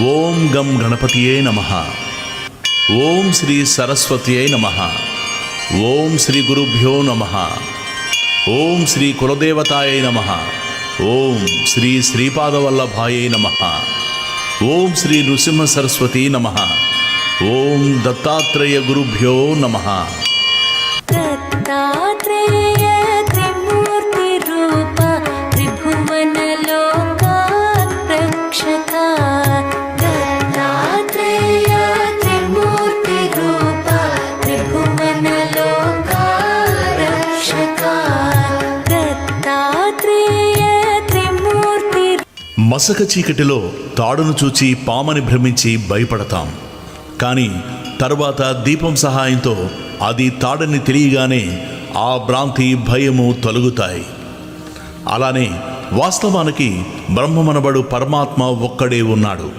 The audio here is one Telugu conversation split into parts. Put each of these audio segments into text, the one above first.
ఓం గం గణపతియే నమః. ఓం శ్రీ సరస్వతియే నమః. ఓం శ్రీ గురుభ్యో నమః. ఓం శ్రీ కులదేవతాయే నమః. ఓం శ్రీ శ్రీపాదవల్లభాయే నమః. ఓం శ్రీ నృసింహ సరస్వతీ నమః. ఓం దత్తాత్రేయ గురుభ్యో నమః. దత్తాత్రేయ త్రిమూర్తి రూప త్రిభువన లోకారక్షక. దత్తాత్రేయ త్రిమూర్తి రూప త్రిభువన లోకారక్షక. దత్తాత్రేయ త్రిమూర్తి. మసక చీకటిలో తాడును చూచి పామని భ్రమించి భయపడతాం. కానీ తర్వాత దీపం సహాయంతో అది తాడని తెలియగానే ఆ భ్రాంతి భయము తొలగుతాయి. అలానే వాస్తవానికి బ్రహ్మమనబడు పరమాత్మ ఒక్కడే ఉన్నాడు.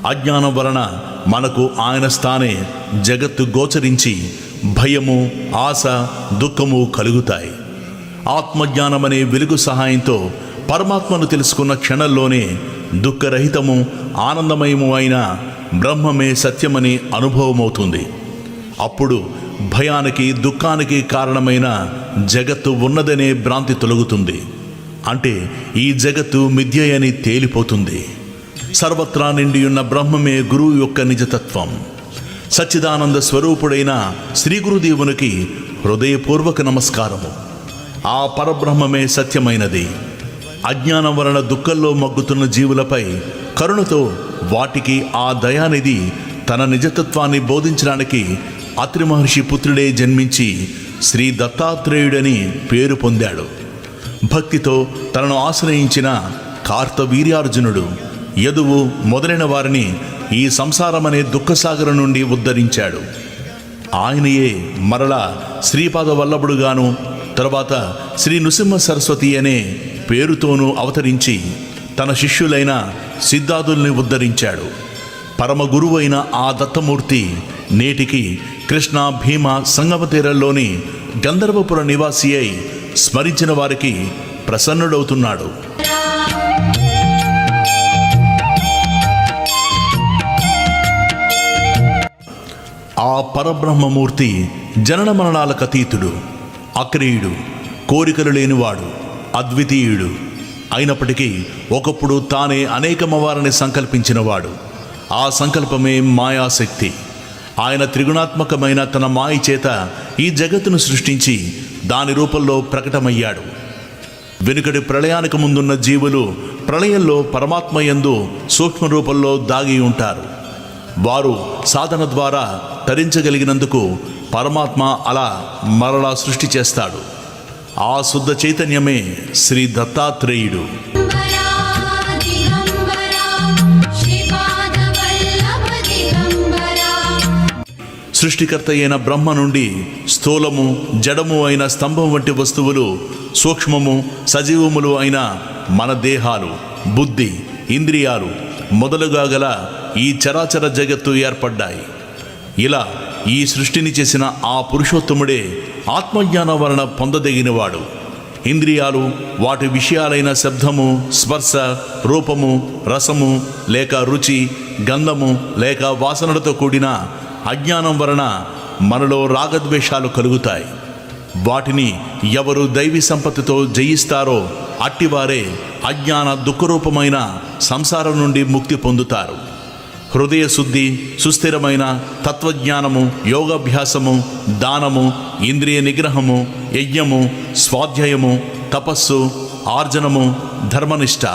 అజ్ఞానం వలన మనకు ఆయన స్థానే జగత్తు గోచరించి భయము, ఆశ, దుఃఖము కలుగుతాయి. ఆత్మజ్ఞానమనే వెలుగు సహాయంతో పరమాత్మను తెలుసుకున్న క్షణంలోనే దుఃఖరహితము, ఆనందమయము అయిన బ్రహ్మమే సత్యమని అనుభవమవుతుంది. అప్పుడు భయానికి, దుఃఖానికి కారణమైన జగత్తు ఉన్నదనే భ్రాంతి తొలగుతుంది. అంటే ఈ జగత్తు మిథ్యయని తేలిపోతుంది. సర్వత్రా నిండియున్న బ్రహ్మమే గురువు యొక్క నిజతత్వం. సచ్చిదానంద స్వరూపుడైన శ్రీ గురుదేవునికి హృదయపూర్వక నమస్కారము. ఆ పరబ్రహ్మమే సత్యమైనది. అజ్ఞానం వలన దుఃఖంలో మగ్గుతున్న జీవులపై కరుణతో వాటికి ఆ దయానిధి తన నిజతత్వాన్ని బోధించడానికి అత్రి మహర్షి పుత్రుడే జన్మించి శ్రీ దత్తాత్రేయుడని పేరు పొందాడు. భక్తితో తనను ఆశ్రయించిన కార్తవీర్యార్జునుడు, యదువు మొదలైన వారిని ఈ సంసారమనే దుఃఖసాగరం నుండి ఉద్ధరించాడు. ఆయనయే మరలా శ్రీపాద వల్లభుడుగాను, తర్వాత శ్రీ నృసింహ సరస్వతి అనే పేరుతోనూ అవతరించి తన శిష్యులైన సిద్ధార్థుల్ని ఉద్ధరించాడు. పరమ గురువైన ఆ దత్తమూర్తి నేటికి కృష్ణ, భీమ సంగమ తీరంలోని గంధర్వపుర నివాసి అయి స్మరించిన వారికి ప్రసన్నుడవుతున్నాడు. ఆ పరబ్రహ్మమూర్తి జనన మరణాలకు అతీతుడు, అక్రియుడు, కోరికలు లేనివాడు, అద్వితీయుడు అయినప్పటికీ ఒకప్పుడు తానే అనేకమవారని సంకల్పించినవాడు. ఆ సంకల్పమే మాయాశక్తి. ఆయన త్రిగుణాత్మకమైన తన మాయ చేత ఈ జగత్తును సృష్టించి దాని రూపంలో ప్రకటమయ్యాడు. వెనుకటి ప్రళయానికి ముందున్న జీవులు ప్రళయంలో పరమాత్మయందు సూక్ష్మ రూపంలో దాగి ఉంటారు. వారు సాధన ద్వారా తరించగలిగినందుకు పరమాత్మ అలా మరలా సృష్టి చేస్తాడు. ఆ శుద్ధ చైతన్యమే శ్రీ దత్తాత్రేయుడు. సృష్టికర్త అయిన బ్రహ్మ నుండి స్థూలము, జడము అయిన స్తంభం వంటి వస్తువులు, సూక్ష్మము, సజీవములు అయిన మన దేహాలు, బుద్ధి, ఇంద్రియాలు మొదలుగా గల ఈ చరాచర జగత్తు ఏర్పడ్డాయి. ఇలా ఈ సృష్టిని చేసిన ఆ పురుషోత్తముడే ఆత్మజ్ఞానం వలన పొందదగినవాడు. ఇంద్రియాలు వాటి విషయాలైన శబ్దము, స్పర్శ, రూపము, రసము లేక రుచి, గంధము లేక వాసనలతో కూడిన అజ్ఞానం వలన మనలో రాగద్వేషాలు కలుగుతాయి. వాటిని ఎవరు దైవీ సంపత్తితో జయిస్తారో అట్టివారే అజ్ఞాన దుఃఖరూపమైన సంసారం నుండి ముక్తి పొందుతారు. హృదయ శుద్ధి, సుస్థిరమైన తత్వజ్ఞానము, యోగాభ్యాసము, దానము, ఇంద్రియ నిగ్రహము, యజ్ఞము, స్వాధ్యాయము, తపస్సు, ఆర్జనము, ధర్మనిష్ట,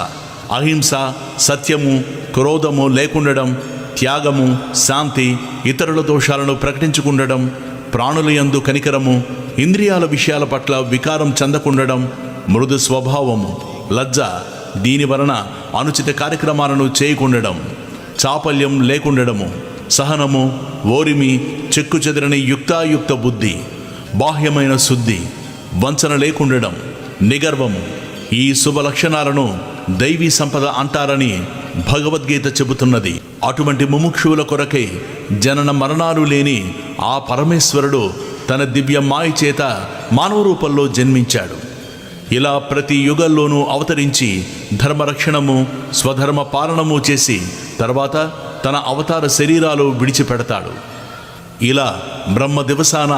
అహింస, సత్యము, క్రోధము లేకుండడం, త్యాగము, శాంతి, ఇతరుల దోషాలను ప్రకటించుకుండడం, ప్రాణుల యందు కనికరము, ఇంద్రియాల విషయాల పట్ల వికారం చెందకుండడం, మృదు స్వభావము, లజ్జ, దీని వలన అనుచిత కార్యక్రమాలను చేయకుండడం, చాపల్యం లేకుండడము, సహనము, ఓరిమి, చెక్కు చెదరని యుక్తాయుక్త బుద్ధి, బాహ్యమైన శుద్ధి, వంచన లేకుండడం, నిగర్వము, ఈ శుభ లక్షణాలను దైవీ సంపద అంటారని భగవద్గీత చెబుతున్నది. అటువంటి ముముక్షువుల కొరకై జనన మరణాలు లేని ఆ పరమేశ్వరుడు తన దివ్య మాయ చేత మానవ రూపంలో జన్మించాడు. ఇలా ప్రతి యుగంలోనూ అవతరించి ధర్మరక్షణము స్వధర్మ పాలనము చేసి తర్వాత తన అవతార శరీరాలు విడిచిపెడతాడు. ఇలా బ్రహ్మ దివసాన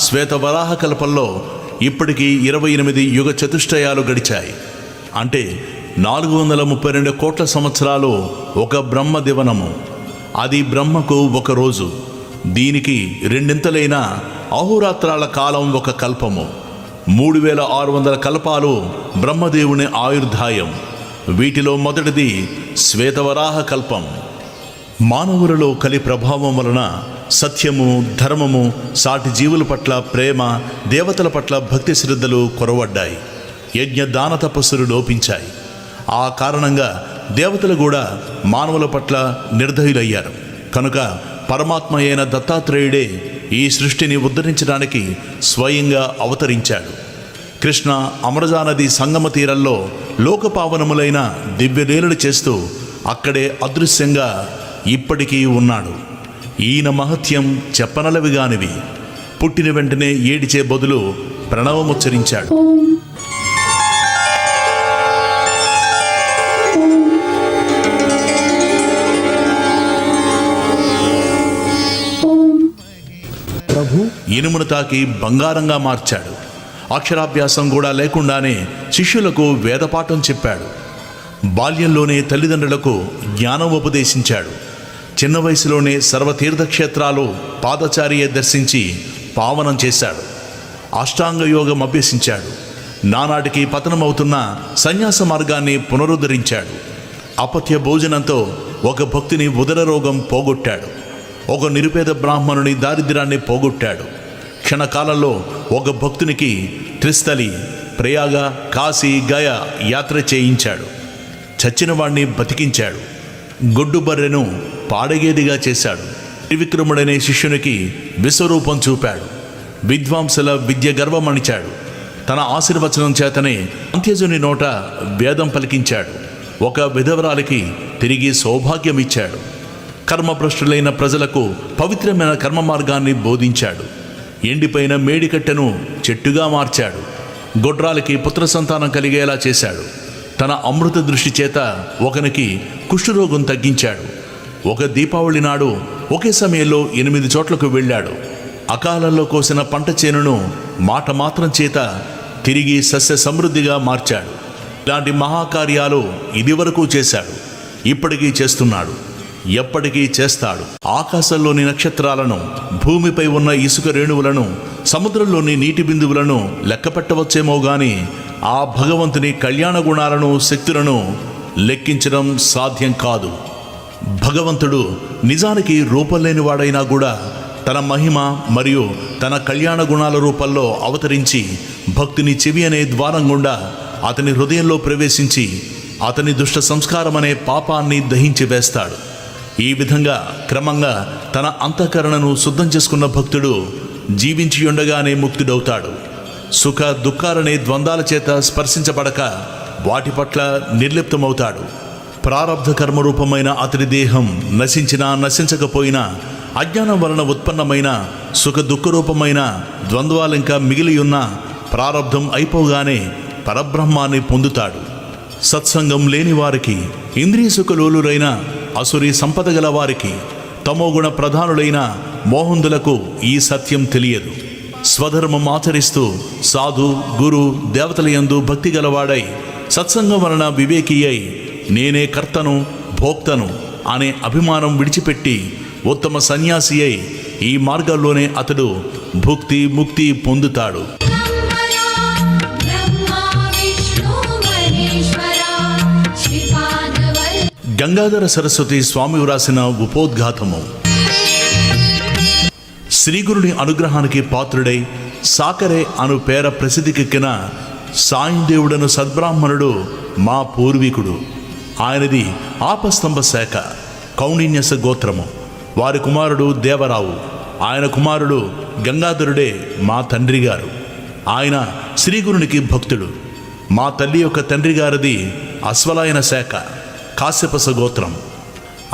శ్వేతవరాహ కల్పంలో ఇప్పటికీ 28 యుగ చతుష్టయాలు గడిచాయి. అంటే 432 కోట్ల సంవత్సరాలు ఒక బ్రహ్మ దివనము. అది బ్రహ్మకు ఒక రోజు. దీనికి రెండింతలైన అహోరాత్రాల కాలం ఒక కల్పము. 3600 కల్పాలు బ్రహ్మదేవుని ఆయుర్దాయం. వీటిలో మొదటిది శ్వేతవరాహ కల్పం. మానవులలో కలి ప్రభావం వలన సత్యము, ధర్మము, సాటి జీవుల పట్ల ప్రేమ, దేవతల పట్ల భక్తి శ్రద్ధలు కొరవడ్డాయి. యజ్ఞ దాన తపస్సులు లోపించాయి. ఆ కారణంగా దేవతలు కూడా మానవుల పట్ల నిర్దయులయ్యారు. కనుక పరమాత్మ అయిన దత్తాత్రేయుడే ఈ సృష్టిని ఉద్ధరించడానికి స్వయంగా అవతరించాడు. కృష్ణ అమరజా నది సంగమ తీరంలో లోకపావనములైన దివ్యలీలలు చేస్తూ అక్కడే అదృశ్యంగా ఇప్పటికీ ఉన్నాడు. ఈయన మహత్యం చెప్పనలవిగానివి. పుట్టిన వెంటనే ఏడిచే బదులు ప్రణవముచ్చరించాడు. ఇనుమును తాకి బంగారంగా మార్చాడు. అక్షరాభ్యాసం కూడా లేకుండానే శిష్యులకు వేదపాఠం చెప్పాడు. బాల్యంలోనే తల్లిదండ్రులకు జ్ఞానం ఉపదేశించాడు. చిన్న వయసులోనే సర్వతీర్థక్షేత్రాలు పాదచారియే దర్శించి పావనం చేశాడు. అష్టాంగ యోగం అభ్యసించాడు. నానాటికి పతనమవుతున్న సన్యాస మార్గాన్ని పునరుద్ధరించాడు. అపథ్య భోజనంతో ఒక భక్తుని ఉదర రోగం పోగొట్టాడు. ఒక నిరుపేద బ్రాహ్మణుని దారిద్ర్యాన్ని పోగొట్టాడు. క్షణకాలంలో ఒక భక్తునికి త్రిస్థలి, ప్రయాగ, కాశీ, గయ యాత్ర చేయించాడు. చచ్చిన వాణ్ణి బతికించాడు. గొడ్డు బర్రెను పాడగేదిగా చేశాడు. త్రివిక్రముడనే శిష్యునికి విశ్వరూపం చూపాడు. విద్వాంసుల విద్య గర్వమణిచాడు. తన ఆశీర్వచనం చేతనే అంత్యజుని నోట వేదం పలికించాడు. ఒక విధవరాలికి తిరిగి సౌభాగ్యమిచ్చాడు. కర్మభ్రష్టులైన ప్రజలకు పవిత్రమైన కర్మ మార్గాన్ని బోధించాడు. ఎండిపోయిన మేడికట్టెను చెట్టుగా మార్చాడు. గొడ్రాలకి పుత్ర సంతానం కలిగేలా చేశాడు. తన అమృత దృష్టి చేత ఒకనికి కుష్ఠరోగం తగ్గించాడు. ఒక దీపావళి నాడు ఒకే సమయంలో 8 చోట్లకు వెళ్ళాడు. అకాలంలో కోసిన పంట చేనును మాట మాత్రం చేత తిరిగి సస్య సమృద్ధిగా మార్చాడు. ఇలాంటి మహాకార్యాలు ఇదివరకు చేశాడు, ఇప్పటికీ చేస్తున్నాడు, ఎప్పటికీ చేస్తాడు. ఆకాశంలోని నక్షత్రాలను, భూమిపై ఉన్న ఇసుక రేణువులను, సముద్రంలోని నీటి బిందువులను లెక్కపెట్టవచ్చేమో గాని ఆ భగవంతుని కళ్యాణ గుణాలను, శక్తులను లెక్కించడం సాధ్యం కాదు. భగవంతుడు నిజానికి రూపం లేనివాడైనా కూడా తన మహిమ మరియు తన కళ్యాణ గుణాల రూపంలో అవతరించి భక్తుని చెవి అనే ద్వారం గుండా అతని హృదయంలో ప్రవేశించి అతని దుష్ట సంస్కారం అనే పాపాన్ని దహించి వేస్తాడు. ఈ విధంగా క్రమంగా తన అంతఃకరణను శుద్ధం చేసుకున్న భక్తుడు జీవించి ఉండగానే ముక్తుడవుతాడు. సుఖ దుఃఖాలనే ద్వంద్వాల చేత స్పర్శించబడక వాటి పట్ల నిర్లిప్తమవుతాడు. ప్రారబ్ధ కర్మరూపమైన అతడి దేహం నశించినా నశించకపోయినా అజ్ఞానం వలన ఉత్పన్నమైన సుఖ దుఃఖరూపమైన ద్వంద్వాలింకా మిగిలి ఉన్న ప్రారబ్ధం అయిపోగానే పరబ్రహ్మాన్ని పొందుతాడు. సత్సంగం లేని వారికి, ఇంద్రియ సుఖలోలురైన అసురి సంపద గల వారికి, తమోగుణ ప్రధానులైన మోహందులకు ఈ సత్యం తెలియదు. స్వధర్మం ఆచరిస్తూ సాధు, గురు, దేవతల యందు భక్తి గలవాడై సత్సంగం వలన వివేకి అయి నేనే కర్తను, భోక్తను అనే అభిమానం విడిచిపెట్టి ఉత్తమ సన్యాసి అయి ఈ మార్గంలోనే అతడు భుక్తి ముక్తి పొందుతాడు. గంగాధర సరస్వతి స్వామి వ్రాసిన ఉపోద్ఘాతము. శ్రీగురుని అనుగ్రహానికి పాత్రుడై సాకరే అను పేర ప్రసిద్ధికెక్కిన సాయందేవుడను సద్బ్రాహ్మణుడు మా పూర్వీకుడు. ఆయనది ఆపస్తంభ శాఖ, కౌండిన్యస గోత్రము. వారి కుమారుడు దేవరావు. ఆయన కుమారుడు గంగాధరుడే మా తండ్రి గారు. ఆయన శ్రీగురునికి భక్తుడు. మా తల్లి యొక్క తండ్రి గారిది అశ్వలాయన శాఖ, కాశ్యపస గోత్రం.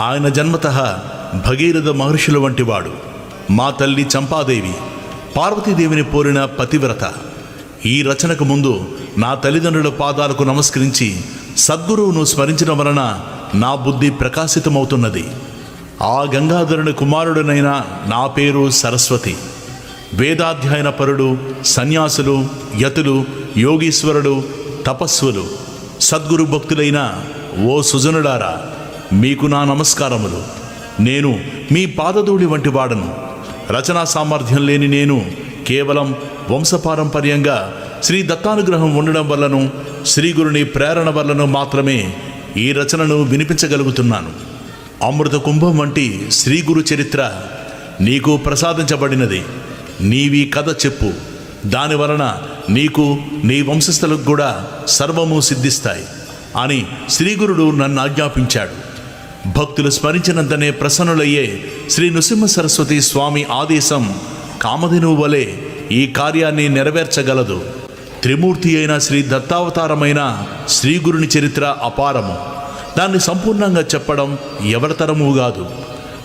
ఆయన జన్మతః భగీరథ మహర్షుల వంటివాడు. మా తల్లి చంపాదేవి పార్వతీదేవిని పోరిన పతివ్రత. ఈ రచనకు ముందు నా తల్లిదండ్రుల పాదాలకు నమస్కరించి సద్గురువును స్మరించడం వలన నా బుద్ధి ప్రకాశితమవుతున్నది. ఆ గంగాధరుని కుమారుడనైన నా పేరు సరస్వతి. వేదాధ్యయన పరుడు, సన్యాసులు, యతులు, యోగీశ్వరుడు, తపస్సులు, సద్గురు భక్తులైన ఓ సుజనులారా, మీకు నా నమస్కారములు. నేను మీ పాదధూళి వంటి వాడను. రచనా సామర్థ్యం లేని నేను కేవలం వంశపారంపర్యంగా శ్రీ దత్తానుగ్రహం ఉండడం వల్లను, శ్రీగురుని ప్రేరణ వల్లను మాత్రమే ఈ రచనను వినిపించగలుగుతున్నాను. అమృత కుంభం వంటి శ్రీగురు చరిత్ర నీకు ప్రసాదించబడినది. నీవి కథ చెప్పు. దానివలన నీకు, నీ వంశస్థులకు కూడా సర్వము సిద్ధిస్తాయి అని శ్రీగురుడు నన్ను ఆజ్ఞాపించాడు. భక్తులు స్మరించినంతనే ప్రసన్నులయ్యే శ్రీ నృసింహ సరస్వతి స్వామి ఆదేశం కామధేనువు వలె ఈ కార్యాన్ని నెరవేర్చగలదు. త్రిమూర్తి అయిన శ్రీ దత్తావతారమైన శ్రీగురుని చరిత్ర అపారము. దాన్ని సంపూర్ణంగా చెప్పడం ఎవరితరము కాదు.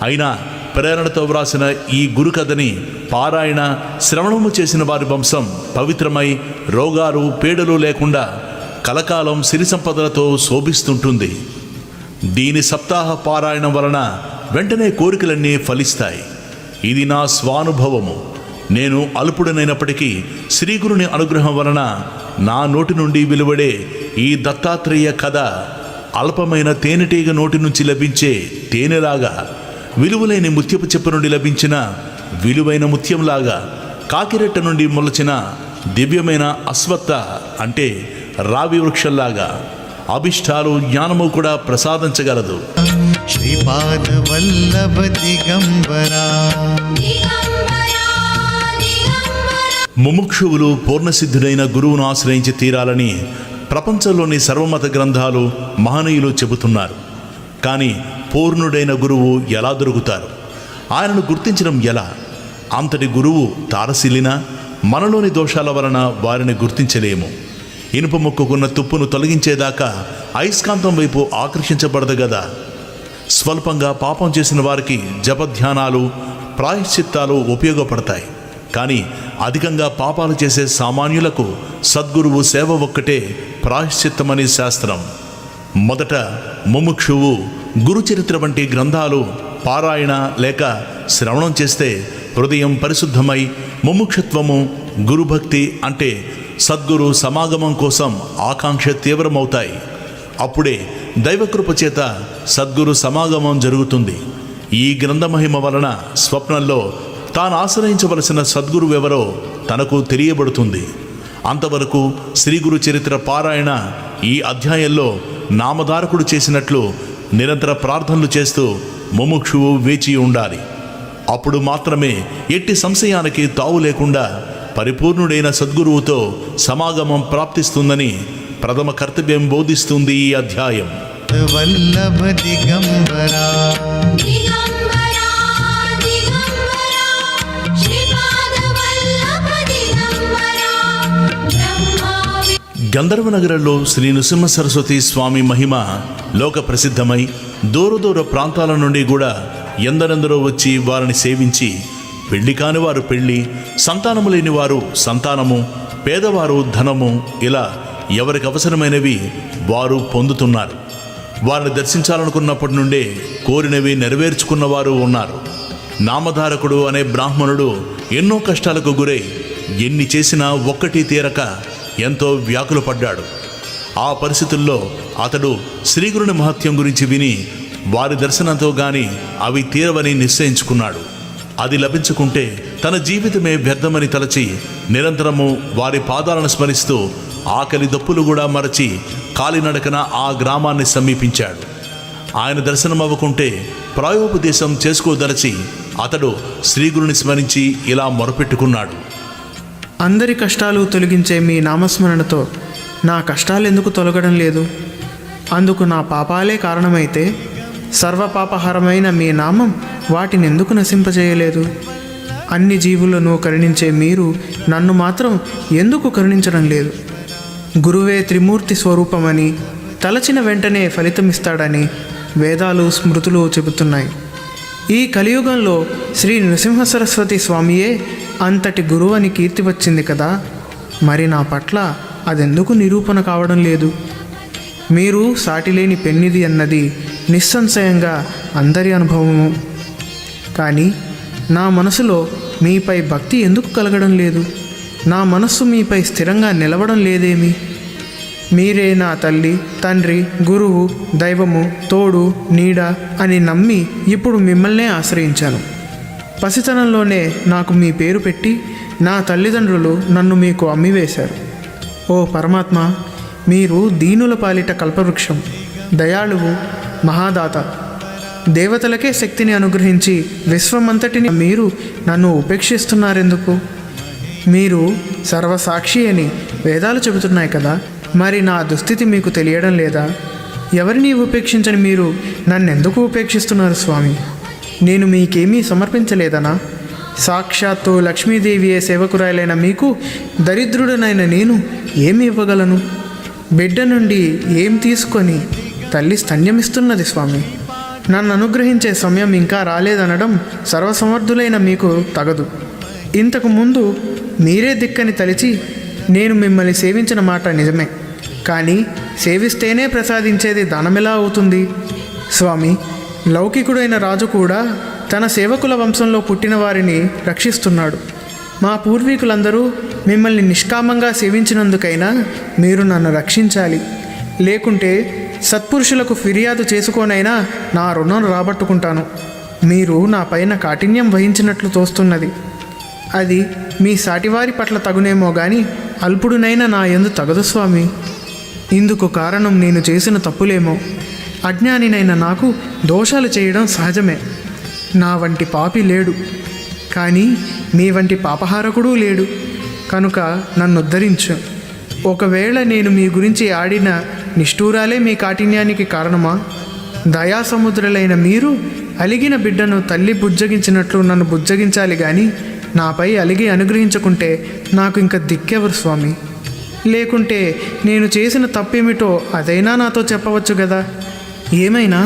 అయినా ప్రేరణతో వ్రాసిన ఈ గురుకథని పారాయణ, శ్రవణము చేసిన వారి వంశం పవిత్రమై రోగాలు, పీడలు లేకుండా కలకాలం సిరి సంపదలతో శోభిస్తుంటుంది. దీని సప్తాహ పారాయణం వలన వెంటనే కోరికలన్నీ ఫలిస్తాయి. ఇది నా స్వానుభవము. నేను అల్పుడనైనప్పటికీ శ్రీగురుని అనుగ్రహం వలన నా నోటి నుండి వెలువడే ఈ దత్తాత్రేయ కథ అల్పమైన తేనెటీగ నోటి నుంచి లభించే తేనెలాగా, విలువలేని ముత్యపు చెప్పు నుండి లభించిన విలువైన ముత్యంలాగా, కాకిరెట్ట నుండి మొలచిన దివ్యమైన అశ్వత్థ అంటే రావి వృక్షంలాగా అభిష్టాలు, జ్ఞానము కూడా ప్రసాదించగలదు. శ్రీపాద వల్లభ దిగంబరా. ముముక్షువులు పూర్ణసిద్ధుడైన గురువును ఆశ్రయించి తీరాలని ప్రపంచంలోని సర్వమత గ్రంథాలు, మహనీయులు చెబుతున్నారు. కానీ పూర్ణుడైన గురువు ఎలా దొరుకుతారు? ఆయనను గుర్తించడం ఎలా? అంతటి గురువు తారసిల్లినా మనలోని దోషాల వలన వారిని గుర్తించలేము. ఇనుప మొక్కుకున్న తుప్పును తొలగించేదాకా అయస్కాంతం వైపు ఆకర్షించబడదు గదా. స్వల్పంగా పాపం చేసిన వారికి జపధ్యానాలు, ప్రాయశ్చిత్తాలు ఉపయోగపడతాయి. కానీ అధికంగా పాపాలు చేసే సామాన్యులకు సద్గురువు సేవ ఒక్కటే ప్రాయశ్చిత్తమని శాస్త్రం. మొదట ముముక్షువు గురుచరిత్ర వంటి గ్రంథాలు పారాయణ లేక శ్రవణం చేస్తే హృదయం పరిశుద్ధమై ముముక్షత్వము, గురుభక్తి అంటే సద్గురు సమాగమం కోసం ఆకాంక్ష తీవ్రమవుతాయి. అప్పుడే దైవకృప చేత సద్గురు సమాగమం జరుగుతుంది. ఈ గ్రంథమహిమ వలన స్వప్నంలో తాను ఆశ్రయించవలసిన సద్గురువెవరో తనకు తెలియబడుతుంది. అంతవరకు శ్రీగురు చరిత్ర పారాయణ ఈ అధ్యాయంలో నామధారకుడు చేసినట్లు నిరంతర ప్రార్థనలు చేస్తూ ముముక్షువు వేచి ఉండాలి. అప్పుడు మాత్రమే ఎట్టి సంశయానికి తావు లేకుండా పరిపూర్ణుడైన సద్గురువుతో సమాగమం ప్రాప్తిస్తుందని ప్రథమ కర్తవ్యం బోధిస్తుంది ఈ అధ్యాయం. వల్లభ దిగంబరా. గంధర్వ నగరంలో శ్రీ నృసింహ సరస్వతి స్వామి మహిమ లోక ప్రసిద్ధమై దూర ప్రాంతాల నుండి కూడా ఎందరెందరో వచ్చి వారిని సేవించి పెళ్లి కాని వారు పెళ్లి, సంతానము లేని వారు సంతానము, పేదవారు ధనము, ఇలా ఎవరికి అవసరమైనవి వారు పొందుతున్నారు. వారిని దర్శించాలనుకున్నప్పటి నుండే కోరినవి నెరవేర్చుకున్నవారు ఉన్నారు. నామధారకుడు అనే బ్రాహ్మణుడు ఎన్నో కష్టాలకు గురై ఎన్ని చేసినా ఒక్కటి తీరక ఎంతో వ్యాకులు పడ్డాడు. ఆ పరిస్థితుల్లో అతడు శ్రీగురుని మహత్యం గురించి విని వారి దర్శనంతో గాని అవి తీరవని నిశ్చయించుకున్నాడు. అది లభించుకుంటే తన జీవితమే వ్యర్థమని తలచి నిరంతరము వారి పాదాలను స్మరిస్తూ ఆకలి దప్పులు కూడా మరచి కాలినడకన ఆ గ్రామాన్ని సమీపించాడు. ఆయన దర్శనం అవ్వకుంటే ప్రాయోపదేశం చేసుకోదలచి అతడు శ్రీగురుని స్మరించి ఇలా మొరపెట్టుకున్నాడు. అందరి కష్టాలు తొలగించే మీ నామస్మరణతో నా కష్టాలు ఎందుకు తొలగడం లేదు? అందుకు నా పాపాలే కారణమైతే సర్వపాపహరమైన మీ నామం వాటిని ఎందుకు నశింపజేయలేదు? అన్ని జీవులను కరుణించే మీరు నన్ను మాత్రం ఎందుకు కరుణించడం లేదు? గురువే త్రిమూర్తి స్వరూపమని, తలచిన వెంటనే ఫలితమిస్తాడని వేదాలు, స్మృతులు చెబుతున్నాయి. ఈ కలియుగంలో శ్రీ నృసింహ సరస్వతి స్వామియే అంతటి గురువు అని కీర్తి వచ్చింది కదా. మరి నా పట్ల అదెందుకు నిరూపణ కావడం లేదు? మీరు సాటిలేని పెన్నిది అన్నది నిస్సంశయంగా అందరి అనుభవము. కానీ నా మనసులో మీపై భక్తి ఎందుకు కలగడం లేదు? నా మనస్సు మీపై స్థిరంగా నిలవడం లేదేమి? మీరే నా తల్లి, తండ్రి, గురువు, దైవము, తోడు, నీడ అని నమ్మి ఇప్పుడు మిమ్మల్నే ఆశ్రయించాను. పసితనంలోనే నాకు మీ పేరు పెట్టి నా తల్లిదండ్రులు నన్ను మీకు అమ్మివేశారు. ఓ పరమాత్మ, మీరు దీనుల పాలిట కల్పవృక్షం, దయాళువు, మహాదాత. దేవతలకే శక్తిని అనుగ్రహించి విశ్వమంతటిని మీరు నన్ను ఉపేక్షిస్తున్నారెందుకు? మీరు సర్వసాక్షి అని వేదాలు చెబుతున్నాయి కదా, మరి నా దుస్థితి మీకు తెలియడం లేదా? ఎవరిని ఉపేక్షించని మీరు నన్నెందుకు ఉపేక్షిస్తున్నారు స్వామి? నేను మీకేమీ సమర్పించలేదనా? సాక్షాత్తు లక్ష్మీదేవియే సేవకురాలైన మీకు దరిద్రుడనైన నేను ఏమి ఇవ్వగలను? బిడ్డ నుండి ఏం తీసుకొని తల్లి స్తన్యమిస్తున్నది స్వామి. నన్ను అనుగ్రహించే సమయం ఇంకా రాలేదనడం సర్వసమర్థులైన మీకు తగదు. ఇంతకు ముందు మీరే దిక్కని తలిచి నేను మిమ్మల్ని సేవించిన మాట నిజమే, కానీ సేవిస్తేనే ప్రసాదించేది దానమెలా అవుతుంది? స్వామి, లౌకికుడైన రాజు కూడా తన సేవకుల వంశంలో పుట్టిన వారిని రక్షిస్తున్నాడు. మా పూర్వీకులందరూ మిమ్మల్ని నిష్కామంగా సేవించినందుకైనా మీరు నన్ను రక్షించాలి. లేకుంటే సత్పురుషులకు ఫిర్యాదు చేసుకోనైనా నా రుణం రాబట్టుకుంటాను. మీరు నా పైన కాఠిన్యం వహించినట్లు తోస్తున్నది. అది మీ సాటివారి పట్ల తగునేమో గాని అల్పుడునైనా నా యందు తగదు స్వామి. ఇందుకు కారణం నేను చేసిన తప్పులేమో. అజ్ఞానినైన నాకు దోషాలు చేయడం సహజమే. నా వంటి పాపి లేడు, కానీ మీ వంటి పాపహారకుడూ లేడు. కనుక నన్ను ఉద్ధరించు. ఒకవేళ నేను మీ గురించి ఆడిన నిష్ఠూరాలే మీ కాఠిన్యానికి కారణమా? దయాసముద్రులైన మీరు అలిగిన బిడ్డను తల్లి బుజ్జగించినట్లు నన్ను బుజ్జగించాలి కానీ నాపై అలిగి అనుగ్రహించుకుంటే నాకు ఇంక దిక్కెవరు స్వామి? లేకుంటే నేను చేసిన తప్పేమిటో అదైనా నాతో చెప్పవచ్చు కదా. ఏమైనా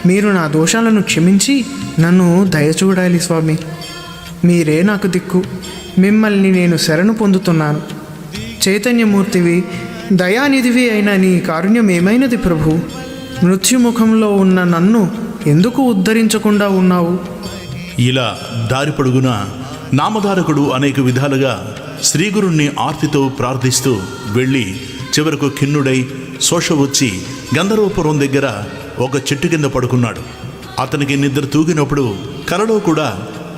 మీరు నా దోషాలను క్షమించి నన్ను దయచూడాలి స్వామి. మీరే నాకు దిక్కు. మిమ్మల్ని నేను శరణు పొందుతున్నాను. చైతన్యమూర్తివి, దయానిధివి అయిన నీ కారుణ్యం ఏమైనది ప్రభు? మృత్యుముఖంలో ఉన్న నన్ను ఎందుకు ఉద్ధరించకుండా ఉన్నావు? ఇలా దారి పొడుగున నామధారకుడు అనేక విధాలుగా శ్రీగురుణ్ణి ఆర్తితో ప్రార్థిస్తూ వెళ్ళి చివరకు ఖిన్నుడై శోష వచ్చి గంధర్వపురం దగ్గర ఒక చెట్టు కింద పడుకున్నాడు. అతనికి నిద్ర తూగినప్పుడు కలలో కూడా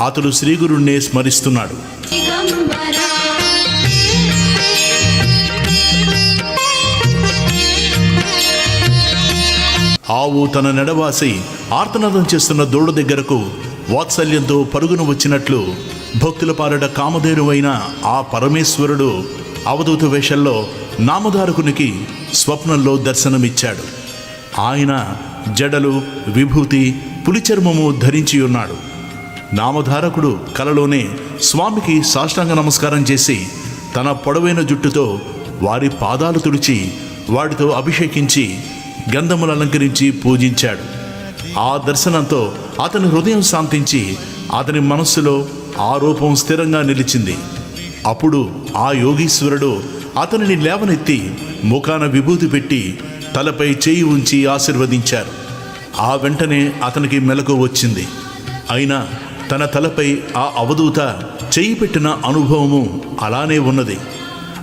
అతడు శ్రీగురుణ్ణే స్మరిస్తున్నాడు. దిగంబరా ఆవు తన నెడవాసి ఆర్తనాదం చేస్తున్న దూడ దగ్గరకు వాత్సల్యంతో పరుగున వచ్చినట్లు భక్తుల పాలట కామధేనువైన ఆ పరమేశ్వరుడు అవధూత వేషంలో నామధారకునికి స్వప్నంలో దర్శనమిచ్చాడు. ఆయన జడలు, విభూతి, పులిచర్మము ధరించి ఉన్నాడు. నామధారకుడు కలలోనే స్వామికి సాష్టాంగ నమస్కారం చేసి తన పొడవైన జుట్టుతో వారి పాదాలు తుడిచి వాటితో అభిషేకించి గంధములు అలంకరించి పూజించాడు. ఆ దర్శనంతో అతని హృదయం శాంతించి అతని మనస్సులో ఆ రూపం స్థిరంగా నిలిచింది. అప్పుడు ఆ యోగీశ్వరుడు అతనిని లేవనెత్తి ముఖాన విభూతి పెట్టి తలపై చేయి ఉంచి ఆశీర్వదించారు. ఆ వెంటనే అతనికి మెలకు వచ్చింది. అయినా తన తలపై ఆ అవధూత చెయ్యి పెట్టిన అనుభవము అలానే ఉన్నది.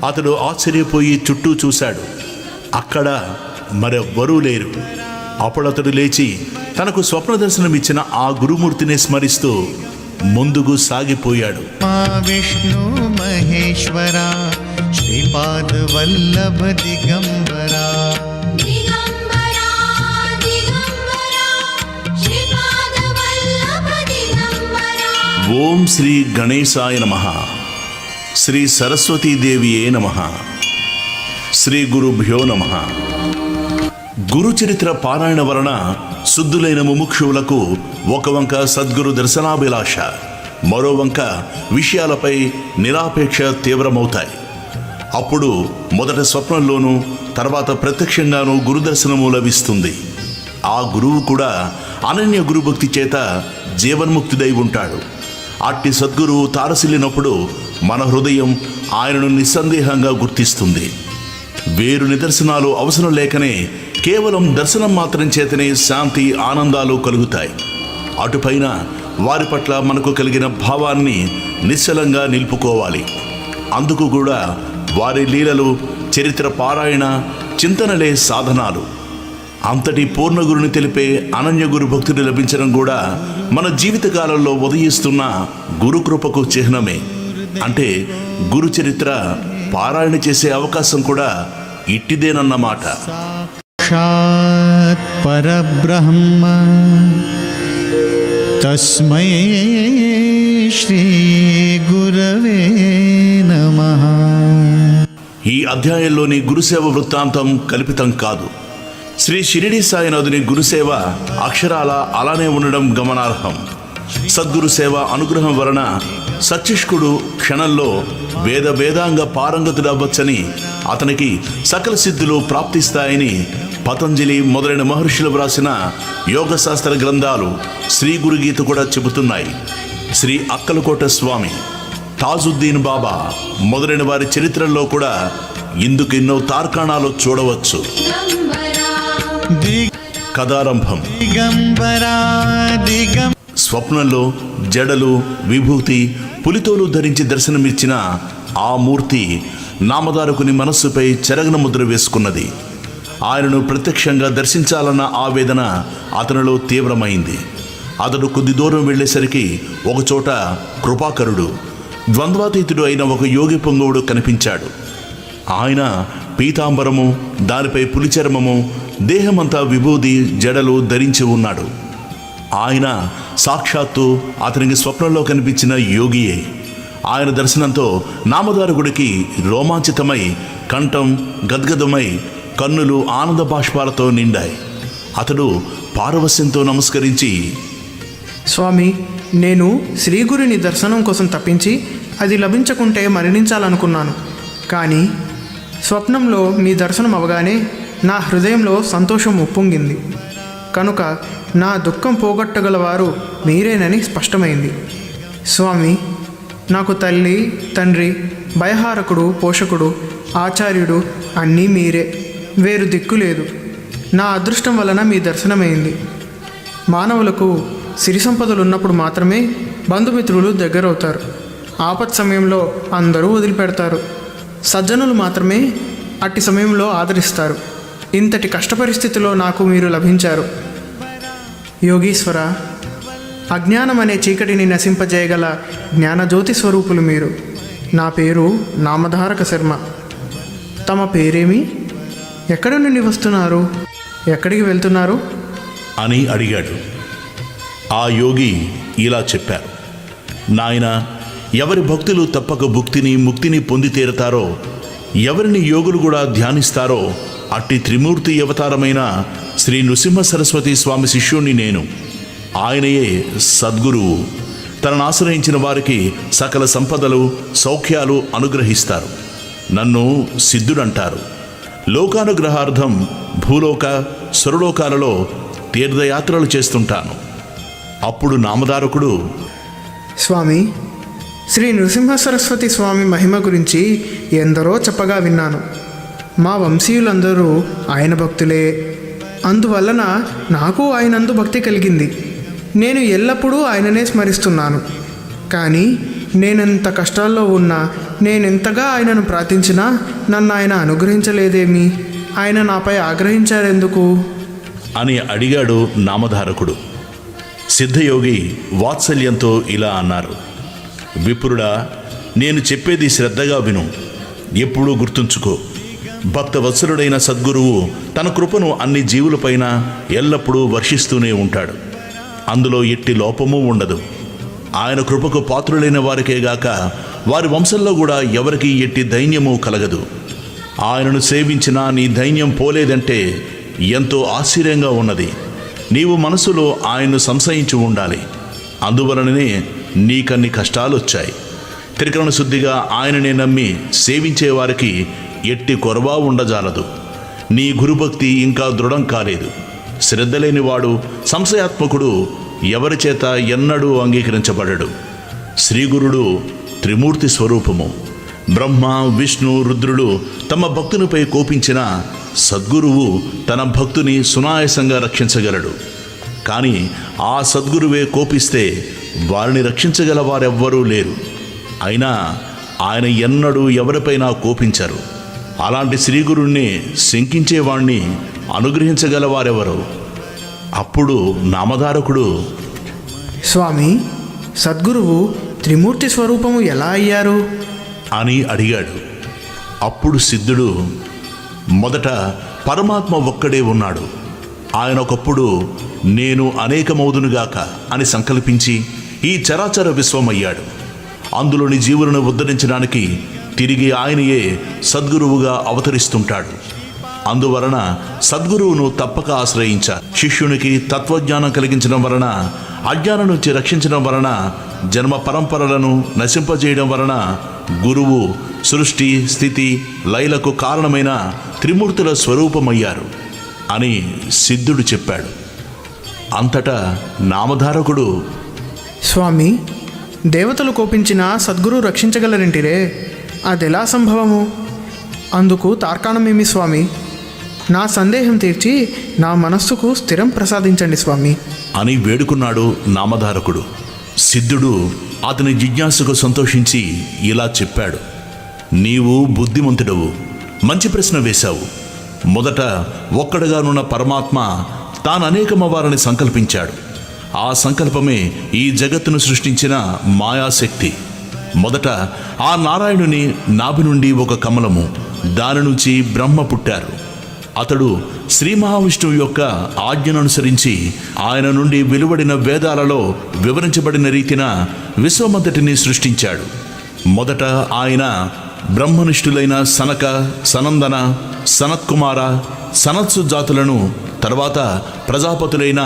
అతడు ఆశ్చర్యపోయి చుట్టూ చూశాడు. అక్కడ మరెవ్వరూ లేరు. అప్పుడు అతడు లేచి తనకు స్వప్న దర్శనమిచ్చిన ఆ గురుమూర్తిని స్మరిస్తూ ముందుకు సాగిపోయాడు. మా విష్ణు మహేశ్వరా శ్రీపాద వల్లభ దిగంబరా దిగంబరా దిగంబరా శ్రీపాద వల్లభ దిగంబరా. ఓం శ్రీ గణేశాయ నమః. శ్రీ సరస్వతీదేవియే నమః. శ్రీ గురుభ్యో నమః. గురుచరిత్ర పారాయణ వలన శుద్ధులైన ముముక్షువులకు ఒక వంక సద్గురు దర్శనాభిలాష, మరో వంక విషయాలపై నిరాపేక్ష తీవ్రమవుతాయి. అప్పుడు మొదట స్వప్నంలోనూ తర్వాత ప్రత్యక్షంగానూ గురుదర్శనము లభిస్తుంది. ఆ గురువు కూడా అనన్య గురుభక్తి చేత జీవన్ముక్తుడై ఉంటాడు. అట్టి సద్గురువు తారసిల్లినప్పుడు మన హృదయం ఆయనను నిస్సందేహంగా గుర్తిస్తుంది. వేరు నిదర్శనాలు అవసరం లేకనే కేవలం దర్శనం మాత్రం చేతనే శాంతి ఆనందాలు కలుగుతాయి. అటుపైన వారి పట్ల మనకు కలిగిన భావాన్ని నిశ్చలంగా నిలుపుకోవాలి. అందుకు కూడా వారి లీలలు, చరిత్ర పారాయణ, చింతనలే సాధనాలు. అంతటి పూర్ణగురుని తెలిపే అనన్య గురు భక్తుడు లభించడం కూడా మన జీవితకాలంలో ఉదయిస్తున్న గురుకృపకు చిహ్నమే. అంటే గురు చరిత్ర పారాయణ చేసే అవకాశం కూడా ఇట్టిదేనన్నమాట. సాక్షాత్ పరబ్రహ్మ తస్మై శ్రీ గురవే నమః. ఈ అధ్యాయంలోని గురుసేవ వృత్తాంతం కల్పితం కాదు. శ్రీ షిరిడి సాయినాథుని గురుసేవ అక్షరాల అలానే ఉండడం గమనార్హం. సద్గురు సేవ అనుగ్రహం వలన సత్యష్కుడు క్షణంలో వేదాంగ పారంగతుడవ్వచ్చని, అతనికి సకల సిద్ధులు ప్రాప్తిస్తాయని పతంజలి మొదలైన మహర్షులు వ్రాసిన యోగశాస్త్ర గ్రంథాలు, శ్రీ గురుగీత కూడా చెబుతున్నాయి. శ్రీ అక్కలకోట స్వామి, తాజుద్దీన్ బాబా మొదలైన వారి చరిత్రల్లో కూడా ఇందుకు ఎన్నో తార్కాణాలు చూడవచ్చు. కథారంభం. స్వప్నంలో జడలు, విభూతి, పులితోలు ధరించి దర్శనమిచ్చిన ఆ మూర్తి నామధారకుని మనస్సుపై చెరగన ముద్ర వేసుకున్నది. ఆయనను ప్రత్యక్షంగా దర్శించాలన్న ఆవేదన అతనిలో తీవ్రమైంది. అతడు కొద్ది దూరం వెళ్ళేసరికి ఒకచోట కృపాకరుడు, ద్వంద్వాతీతుడు అయిన ఒక యోగి పొంగవుడు కనిపించాడు. ఆయన పీతాంబరము, దానిపై పులిచర్మము, దేహమంతా విభూది, జడలు ధరించి ఉన్నాడు. ఆయన సాక్షాత్తు అతనికి స్వప్నంలో కనిపించిన యోగియే. ఆయన దర్శనంతో నామధారకుడికి రోమాంచితమై, కంఠం గద్గదమై, కన్నులు ఆనంద బాష్పాలతో నిండాయి. అతడు పారవస్యంతో నమస్కరించి, స్వామి, నేను శ్రీగురుని దర్శనం కోసం తప్పించి అది లభించకుంటే మరణించాలనుకున్నాను. కానీ స్వప్నంలో మీ దర్శనం అవగానే నా హృదయంలో సంతోషం ఉప్పొంగింది. కనుక నా దుఃఖం పోగొట్టగలవారు మీరేనని స్పష్టమైంది. స్వామి, నాకు తల్లి, తండ్రి, భయహారకుడు, పోషకుడు, ఆచార్యుడు అన్నీ మీరే. వేరు దిక్కు లేదు. నా అదృష్టం వలన మీ దర్శనమైంది. మానవులకు సిరి సంపదలు ఉన్నప్పుడు మాత్రమే బంధుమిత్రులు దగ్గరవుతారు. ఆపత్ సమయంలో అందరూ వదిలిపెడతారు. సజ్జనులు మాత్రమే అట్టి సమయంలో ఆదరిస్తారు. ఇంతటి కష్ట పరిస్థితిలో నాకు మీరు లభించారు. యోగీశ్వర, అజ్ఞానం అనే చీకటిని నశింపజేయగల జ్ఞానజ్యోతి స్వరూపులు మీరు. నా పేరు నామధారక శర్మ. తమ పేరేమి? ఎక్కడి నుండి వస్తున్నారు? ఎక్కడికి వెళ్తున్నారు అని అడిగాడు. ఆ యోగి ఇలా చెప్పారు, నాయనా, ఎవరి భక్తులు తప్పక భుక్తిని, ముక్తిని పొంది తీరతారో, ఎవరిని యోగులు కూడా ధ్యానిస్తారో అట్టి త్రిమూర్తి అవతారమైన శ్రీ నృసింహ సరస్వతి స్వామి శిష్యుణ్ణి నేను. ఆయనయే సద్గురువు. తనను ఆశ్రయించిన వారికి సకల సంపదలు, సౌఖ్యాలు అనుగ్రహిస్తారు. నన్ను సిద్ధుడంటారు. లోకానుగ్రహార్థం భూలోక, సురలోకాలలో తీర్థయాత్రలు చేస్తుంటాను. అప్పుడు నామధారకుడు, స్వామి, శ్రీ నృసింహ సరస్వతి స్వామి మహిమ గురించి ఎందరో చెప్పగా విన్నాను. మా వంశీయులందరూ ఆయన భక్తులే. అందువలన నాకు ఆయనందు భక్తి కలిగింది. నేను ఎల్లప్పుడూ ఆయననే స్మరిస్తున్నాను. కానీ నేనెంత కష్టాల్లో ఉన్నా, నేనెంతగా ఆయనను ప్రార్థించినా నన్ను ఆయన అనుగ్రహించలేదేమి? ఆయన నాపై ఆగ్రహించారెందుకు అని అడిగాడు నామధారకుడు. సిద్ధయోగి వాత్సల్యంతో ఇలా అన్నారు, విప్రుడా, నేను చెప్పేది శ్రద్ధగా విను. ఎప్పుడూ గుర్తుంచుకో, భక్తవత్సలుడైన సద్గురువు తన కృపను అన్ని జీవులపైన ఎల్లప్పుడూ వర్షిస్తూనే ఉంటాడు. అందులో ఎట్టి లోపమూ ఉండదు. ఆయన కృపకు పాత్రులైన వారికేగాక వారి వంశంలో కూడా ఎవరికీ ఎట్టి దైన్యము కలగదు. ఆయనను సేవించినా నీ దైన్యం పోలేదంటే ఎంతో ఆశ్చర్యంగా ఉన్నది. నీవు మనసులో ఆయన్ను సంశయించి ఉండాలి. అందువలననే నీకన్ని కష్టాలొచ్చాయి. త్రికరణ శుద్ధిగా ఆయననే నమ్మి సేవించే వారికి ఎట్టి కొరవా ఉండజాలదు. నీ గురుభక్తి ఇంకా దృఢం కాలేదు. శ్రద్ధ లేనివాడు, సంశయాత్మకుడు ఎవరి చేత ఎన్నడూ అంగీకరించబడడు. శ్రీగురుడు త్రిమూర్తి స్వరూపము. బ్రహ్మ విష్ణు రుద్రులు తమ భక్తునిపై కోపించిన సద్గురువు తన భక్తుని సునాయాసంగా రక్షించగలడు. కానీ ఆ సద్గురువే కోపిస్తే వారిని రక్షించగల వారెవ్వరూ లేరు. అయినా ఆయన ఎన్నడూ ఎవరిపైనా కోపించరు. అలాంటి శ్రీగురుణ్ణి శంకించేవాణ్ణి అనుగ్రహించగల వారెవరు? అప్పుడు నామధారకుడు, స్వామి, సద్గురువు త్రిమూర్తి స్వరూపము ఎలా అయ్యారు అని అడిగాడు. అప్పుడు సిద్ధుడు, మొదట పరమాత్మ ఒక్కడే ఉన్నాడు. ఆయన ఒకప్పుడు నేను అనేకమౌదునుగాక అని సంకల్పించి ఈ చరాచర విశ్వమయ్యాడు. అందులోని జీవులను ఉద్ధరించడానికి తిరిగి ఆయనయే సద్గురువుగా అవతరిస్తుంటాడు. అందువలన సద్గురువును తప్పక ఆశ్రయించాలి. శిష్యునికి తత్వజ్ఞానం కలిగించడం వలన, అజ్ఞానం నుంచి రక్షించడం వలన, జన్మ పరంపరలను నశింపజేయడం వలన గురువు సృష్టి స్థితి లయలకు కారణమైన త్రిమూర్తుల స్వరూపమయ్యారు అని సిద్ధుడు చెప్పాడు. అంతటా నామధారకుడు, స్వామి, దేవతలు కోపించిన సద్గురు రక్షించగలరింటిరే, అదెలా సంభవము? అందుకు తార్కాణమేమి స్వామి? నా సందేహం తీర్చి నా మనస్సుకు స్థిరం ప్రసాదించండి స్వామి అని వేడుకున్నాడు నామధారకుడు. సిద్ధుడు అతని జిజ్ఞాసకు సంతోషించి ఇలా చెప్పాడు. నీవు బుద్ధిమంతుడవు, మంచి ప్రశ్న వేశావు. మొదట ఒక్కడుగానున్న పరమాత్మ తాను అనేకమవ్వాలని సంకల్పించాడు. ఆ సంకల్పమే ఈ జగత్తును సృష్టించిన మాయాశక్తి. మొదట ఆ నారాయణుని నాభి నుండి ఒక కమలము, దాని నుంచి బ్రహ్మ పుట్టారు. అతడు శ్రీ మహావిష్ణువు యొక్క ఆజ్ఞను అనుసరించి ఆయన నుండి వెలువడిన వేదాలలో వివరించబడిన రీతిన విశ్వమంతటిని సృష్టించాడు. మొదట ఆయన బ్రహ్మనిష్ఠులైన సనక, సనందన, సనత్కుమార, సనత్సు జాతులను, తర్వాత ప్రజాపతులైన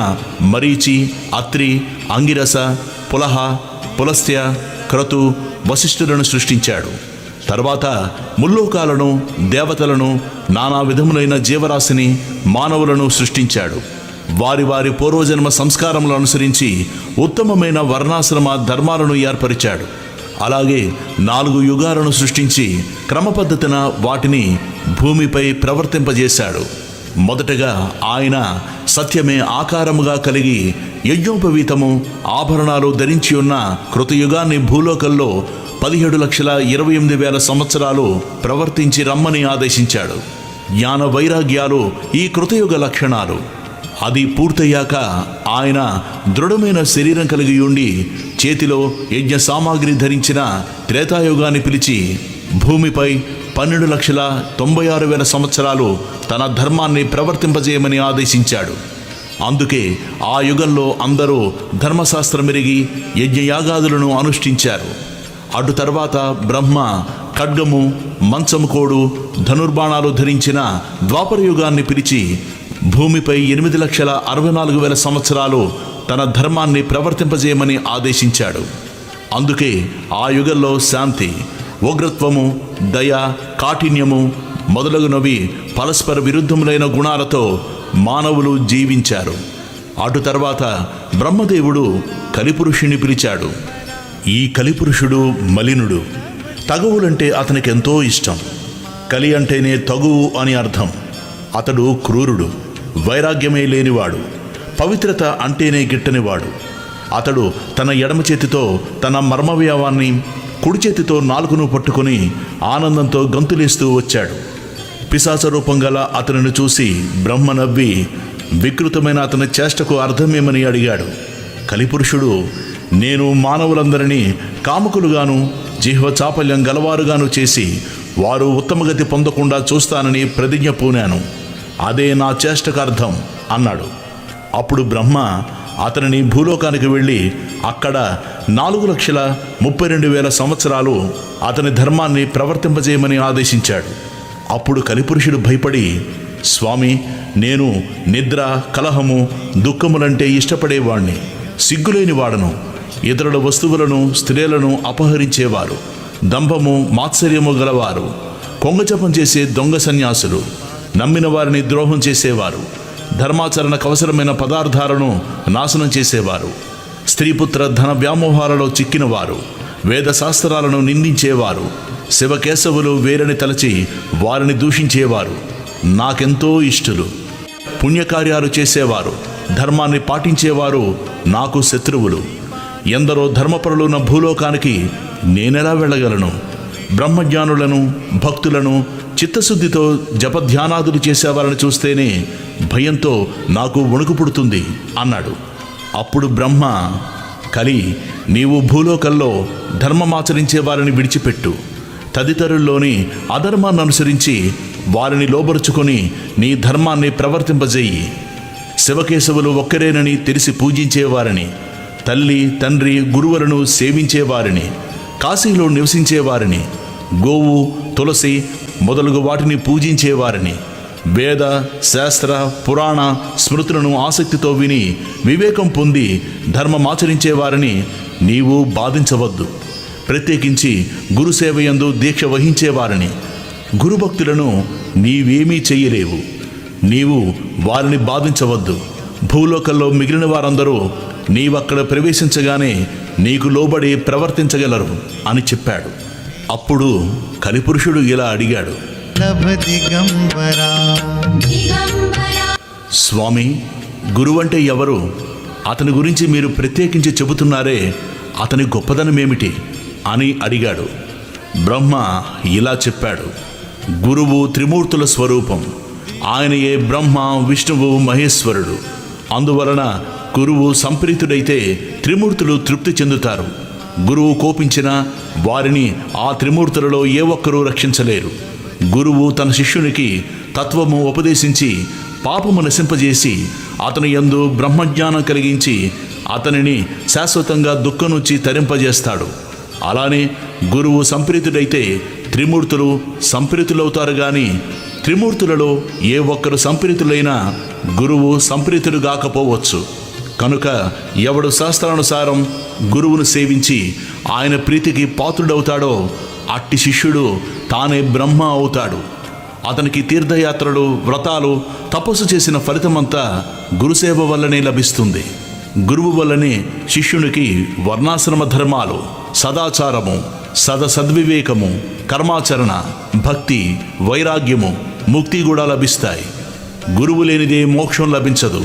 మరీచి, అత్రి, అంగిరస, పులహ, పులస్త్య, క్రతు, వశిష్ఠులను సృష్టించాడు. తర్వాత ముల్లోకాలను, దేవతలను, నానా విధములైన జీవరాశిని, మానవులను సృష్టించాడు. వారి వారి పూర్వజన్మ సంస్కారములను అనుసరించి ఉత్తమమైన వర్ణాశ్రమ ధర్మాలను ఏర్పరిచాడు. అలాగే 4 యుగాలను సృష్టించి క్రమపద్ధతిన వాటిని భూమిపై ప్రవర్తింపజేశాడు. మొదటగా ఆయన సత్యమే ఆకారముగా కలిగి యజ్ఞోపవీతము, ఆభరణాలు ధరించి ఉన్న కృతయుగాన్ని భూలోకంలో 17,28,000 సంవత్సరాలు ప్రవర్తించి రమ్మని ఆదేశించాడు. జ్ఞాన వైరాగ్యాలు ఈ కృతయుగ లక్షణాలు. అది పూర్తయ్యాక ఆయన దృఢమైన శరీరం కలిగి ఉండి చేతిలో యజ్ఞ సామాగ్రి ధరించిన త్రేతాయుగాన్ని పిలిచి భూమిపై 12,96,000 సంవత్సరాలు తన ధర్మాన్ని ప్రవర్తింపజేయమని ఆదేశించాడు. అందుకే ఆ యుగంలో అందరూ ధర్మశాస్త్రమెరిగి యజ్ఞయాగాదులను అనుష్ఠించారు. అటు తర్వాత బ్రహ్మ ఖడ్గము, మంచముకోడు, ధనుర్బాణాలు ధరించిన ద్వాపర యుగాన్ని పిలిచి భూమిపై 8,64,000 సంవత్సరాలు తన ధర్మాన్ని ప్రవర్తింపజేయమని ఆదేశించాడు. అందుకే ఆ యుగంలో శాంతి, ఉగ్రత్వము, దయ, కాఠిన్యము మొదలగునవి పరస్పర విరుద్ధములైన గుణాలతో మానవులు జీవించారు. అటు తర్వాత బ్రహ్మదేవుడు కలిపురుషుని పిలిచాడు. ఈ కలిపురుషుడు మలినుడు. తగువులంటే అతనికి ఎంతో ఇష్టం. కలి అంటేనే తగువు అని అర్థం. అతడు క్రూరుడు, వైరాగ్యమే లేనివాడు, పవిత్రత అంటేనే గిట్టనివాడు. అతడు తన ఎడమ చేతితో తన మర్మవ్యావాన్ని, కుడి చేతితో నాలుకను పట్టుకుని ఆనందంతో గంతులేస్తూ వచ్చాడు. పిశాచ రూపం గల అతనిని చూసి బ్రహ్మ నవ్వి వికృతమైన అతని చేష్టకు అర్థమేమని అడిగాడు. కలిపురుషుడు, నేను మానవులందరినీ కాముకులుగాను, జిహ్వ చాపల్యం గలవారుగాను చేసి వారు ఉత్తమగతి పొందకుండా చూస్తానని ప్రతిజ్ఞ పూనాను. అదే నా చేష్టకు అర్థం అన్నాడు. అప్పుడు బ్రహ్మ అతనిని భూలోకానికి వెళ్ళి అక్కడ 4,32,000 సంవత్సరాలు అతని ధర్మాన్ని ప్రవర్తింపజేయమని ఆదేశించాడు. అప్పుడు కలిపురుషుడు భయపడి, స్వామి, నేను నిద్ర, కలహము, దుఃఖములంటే ఇష్టపడేవాణ్ణి, సిగ్గులేని వాడను. ఇతరుల వస్తువులను, స్త్రీలను అపహరించేవారు, దంభము, మాత్సర్యము గలవారు, కొంగజపం చేసే దొంగ సన్యాసులు, నమ్మిన వారిని ద్రోహం చేసేవారు, ధర్మాచరణకు అవసరమైన పదార్థాలను నాశనం చేసేవారు, స్త్రీపుత్ర ధన వ్యామోహాలలో చిక్కినవారు, వేద శాస్త్రాలను నిందించేవారు, శివకేశవులు వేరని తలచి వారిని దూషించేవారు నాకెంతో ఇష్టలు. పుణ్యకార్యాలు చేసేవారు, ధర్మాన్ని పాటించేవారు నాకు శత్రువులు. ఎందరో ధర్మపరులున్న భూలోకానికి నేనెలా వెళ్ళగలను? బ్రహ్మజ్ఞానులను, భక్తులను చిత్తశుద్ధితో జపధ్యానాదులు చేసేవారిని చూస్తేనే భయంతో నాకు వణుకు పుడుతుంది అన్నాడు. అప్పుడు బ్రహ్మ, కలి, నీవు భూలోకంలో ధర్మమాచరించే వారిని విడిచిపెట్టు. తదితరుల్లోని అధర్మాన్ని అనుసరించి వారిని లోబరుచుకొని నీ ధర్మాన్ని ప్రవర్తింపజేయి. శివకేశవులు ఒక్కరేనని తెలిసి పూజించేవారిని, తల్లి తండ్రి గురువులను సేవించేవారిని, కాశీలో నివసించేవారిని, గోవు తులసి మొదలగు వాటిని పూజించేవారిని, వేద శాస్త్ర పురాణ స్మృతులను ఆసక్తితో విని వివేకం పొంది ధర్మమాచరించేవారిని నీవు బాధించవద్దు. ప్రత్యేకించి గురుసేవయందు దీక్ష వహించేవారిని, గురుభక్తులను నీవేమీ చెయ్యలేవు. నీవు వారిని బాధించవద్దు. భూలోకంలో మిగిలిన వారందరూ నీవక్కడ ప్రవేశించగానే నీకు లోబడి ప్రవర్తించగలరు అని చెప్పాడు. అప్పుడు కలిపురుషుడు ఇలా అడిగాడు, లభ దిగంబరా. దిగంబరా స్వామి, గురువంటే ఎవరు? అతని గురించి మీరు ప్రత్యేకించి చెబుతున్నారే, అతని గొప్పదనమేమిటి అని అడిగాడు. బ్రహ్మ ఇలా చెప్పాడు, గురువు త్రిమూర్తుల స్వరూపం. ఆయనయే బ్రహ్మ విష్ణువు మహేశ్వరుడు. అందువలన గురువు సంప్రీతుడైతే త్రిమూర్తులు తృప్తి చెందుతారు. గురువు కోపించిన వారిని ఆ త్రిమూర్తులలో ఏ ఒక్కరూ రక్షించలేరు. గురువు తన శిష్యునికి తత్వము ఉపదేశించి పాపము నశింపజేసి అతని యందు బ్రహ్మజ్ఞానం కలిగించి అతనిని శాశ్వతంగా దుఃఖం నుంచి తరింపజేస్తాడు. అలానే గురువు సంప్రీతుడైతే త్రిమూర్తులు సంప్రీతులవుతారు గాని త్రిమూర్తులలో ఏ ఒక్కరు సంప్రీతులైనా గురువు సంప్రీతుడు కాకపోవచ్చు. కనుక ఎవడు శాస్త్రానుసారం గురువును సేవించి ఆయన ప్రీతికి పాత్రుడవుతాడో అట్టి శిష్యుడు తానే బ్రహ్మ అవుతాడు. అతనికి తీర్థయాత్రలు, వ్రతాలు, తపస్సు చేసిన ఫలితమంతా గురుసేవ వల్లనే లభిస్తుంది. గురువు వల్లనే శిష్యునికి వర్ణాశ్రమ ధర్మాలు, సదాచారము, సద్వివేకము, కర్మాచరణ, భక్తి, వైరాగ్యము, ముక్తి కూడా లభిస్తాయి. గురువు లేనిదే మోక్షం లభించదు.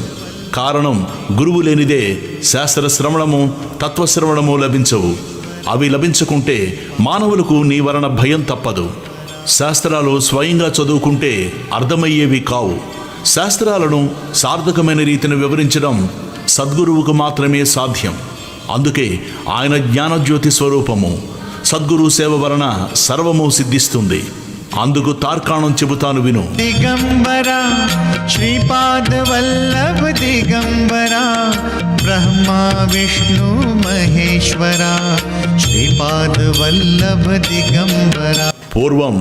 కారణం గురువు లేనిదే శాస్త్ర శ్రవణము, తత్వశ్రవణము లభించవు. అవి లభించకుంటే మానవులకు నీ వలన భయం తప్పదు. శాస్త్రాలు స్వయంగా చదువుకుంటే అర్థమయ్యేవి కావు. శాస్త్రాలను సార్థకమైన రీతిని వివరించడం సద్గురువుకు మాత్రమే సాధ్యం. అందుకే ఆయన జ్ఞానజ్యోతి స్వరూపము. సద్గురు సేవ వలన సర్వము సిద్ధిస్తుంది. అందుకు తార్కాణం చెబుతాను విను. దిగంబరా శ్రీపాద వల్లభ దిగంబరా, బ్రహ్మ విష్ణు మహేశ్వరా, శ్రీపాద వల్లభ దిగంబరా. పూర్వం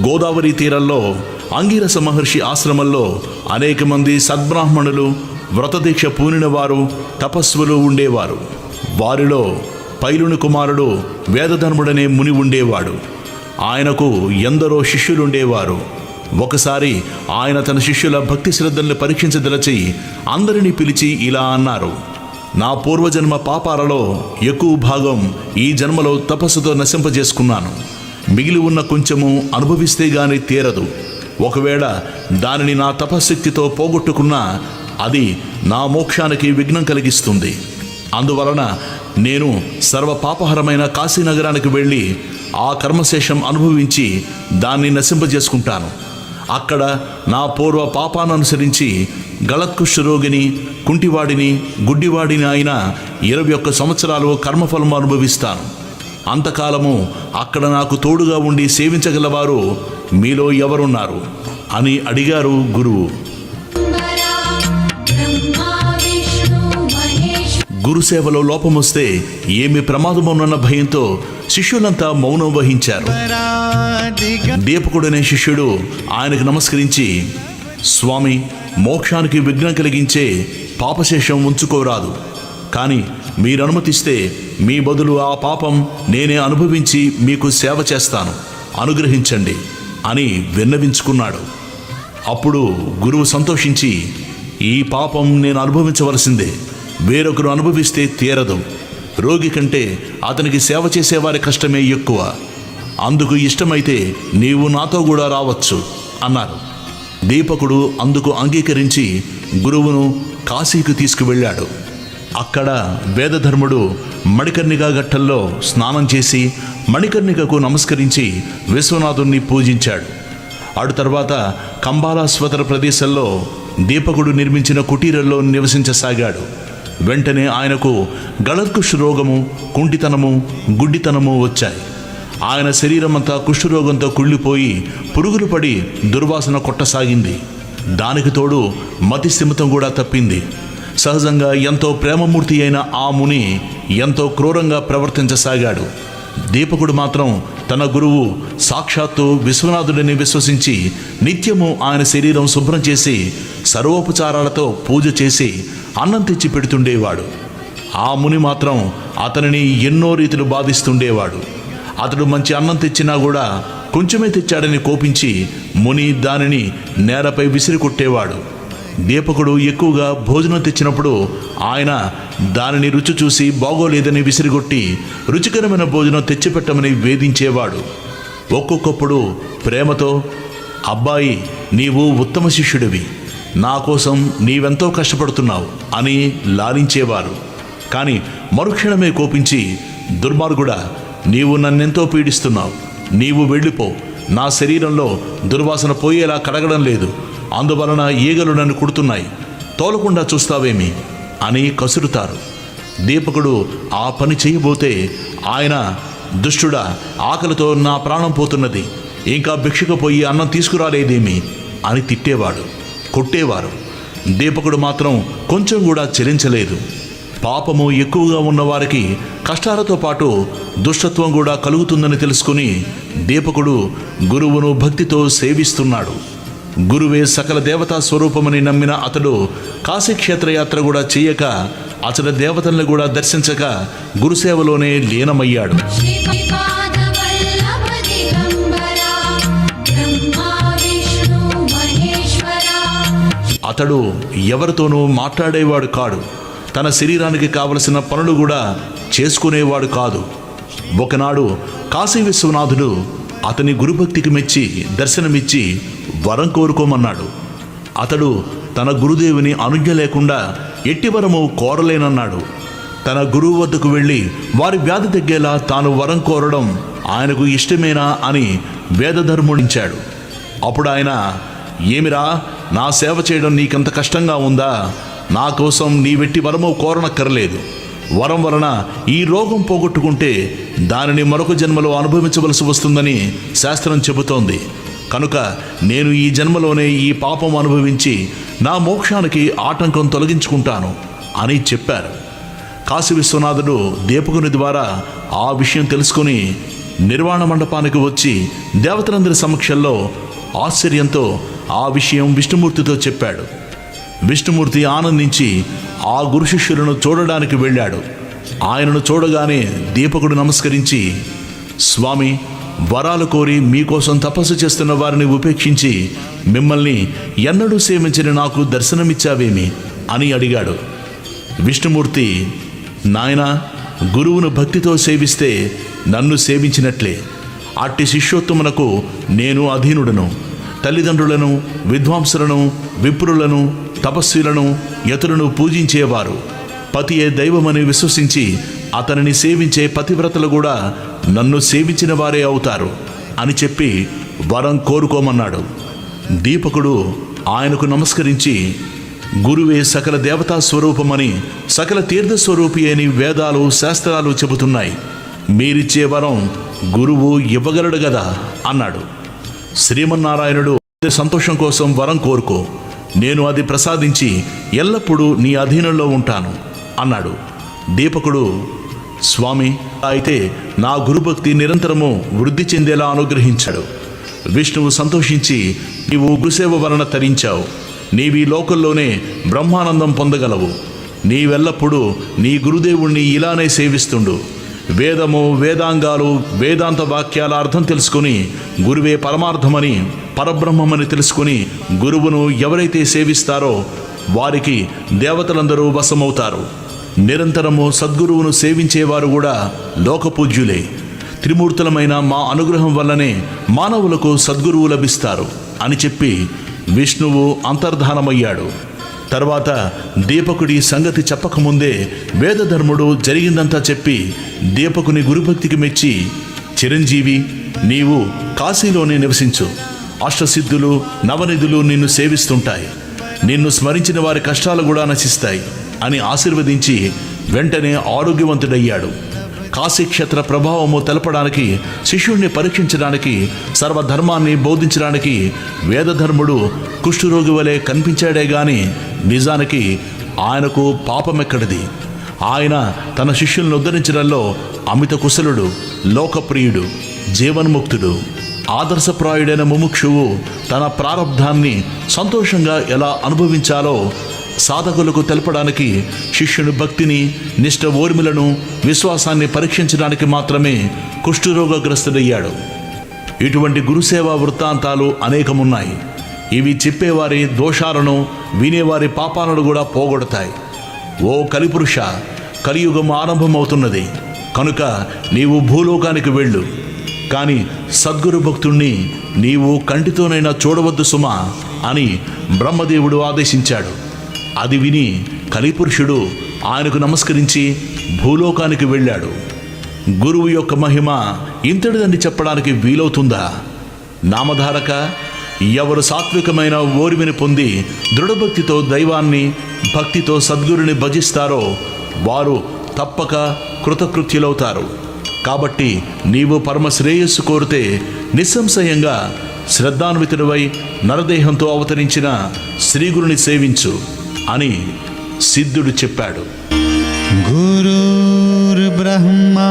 గోదావరి తీరంలో అంగిరస మహర్షి ఆశ్రమంలో అనేక మంది సద్బ్రాహ్మణులు, వ్రతదీక్ష పూనిన వారు, తపస్సులు ఉండేవారు. వారిలో పైలుని కుమారుడు వేదధర్ముడనే ముని ఉండేవాడు. ఆయనకు ఎందరో శిష్యులుండేవారు. ఒకసారి ఆయన తన శిష్యుల భక్తి శ్రద్ధల్ని పరీక్షించదలచి అందరినీ పిలిచి ఇలా అన్నారు, నా పూర్వజన్మ పాపాలలో ఎక్కువ భాగం ఈ జన్మలో తపస్సుతో నశింపజేసుకున్నాను. మిగిలి ఉన్న కొంచెము అనుభవిస్తే గాని తీరదు. ఒకవేళ దానిని నా తపశ్శక్తితో పోగొట్టుకున్నా అది నా మోక్షానికి విఘ్నం కలిగిస్తుంది. అందువలన నేను సర్వపాపహరమైన కాశీనగరానికి వెళ్ళి ఆ కర్మశేషం అనుభవించి దాన్ని నశింపజేసుకుంటాను. అక్కడ నా పూర్వ పాపాన్ని అనుసరించి గళత్కుష్ఠ రోగిని, కుంటివాడిని, గుడ్డివాడిని అయిన 21 సంవత్సరాలు కర్మఫలము అనుభవిస్తాను. అంతకాలము అక్కడ నాకు తోడుగా ఉండి సేవించగలవారు మీలో ఎవరున్నారు అని అడిగారు గురువు. బ్రహ్మ విష్ణు మహేశ్వర గురుసేవలో లోపమొస్తే ఏమి ప్రమాదమున్న భయంతో శిష్యులంతా మౌనం వహించారు. దీపకుడనే శిష్యుడు ఆయనకు నమస్కరించి, స్వామి, మోక్షానికి విఘ్నం కలిగించే పాపశేషం ఉంచుకోరాదు. కానీ మీరు అనుమతిస్తే మీ బదులు ఆ పాపం నేనే అనుభవించి మీకు సేవ చేస్తాను, అనుగ్రహించండి అని విన్నవించుకున్నాడు. అప్పుడు గురువు సంతోషించి, ఈ పాపం నేను అనుభవించవలసిందే, వేరొకరు అనుభవిస్తే తీరదు. రోగి కంటే అతనికి సేవ చేసేవారి కష్టమే ఎక్కువ. అందుకు ఇష్టమైతే నీవు నాతో కూడా రావచ్చు అన్నారు. దీపకుడు అందుకు అంగీకరించి గురువును కాశీకి తీసుకువెళ్ళాడు. అక్కడ వేదధర్ముడు మణికర్ణికా ఘట్టంలో స్నానం చేసి మణికర్ణికకు నమస్కరించి విశ్వనాథుణ్ణి పూజించాడు. అటు తర్వాత కంబాలాస్వతర ప్రదేశంలో దీపకుడు నిర్మించిన కుటీరంలో నివసించసాగాడు. వెంటనే ఆయనకు గళత్కుష్ఠ రోగము, కుంటితనము, గుడ్డితనము వచ్చాయి. ఆయన శరీరమంతా కుష్ఠరోగంతో కుళ్ళిపోయి పురుగులు పడి దుర్వాసన కొట్టసాగింది. దానికి తోడు మతి స్థిమితం కూడా తప్పింది. సహజంగా ఎంతో ప్రేమమూర్తి అయిన ఆ ముని ఎంతో క్రూరంగా ప్రవర్తించసాగాడు. దీపకుడు మాత్రం తన గురువు సాక్షాత్తు విశ్వనాథుడిని విశ్వసించి నిత్యము ఆయన శరీరం శుభ్రం చేసి సర్వోపచారాలతో పూజ చేసి అన్నం తెచ్చి పెడుతుండేవాడు. ఆ ముని మాత్రం అతనిని ఎన్నో రీతులు బాధిస్తుండేవాడు. అతడు మంచి అన్నం తెచ్చినా కూడా కొంచెమే తెచ్చాడని కోపించి ముని దానిని నేలపై విసిరి కొట్టేవాడు. దీపకుడు ఎక్కువగా భోజనం తెచ్చినప్పుడు ఆయన దానిని రుచి చూసి బాగోలేదని విసిరిగొట్టి రుచికరమైన భోజనం తెచ్చిపెట్టమని వేధించేవాడు. ఒక్కొక్కప్పుడు ప్రేమతో, అబ్బాయి నీవు ఉత్తమ శిష్యుడివి, నా కోసం నీవెంతో కష్టపడుతున్నావు అని లాలించేవారు. కానీ మరుక్షణమే కోపించి, దుర్మార్గుడా, నీవు నన్నెంతో పీడిస్తున్నావు, నీవు వెళ్ళిపో, నా శరీరంలో దుర్వాసన పోయేలా కడగడం లేదు, అందువలన ఈగలు నన్ను కుడుతున్నాయి, తోలకుండా చూస్తావేమి అని కసురుతారు. దీపకుడు ఆ పని చేయబోతే ఆయన, దుష్టుడా, ఆకలితో నా ప్రాణం పోతున్నది, ఇంకా భిక్షకు పోయి అన్నం తీసుకురాలేదేమి అని తిట్టేవాడు, కొట్టేవారు. దీపకుడు మాత్రం కొంచెం కూడా చెలించలేదు. పాపము ఎక్కువగా ఉన్నవారికి కష్టాలతో పాటు దుష్టత్వం కూడా కలుగుతుందని తెలుసుకుని దీపకుడు గురువును భక్తితో సేవిస్తున్నాడు. గురువే సకల దేవతా స్వరూపమని నమ్మిన అతడు కాశీక్షేత్రయాత్ర కూడా చేయక, అతడి దేవతల్ని కూడా దర్శించక గురుసేవలోనే లీనమయ్యాడు. శ్రీపాదవల్లభ దిగంబరా బ్రహ్మా విష్ణు మహేశ్వరా. అతడు ఎవరితోనూ మాట్లాడేవాడు కాడు. తన శరీరానికి కావలసిన పనులు కూడా చేసుకునేవాడు కాదు. ఒకనాడు కాశీ విశ్వనాథుడు అతని గురుభక్తికి మెచ్చి దర్శనమిచ్చి వరం కోరుకోమన్నాడు. అతడు తన గురుదేవుని అనుజ్ఞ లేకుండా ఎట్టి వరము కోరలేనన్నాడు. తన గురువు వద్దకు వెళ్ళి వారి వ్యాధి తగ్గేలా తాను వరం కోరడం ఆయనకు ఇష్టమేనా అని వేదధర్ముడించాడు. అప్పుడు ఆయన, ఏమిరా, నా సేవ చేయడం నీకంత కష్టంగా ఉందా? నా కోసం నీ వెట్టి వరము కోరనక్కర్లేదు. వరం వలన ఈ రోగం పోగొట్టుకుంటే దానిని మరొక జన్మలో అనుభవించవలసి వస్తుందని శాస్త్రం చెబుతోంది. కనుక నేను ఈ జన్మలోనే ఈ పాపం అనుభవించి నా మోక్షానికి ఆటంకం తొలగించుకుంటాను అని చెప్పారు. కాశీ విశ్వనాథుడు దీపకుని ద్వారా ఆ విషయం తెలుసుకుని నిర్వాణ మండపానికి వచ్చి దేవతలందరి సమక్షంలో ఆశ్చర్యంతో ఆ విషయం విష్ణుమూర్తితో చెప్పాడు. విష్ణుమూర్తి ఆనందించి ఆ గురు శిష్యులను చూడడానికి వెళ్ళాడు. ఆయనను చూడగానే దీపకుడు నమస్కరించి, స్వామి, వరాలు కోరి మీకోసం తపస్సు చేస్తున్న వారిని ఉపేక్షించి మిమ్మల్ని ఎన్నడూ సేవించని నాకు దర్శనమిచ్చావేమి అని అడిగాడు. విష్ణుమూర్తి, నాయనా, గురువును భక్తితో సేవిస్తే నన్ను సేవించినట్లే. అట్టి శిష్యోత్తమునకు నేను అధీనుడను. తల్లిదండ్రులను, విద్వాంసులను, విప్రులను, తపస్సులను, యతులను పూజించేవారు పతియే దైవమని విశ్వసించి అతనిని సేవించే పతివ్రతలు కూడా నన్ను సేవించిన వారే అవుతారు అని చెప్పి వరం కోరుకోమన్నాడు. దీపకుడు ఆయనకు నమస్కరించి, గురువే సకల దేవతా స్వరూపమని, సకల తీర్థస్వరూపి అని వేదాలు శాస్త్రాలు చెబుతున్నాయి. మీరిచ్చే వరం గురువు ఇవ్వగలడు గదా అన్నాడు. శ్రీమన్నారాయణుడు, సంతోషం కోసం వరం కోరుకో, నేను అది ప్రసాదించి ఎల్లప్పుడూ నీ అధీనంలో ఉంటాను అన్నాడు. దీపకుడు, స్వామి, అయితే నా గురుభక్తి నిరంతరము వృద్ధి చెందేలా అనుగ్రహించాడు. విష్ణువు సంతోషించి, నీవు గురుసేవ వలన తరించావు, నీవి లోకంలోనే బ్రహ్మానందం పొందగలవు. నీవెల్లప్పుడూ నీ గురుదేవుణ్ణి ఇలానే సేవిస్తుండు. వేదము, వేదాంగాలు, వేదాంత వాక్యాల అర్థం తెలుసుకుని గురువే పరమార్థమని, పరబ్రహ్మమని తెలుసుకుని గురువును ఎవరైతే సేవిస్తారో వారికి దేవతలందరూ వశమవుతారు. నిరంతరము సద్గురువును సేవించేవారు కూడా లోకపూజ్యులే. త్రిమూర్తులమైన మా అనుగ్రహం వల్లనే మానవులకు సద్గురువు లభిస్తారు అని చెప్పి విష్ణువు అంతర్ధానమయ్యాడు. తర్వాత దీపకుడి సంగతి చెప్పకముందే వేదధర్ముడు జరిగిందంతా చెప్పి దీపకుని గురుభక్తికి మెచ్చి, చిరంజీవి, నీవు కాశీలోనే నివసించు. అష్టసిద్ధులు నవనిధులు నిన్ను సేవిస్తుంటాయి. నిన్ను స్మరించిన వారి కష్టాలు కూడా నశిస్తాయి అని ఆశీర్వదించి వెంటనే ఆరోగ్యవంతుడయ్యాడు. కాశీక్షేత్ర ప్రభావము తెలపడానికి, శిష్యుణ్ణి పరీక్షించడానికి, సర్వధర్మాన్ని బోధించడానికి వేదధర్ముడు కుష్ఠరోగి వలె కనిపించాడే గాని నిజానికి ఆయనకు పాపమెక్కడిది. ఆయన తన శిష్యులను ఉద్ధరించడంలో అమిత కుశలుడు, లోకప్రియుడు, జీవన్ముక్తుడు, ఆదర్శప్రాయుడైన ముముక్షువు తన ప్రారబ్ధాన్ని సంతోషంగా ఎలా అనుభవించాలో సాధకులకు తెలపడానికి, శిష్యుని భక్తిని, నిష్ఠ ఓర్మిలను, విశ్వాసాన్ని పరీక్షించడానికి మాత్రమే కుష్ఠరోగగ్రస్తుడయ్యాడు. ఇటువంటి గురుసేవా వృత్తాంతాలు అనేకమున్నాయి. ఇవి చెప్పేవారి దోషాలను, వినేవారి పాపాలను కూడా పోగొడతాయి. ఓ కలిపురుష, కలియుగం ఆరంభమవుతున్నది కనుక నీవు భూలోకానికి వెళ్ళు. కానీ సద్గురు భక్తుణ్ణి నీవు కంటితోనైనా చూడవద్దు సుమా అని బ్రహ్మదేవుడు ఆదేశించాడు. అది విని కలిపురుషుడు ఆయనకు నమస్కరించి భూలోకానికి వెళ్ళాడు. గురువు యొక్క మహిమ ఇంతటిదని చెప్పడానికి వీలవుతుందా? నామధారక, ఎవరు సాత్వికమైన ఓర్మిని పొంది దృఢభక్తితో దైవాన్ని, భక్తితో సద్గురుని భజిస్తారో వారు తప్పక కృతకృత్యులవుతారు. కాబట్టి నీవు పరమశ్రేయస్సు కోరితే నిస్సంశయంగా శ్రద్ధాన్వితుడివై నరదేహంతో అవతరించిన శ్రీగురుని సేవించు అని సిద్ధుడు చెప్పాడు. గురుర్బ్రహ్మా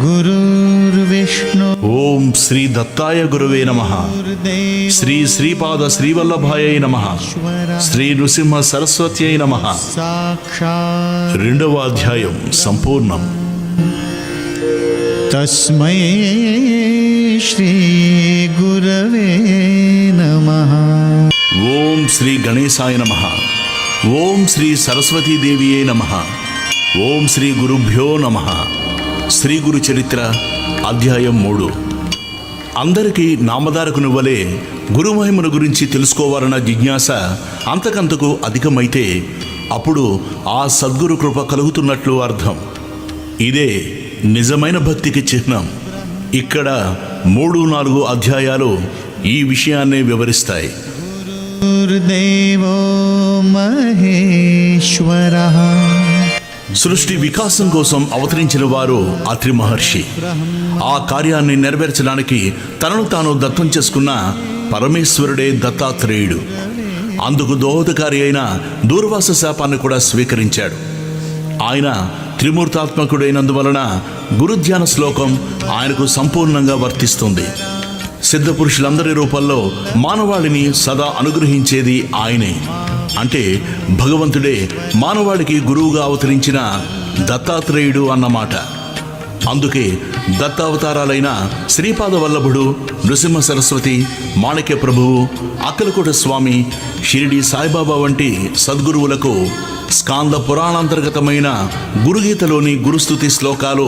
గురుర్విష్ణు ఓం శ్రీ దత్తాయ గురువే నమః. శ్రీ శ్రీపాద శ్రీవల్లభాయ నమః. శ్రీ నృసింహ సరస్వత్యై నమః. సాక్షాత్ 2వ అధ్యాయం సంపూర్ణం. తస్మై శ్రీ గురవే నమః. ఓం శ్రీ గణేశాయ నమః. ఓం శ్రీ సరస్వతీదేవియే నమః. ఓం శ్రీ గురుభ్యో నమః. శ్రీ గురు చరిత్ర అధ్యాయం 3. అందరికీ నామధారకుని వలె గురుమహిమను గురించి తెలుసుకోవాలన్న జిజ్ఞాస అంతకంతకు అధికమైతే అప్పుడు ఆ సద్గురు కృప కలుగుతున్నట్లు అర్థం. ఇదే నిజమైన భక్తికి చిహ్నం. ఇక్కడ 3-4 అధ్యాయాలు ఈ విషయాన్నే వివరిస్తాయి. గురుదేవో మహేశ్వరః. సృష్టి వికాసం కోసం అవతరించిన వారు అత్రి మహర్షి. ఆ కార్యాన్ని నెరవేర్చడానికి తనను తాను దత్తం చేసుకున్న పరమేశ్వరుడే దత్తాత్రేయుడు. అందుకు దోహదకారి అయిన దూర్వాస శాపాన్ని కూడా స్వీకరించాడు. ఆయన త్రిమూర్తాత్మకుడైనందువలన గురుధ్యాన శ్లోకం ఆయనకు సంపూర్ణంగా వర్తిస్తుంది. సిద్ధపురుషులందరి రూపంలో మానవాళిని సదా అనుగ్రహించేది ఆయనే. అంటే భగవంతుడే మానవాళికి గురువుగా అవతరించిన దత్తాత్రేయుడు అన్నమాట. అందుకే దత్తావతారాలైన శ్రీపాద వల్లభుడు, నృసింహ సరస్వతి, మాణిక్య ప్రభువు, అక్కలకోట స్వామి, షిరిడి సాయిబాబా వంటి సద్గురువులకు స్కాంద పురాణాంతర్గతమైన గురుగీతలోని గురుస్తుతి శ్లోకాలు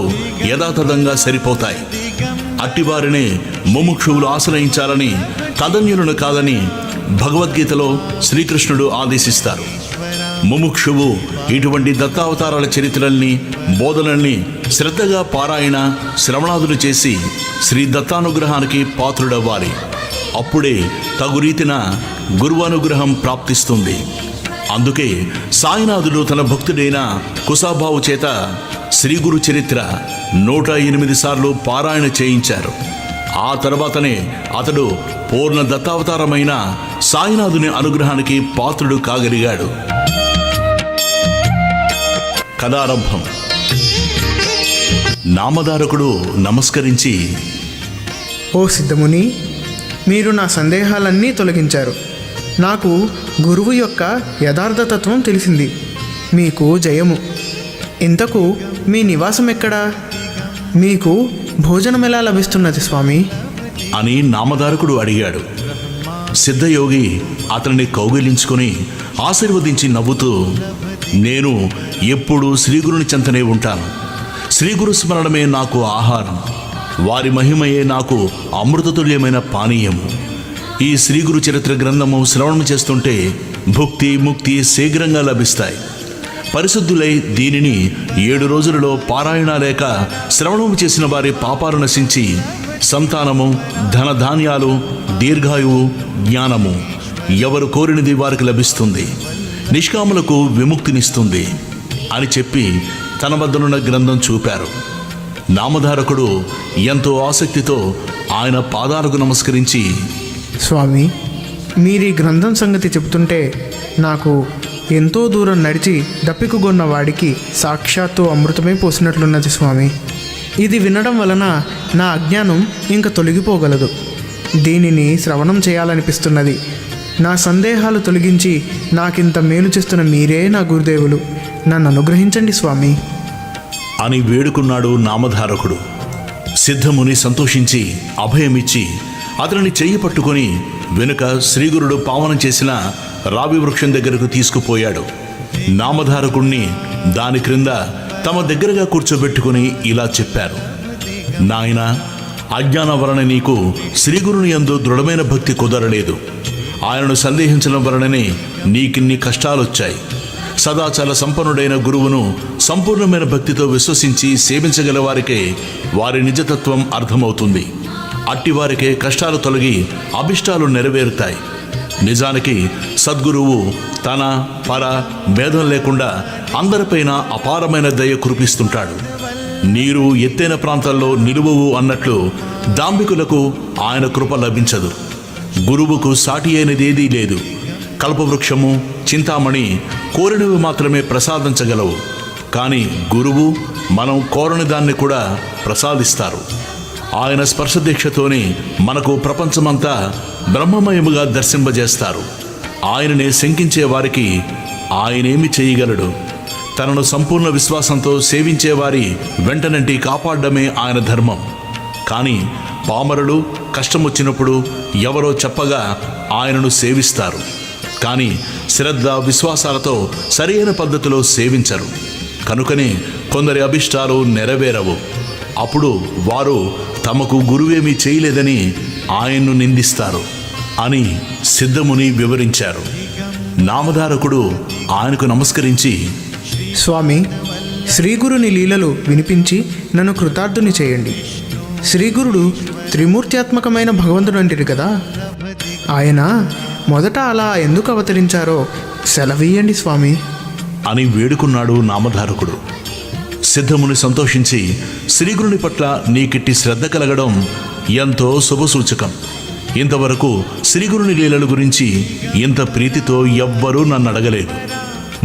యథాతథంగా సరిపోతాయి. అట్టివారినే ముముక్షువులు ఆశ్రయించాలని, తదన్యులను కాదని భగవద్గీతలో శ్రీకృష్ణుడు ఆదేశిస్తారు. ముముక్షువు ఇటువంటి దత్తావతారాల చరిత్రల్ని, బోధనల్ని శ్రద్ధగా పారాయణ, శ్రవణాదులు చేసి శ్రీ దత్తానుగ్రహానికి పాత్రుడవ్వాలి. అప్పుడే తగు రీతిన గురువానుగ్రహం ప్రాప్తిస్తుంది. అందుకే సాయినాథుడు తన భక్తుడైన కుసాబావు చేత శ్రీ గురు చరిత్ర 108 సార్లు పారాయణ చేయించారు. ఆ తర్వాతనే అతడు పూర్ణ దత్తావతారమైన సాయినాథుని అనుగ్రహానికి పాత్రుడు కాగలిగాడు. కథారంభం. నామధారకుడు నమస్కరించి, ఓ సిద్ధముని, మీరు నా సందేహాలన్నీ తొలగించారు. నాకు గురువు యొక్క యథార్థతత్వం తెలిసింది. మీకు జయము. ఇంతకు మీ నివాసం ఎక్కడా? మీకు భోజనం ఎలా లభిస్తున్నది స్వామి అని నామధారకుడు అడిగాడు. సిద్ధయోగి అతన్ని కౌగిలించుకొని ఆశీర్వదించి నవ్వుతూ, నేను ఎప్పుడూ శ్రీగురుని చెంతనే ఉంటాను. శ్రీగురు స్మరణమే నాకు ఆహారం. వారి మహిమయే నాకు అమృతతుల్యమైన పానీయము. ఈ శ్రీగురు చరిత్ర గ్రంథము శ్రవణం చేస్తుంటే భుక్తి ముక్తి శీఘ్రంగా లభిస్తాయి. పరిశుద్ధులై దీనిని 7 రోజులలో పారాయణ లేక శ్రవణము చేసిన వారి పాపాలు నశించి సంతానము, ధనధాన్యాలు, దీర్ఘాయువు, జ్ఞానము ఎవరు కోరినది వారికి లభిస్తుంది, నిష్కాములకు విముక్తినిస్తుంది అని చెప్పి తన వద్దనున్న గ్రంథం చూపారు. నామధారకుడు ఎంతో ఆసక్తితో ఆయన పాదాలకు నమస్కరించి, స్వామి, మీరు ఈ గ్రంథం సంగతి చెబుతుంటే నాకు ఎంతో దూరం నడిచి దప్పికగొన్న వాడికి సాక్షాత్తు అమృతమే పోసినట్లున్నది స్వామి. ఇది వినడం వలన నా అజ్ఞానం ఇంక తొలగిపోగలదు. దీనిని శ్రవణం చేయాలనిపిస్తున్నది. నా సందేహాలు తొలగించి నాకింత మేలు చేస్తున్న మీరే నా గురుదేవులు. నన్ను అనుగ్రహించండి స్వామి అని వేడుకున్నాడు నామధారకుడు. సిద్ధముని సంతోషించి అభయమిచ్చి అతనిని చెయ్యి పట్టుకొని వెనుక శ్రీగురుడు పావనం చేసిన రావి వృక్షం దగ్గరకు తీసుకుపోయాడు. నామధారకుణ్ణి దాని క్రింద తమ దగ్గరగా కూర్చోబెట్టుకుని ఇలా చెప్పారు: నాయనా, అజ్ఞానం వలన నీకు శ్రీగురుని యందు దృఢమైన భక్తి కుదరలేదు. ఆయనను సందేహించడం వలననే నీకిన్ని కష్టాలొచ్చాయి. సదాచార సంపన్నుడైన గురువును సంపూర్ణమైన భక్తితో విశ్వసించి సేవించగల వారికే వారి నిజతత్వం అర్థమవుతుంది. అట్టివారికే కష్టాలు తొలగి అభిష్టాలు నెరవేరుతాయి. నిజానికి సద్గురువు తన పర భేదం లేకుండా అందరిపైన అపారమైన దయ కురిపిస్తుంటాడు. నీరు ఎత్తైన ప్రాంతాల్లో నిలువవు అన్నట్లు దాంభికులకు ఆయన కృప లభించదు. గురువుకు సాటి అయినదేదీ లేదు. కల్పవృక్షము, చింతామణి కోరినవి మాత్రమే ప్రసాదించగలవు. కానీ గురువు మనం కోరని దాన్ని కూడా ప్రసాదిస్తారు. ఆయన స్పర్శదీక్షతోనే మనకు ప్రపంచమంతా బ్రహ్మమయముగా దర్శింపజేస్తారు. ఆయననే శంకించే వారికి ఆయనేమి చేయగలడు? తనను సంపూర్ణ విశ్వాసంతో సేవించేవారి వెంటనంటి కాపాడడమే ఆయన ధర్మం. కానీ పామరులు కష్టమొచ్చినప్పుడు ఎవరో చెప్పగా ఆయనను సేవిస్తారు. కానీ శ్రద్ధ విశ్వాసాలతో సరైన పద్ధతిలో సేవించరు. కనుకనే కొందరి అభిష్టాలు నెరవేరవు. అప్పుడు వారు తమకు గురువేమీ చేయలేదని ఆయన్ను నిందిస్తారు అని సిద్ధముని వివరించారు. నామధారకుడు ఆయనకు నమస్కరించి, స్వామి, శ్రీగురుని లీలలు వినిపించి నన్ను కృతార్థుని చేయండి. శ్రీగురుడు త్రిమూర్త్యాత్మకమైన భగవంతుడు అంటారు కదా, ఆయన మొదట అలా ఎందుకు అవతరించారో సెలవీయండి స్వామి అని వేడుకున్నాడు నామధారకుడు. సిద్ధముని సంతోషించి, శ్రీగురుని పట్ల నీకిట్టి శ్రద్ధ కలగడం ఎంతో శుభసూచకం. ఇంతవరకు శ్రీగురుని లీలల గురించి ఇంత ప్రీతితో ఎవ్వరూ నన్ను అడగలేదు.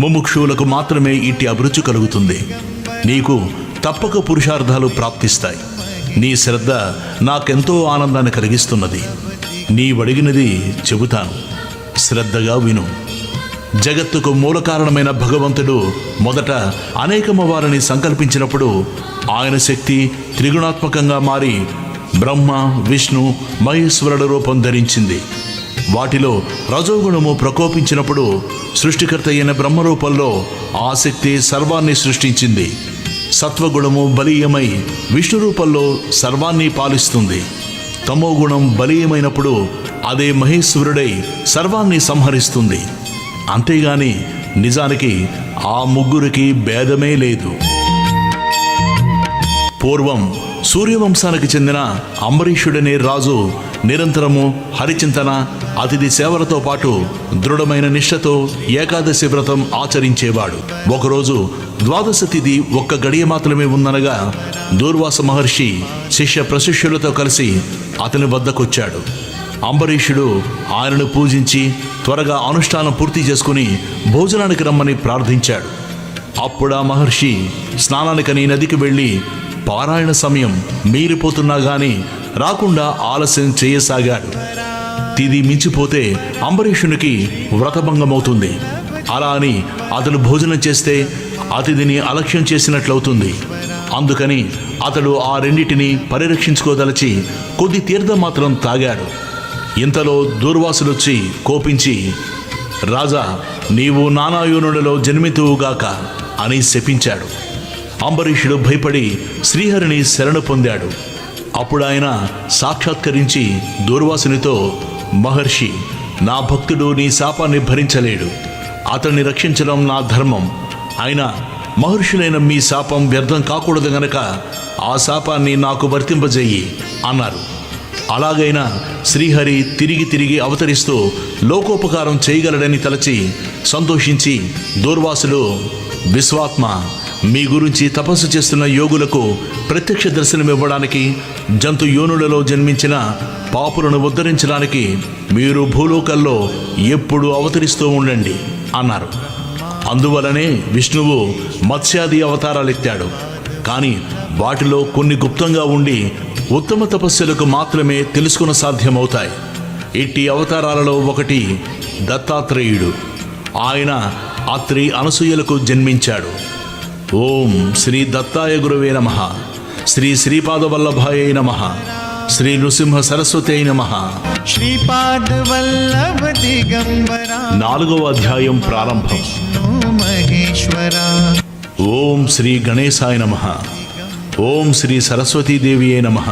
ముముక్షువులకు మాత్రమే ఇట్టి అభిరుచి కలుగుతుంది. నీకు తప్పక పురుషార్థాలు ప్రాప్తిస్తాయి. నీ శ్రద్ధ నాకెంతో ఆనందాన్ని కలిగిస్తున్నది. నీవడిగినది చెబుతాను, శ్రద్ధగా విను. జగత్తుకు మూల కారణమైన భగవంతుడు మొదట అనేకమ వారిని సంకల్పించినప్పుడు ఆయన శక్తి త్రిగుణాత్మకంగా మారి బ్రహ్మ, విష్ణు, మహేశ్వరుల రూపం ధరించింది. వాటిలో రజోగుణము ప్రకోపించినప్పుడు సృష్టికర్త అయిన బ్రహ్మరూపంలో ఆ శక్తి సర్వాన్ని సృష్టించింది. సత్వగుణము బలీయమై విష్ణు రూపంలో సర్వాన్ని పాలిస్తుంది. తమోగుణం బలీయమైనప్పుడు అదే మహేశ్వరుడై సర్వాన్ని సంహరిస్తుంది. అంతేగాని నిజానికి ఆ ముగ్గురికి భేదమే లేదు. పూర్వం సూర్యవంశానికి చెందిన అంబరీషుడనే రాజు నిరంతరము హరిచింతన, అతిథి సేవలతో పాటు దృఢమైన నిష్ఠతో ఏకాదశి వ్రతం ఆచరించేవాడు. ఒకరోజు ద్వాదశ తిథి ఒక్క గడియ మాత్రమే ఉందనగా దూర్వాస మహర్షి శిష్య ప్రశిష్యులతో కలిసి అతని వద్దకొచ్చాడు. అంబరీషుడు ఆయనను పూజించి త్వరగా అనుష్ఠానం పూర్తి చేసుకుని భోజనానికి రమ్మని ప్రార్థించాడు. అప్పుడా మహర్షి స్నానానికని నదికి వెళ్ళి పారాయణ సమయం మీరిపోతున్నా గాని రాకుండా ఆలస్యం చేయసాగాడు. తిది మించిపోతే అంబరీషునికి వ్రతభంగమవుతుంది. అలా అని అతడు భోజనం చేస్తే అతిథిని అలక్ష్యం చేసినట్లవుతుంది. అందుకని అతడు ఆ రెండిటిని పరిరక్షించుకోదలచి కొద్ది తీర్థం మాత్రం తాగాడు. ఇంతలో దూర్వాసులొచ్చి కోపించి, రాజా, నీవు నానాయోనులలో జన్మితువుగాక అని శపించాడు. అంబరీషుడు భయపడి శ్రీహరిని శరణు పొందాడు. అప్పుడు ఆయన సాక్షాత్కరించి దూర్వాసునితో, మహర్షి, నా భక్తుడు నీ శాపాన్ని భరించలేడు. అతన్ని రక్షించడం నా ధర్మం. అయినా మహర్షులైన మీ శాపం వ్యర్థం కాకూడదు గనక ఆ శాపాన్ని నాకు వర్తింపజేయి అన్నారు. అలాగైనా శ్రీహరి తిరిగి అవతరిస్తూ లోకోపకారం చేయగలడని తలచి సంతోషించి దూర్వాసులు, విశ్వాత్మ, మీ గురించి తపస్సు చేస్తున్న యోగులకు ప్రత్యక్ష దర్శనమివ్వడానికి, జంతు యోనులలో జన్మించిన పాపులను ఉద్ధరించడానికి మీరు భూలోకల్లో ఎప్పుడూ అవతరిస్తూ ఉండండి అన్నారు. అందువలనే విష్ణువు మత్స్యాది అవతారాలెత్తాడు. కానీ వాటిలో కొన్ని గుప్తంగా ఉండి ఉత్తమ తపస్సులకు మాత్రమే తెలుసుకున్న సాధ్యమవుతాయి. ఇట్టి అవతారాలలో ఒకటి దత్తాత్రేయుడు. ఆయన అత్రి అనసూయలకు జన్మించాడు. ఓం శ్రీ దత్తాయ గురవే నమః. శ్రీ శ్రీపాదవల్లభాయ నమః. శ్రీ నృసింహ సరస్వతి నమః. శ్రీపాద వల్లభ దిగంబరా 4వ అధ్యాయం ప్రారంభం. మహేశ్వర. ఓం శ్రీ గణేశాయ నమః. ఓం శ్రీ సరస్వతీదేవియే నమః.